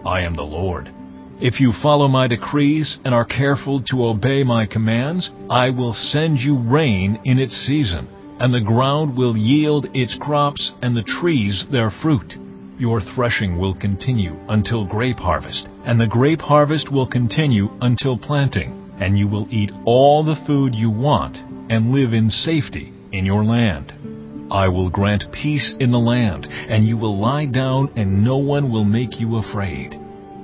[SPEAKER 2] I am the Lord. If you follow my decrees and are careful to obey my commands, I will send you rain in its season, and the ground will yield its crops and the trees their fruit. Your threshing will continue until grape harvest, and the grape harvest will continue until planting, and you will eat all the food you want and live in safety in your land. I will grant peace in the land, and you will lie down, and no one will make you afraid.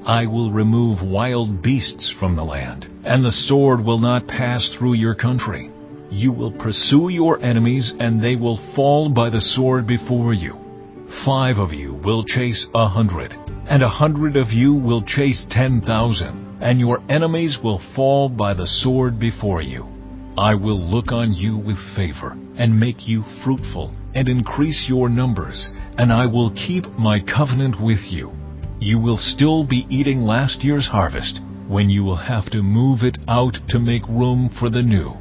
[SPEAKER 2] I will remove wild beasts from the land, and the sword will not pass through your country. You will pursue your enemies, and they will fall by the sword before you. 5 of you will chase 100, and 100 of you will chase 10,000, and your enemies will fall by the sword before you. I will look on you with favor, and make you fruitful, and increase your numbers, and I will keep my covenant with you. You will still be eating last year's harvest, when you will have to move it out to make room for the new.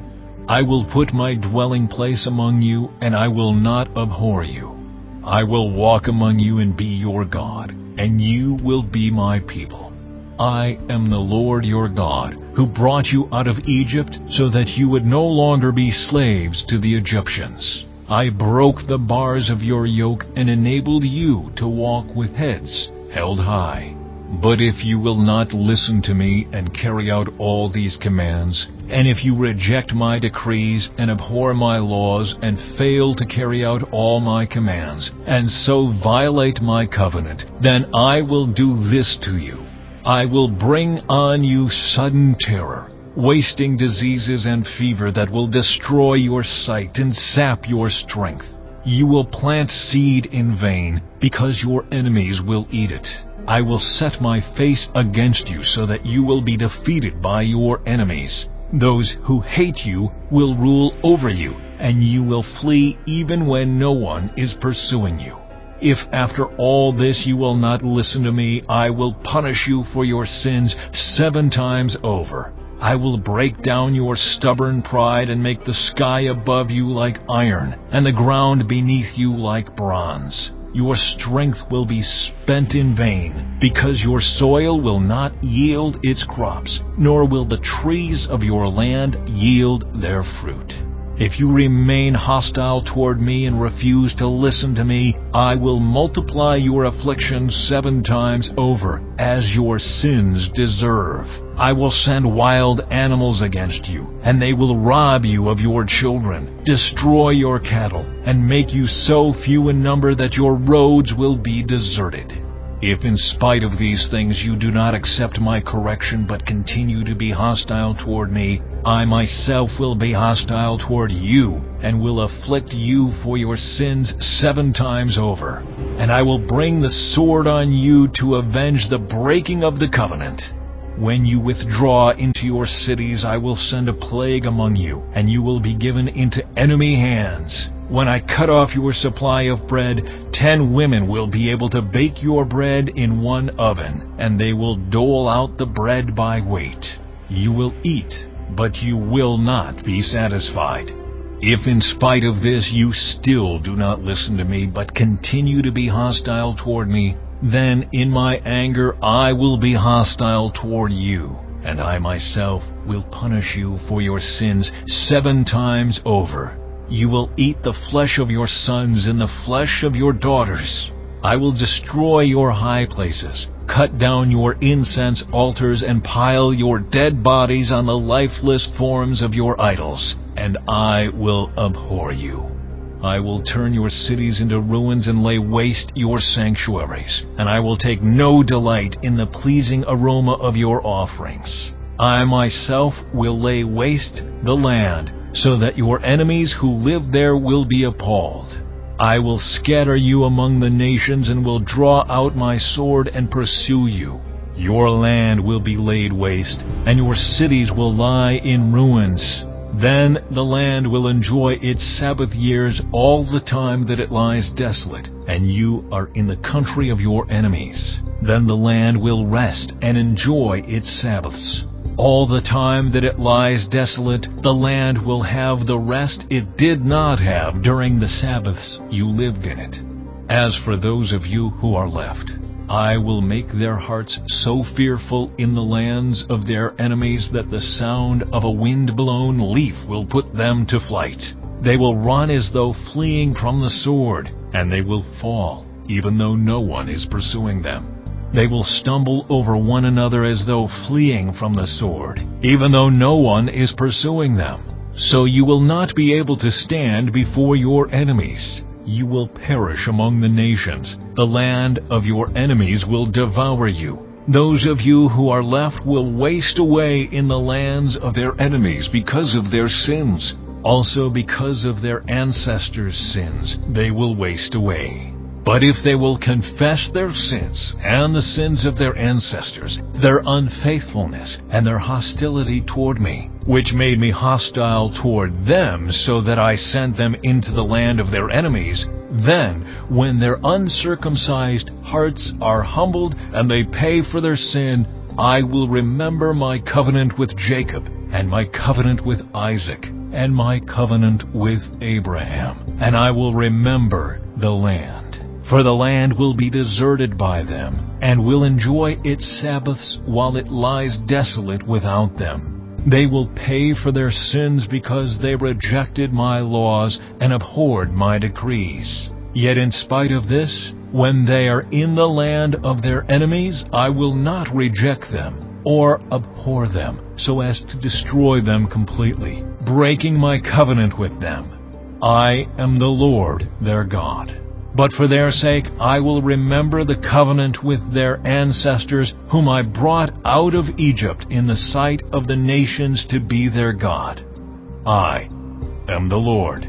[SPEAKER 2] I will put my dwelling place among you, and I will not abhor you. I will walk among you and be your God, and you will be my people. I am the Lord your God, who brought you out of Egypt so that you would no longer be slaves to the Egyptians. I broke the bars of your yoke and enabled you to walk with heads held high. But if you will not listen to me and carry out all these commands, and if you reject my decrees and abhor my laws and fail to carry out all my commands, and so violate my covenant, then I will do this to you. I will bring on you sudden terror, wasting diseases and fever that will destroy your sight and sap your strength. You will plant seed in vain, because your enemies will eat it. I will set my face against you so that you will be defeated by your enemies. Those who hate you will rule over you, and you will flee even when no one is pursuing you. If after all this you will not listen to me, I will punish you for your sins 7 times over. I will break down your stubborn pride and make the sky above you like iron, and the ground beneath you like bronze. Your strength will be spent in vain, because your soil will not yield its crops, nor will the trees of your land yield their fruit. If you remain hostile toward me and refuse to listen to me, I will multiply your afflictions 7 times over, as your sins deserve. I will send wild animals against you, and they will rob you of your children, destroy your cattle, and make you so few in number that your roads will be deserted. If in spite of these things you do not accept my correction but continue to be hostile toward me, I myself will be hostile toward you, and will afflict you for your sins 7 times over. And I will bring the sword on you to avenge the breaking of the covenant. When you withdraw into your cities, I will send a plague among you, and you will be given into enemy hands. When I cut off your supply of bread, 10 women will be able to bake your bread in 1 oven, and they will dole out the bread by weight. You will eat, but you will not be satisfied. If in spite of this you still do not listen to me, but continue to be hostile toward me, then in my anger I will be hostile toward you, and I myself will punish you for your sins 7 times over. You will eat the flesh of your sons and the flesh of your daughters. I will destroy your high places, cut down your incense altars, and pile your dead bodies on the lifeless forms of your idols, and I will abhor you. I will turn your cities into ruins and lay waste your sanctuaries, and I will take no delight in the pleasing aroma of your offerings. I myself will lay waste the land, so that your enemies who live there will be appalled. I will scatter you among the nations and will draw out my sword and pursue you. Your land will be laid waste, and your cities will lie in ruins. Then the land will enjoy its Sabbath years all the time that it lies desolate, and you are in the country of your enemies. Then the land will rest and enjoy its Sabbaths. All the time that it lies desolate, the land will have the rest it did not have during the Sabbaths you lived in it. As for those of you who are left, I will make their hearts so fearful in the lands of their enemies that the sound of a wind-blown leaf will put them to flight. They will run as though fleeing from the sword, and they will fall, even though no one is pursuing them. They will stumble over one another as though fleeing from the sword, even though no one is pursuing them. So you will not be able to stand before your enemies. You will perish among the nations. The land of your enemies will devour you. Those of you who are left will waste away in the lands of their enemies because of their sins. Also because of their ancestors' sins, they will waste away. But if they will confess their sins and the sins of their ancestors, their unfaithfulness and their hostility toward me, which made me hostile toward them so that I sent them into the land of their enemies, then, when their uncircumcised hearts are humbled and they pay for their sin, I will remember my covenant with Jacob, and my covenant with Isaac, and my covenant with Abraham, and I will remember the land. For the land will be deserted by them, and will enjoy its Sabbaths while it lies desolate without them. They will pay for their sins because they rejected my laws and abhorred my decrees. Yet in spite of this, when they are in the land of their enemies, I will not reject them or abhor them, so as to destroy them completely, breaking my covenant with them. I am the Lord their God. But for their sake I will remember the covenant with their ancestors, whom I brought out of Egypt in the sight of the nations to be their God. I am the Lord.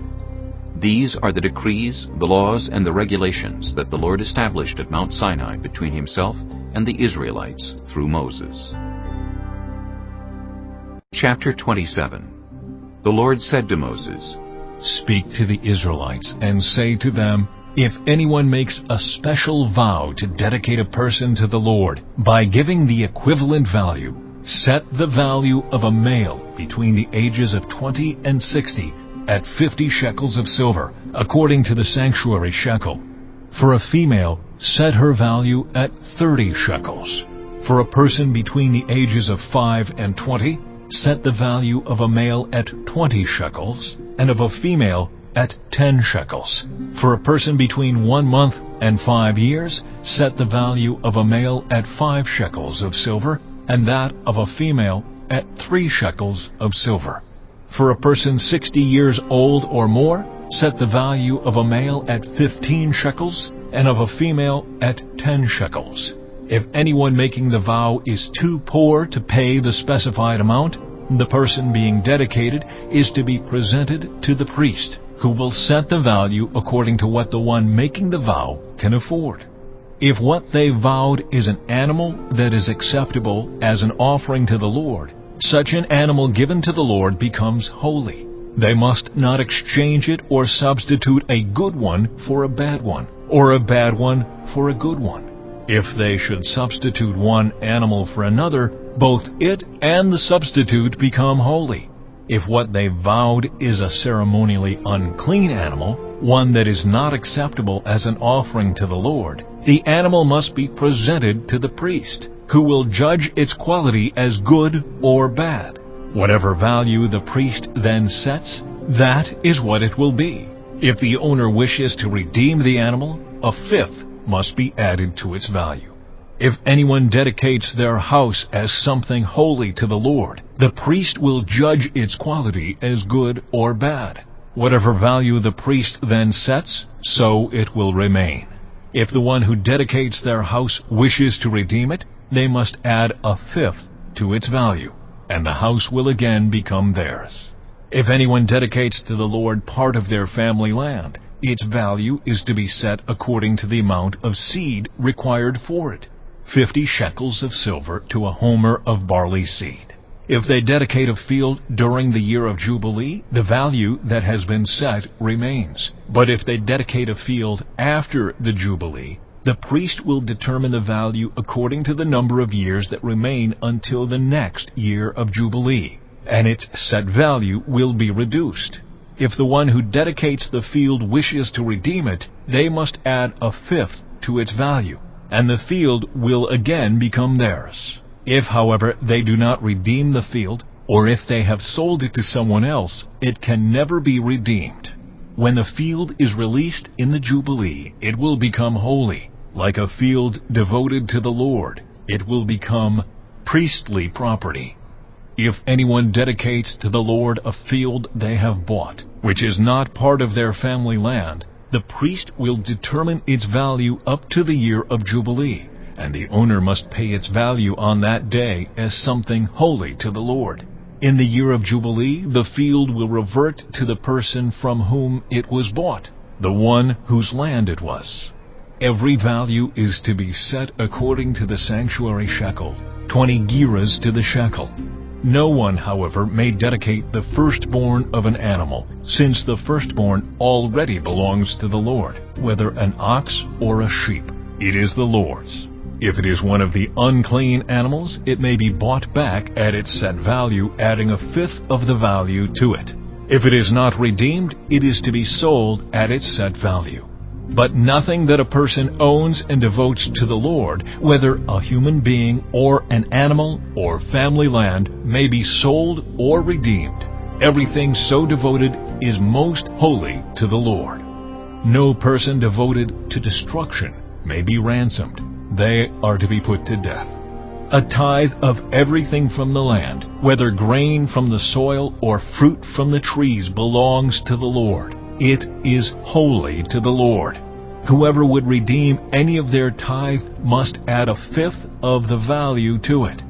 [SPEAKER 1] These are the decrees, the laws, and the regulations that the Lord established at Mount Sinai between himself and the Israelites through Moses. Chapter 27. The Lord said to Moses,
[SPEAKER 2] Speak to the Israelites and say to them, If anyone makes a special vow to dedicate a person to the Lord by giving the equivalent value, set the value of a male between the ages of 20 and 60 at 50 shekels of silver, according to the sanctuary shekel. For a female, set her value at 30 shekels. For a person between the ages of 5 and 20, set the value of a male at 20 shekels, and of a female at 10 shekels. For a person between 1 month and 5 years, set the value of a male at 5 shekels of silver, and that of a female at 3 shekels of silver. For a person 60 years old or more, set the value of a male at 15 shekels, and of a female at 10 shekels. If anyone making the vow is too poor to pay the specified amount, the person being dedicated is to be presented to the priest, who will set the value according to what the one making the vow can afford. If what they vowed is an animal that is acceptable as an offering to the Lord, such an animal given to the Lord becomes holy. They must not exchange it or substitute a good one for a bad one, or a bad one for a good one. If they should substitute one animal for another, both it and the substitute become holy. If what they vowed is a ceremonially unclean animal, one that is not acceptable as an offering to the Lord, the animal must be presented to the priest, who will judge its quality as good or bad. Whatever value the priest then sets, that is what it will be. If the owner wishes to redeem the animal, a fifth must be added to its value. If anyone dedicates their house as something holy to the Lord, the priest will judge its quality as good or bad. Whatever value the priest then sets, so it will remain. If the one who dedicates their house wishes to redeem it, they must add a fifth to its value, and the house will again become theirs. If anyone dedicates to the Lord part of their family land, its value is to be set according to the amount of seed required for it, 50 shekels of silver to a homer of barley seed. If they dedicate a field during the year of Jubilee, the value that has been set remains. But if they dedicate a field after the Jubilee, the priest will determine the value according to the number of years that remain until the next year of Jubilee, and its set value will be reduced. If the one who dedicates the field wishes to redeem it, they must add a fifth to its value, and the field will again become theirs. If, however, they do not redeem the field, or if they have sold it to someone else, it can never be redeemed. When the field is released in the Jubilee, it will become holy. Like a field devoted to the Lord, it will become priestly property. If anyone dedicates to the Lord a field they have bought, which is not part of their family land, the priest will determine its value up to the year of Jubilee, and the owner must pay its value on that day as something holy to the Lord. In the year of Jubilee, the field will revert to the person from whom it was bought, the one whose land it was. Every value is to be set according to the sanctuary shekel, 20 gerahs to the shekel. No one, however, may dedicate the firstborn of an animal, since the firstborn already belongs to the Lord, whether an ox or a sheep. It is the Lord's. If it is one of the unclean animals, it may be bought back at its set value, adding a fifth of the value to it. If it is not redeemed, it is to be sold at its set value. But nothing that a person owns and devotes to the Lord, whether a human being or an animal or family land, may be sold or redeemed. Everything so devoted is most holy to the Lord. No person devoted to destruction may be ransomed. They are to be put to death. A tithe of everything from the land, whether grain from the soil or fruit from the trees, belongs to the Lord. It is holy to the Lord. Whoever would redeem any of their tithe must add a fifth of the value to it.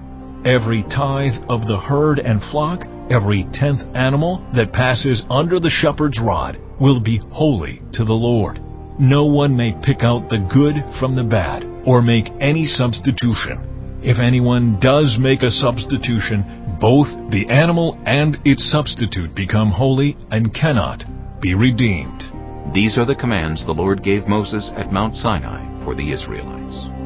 [SPEAKER 2] Every tithe of the herd and flock, every 10th animal that passes under the shepherd's rod, will be holy to the Lord. No one may pick out the good from the bad, or make any substitution. If anyone does make a substitution, both the animal and its substitute become holy and cannot be redeemed.
[SPEAKER 1] These are the commands the Lord gave Moses at Mount Sinai for the Israelites.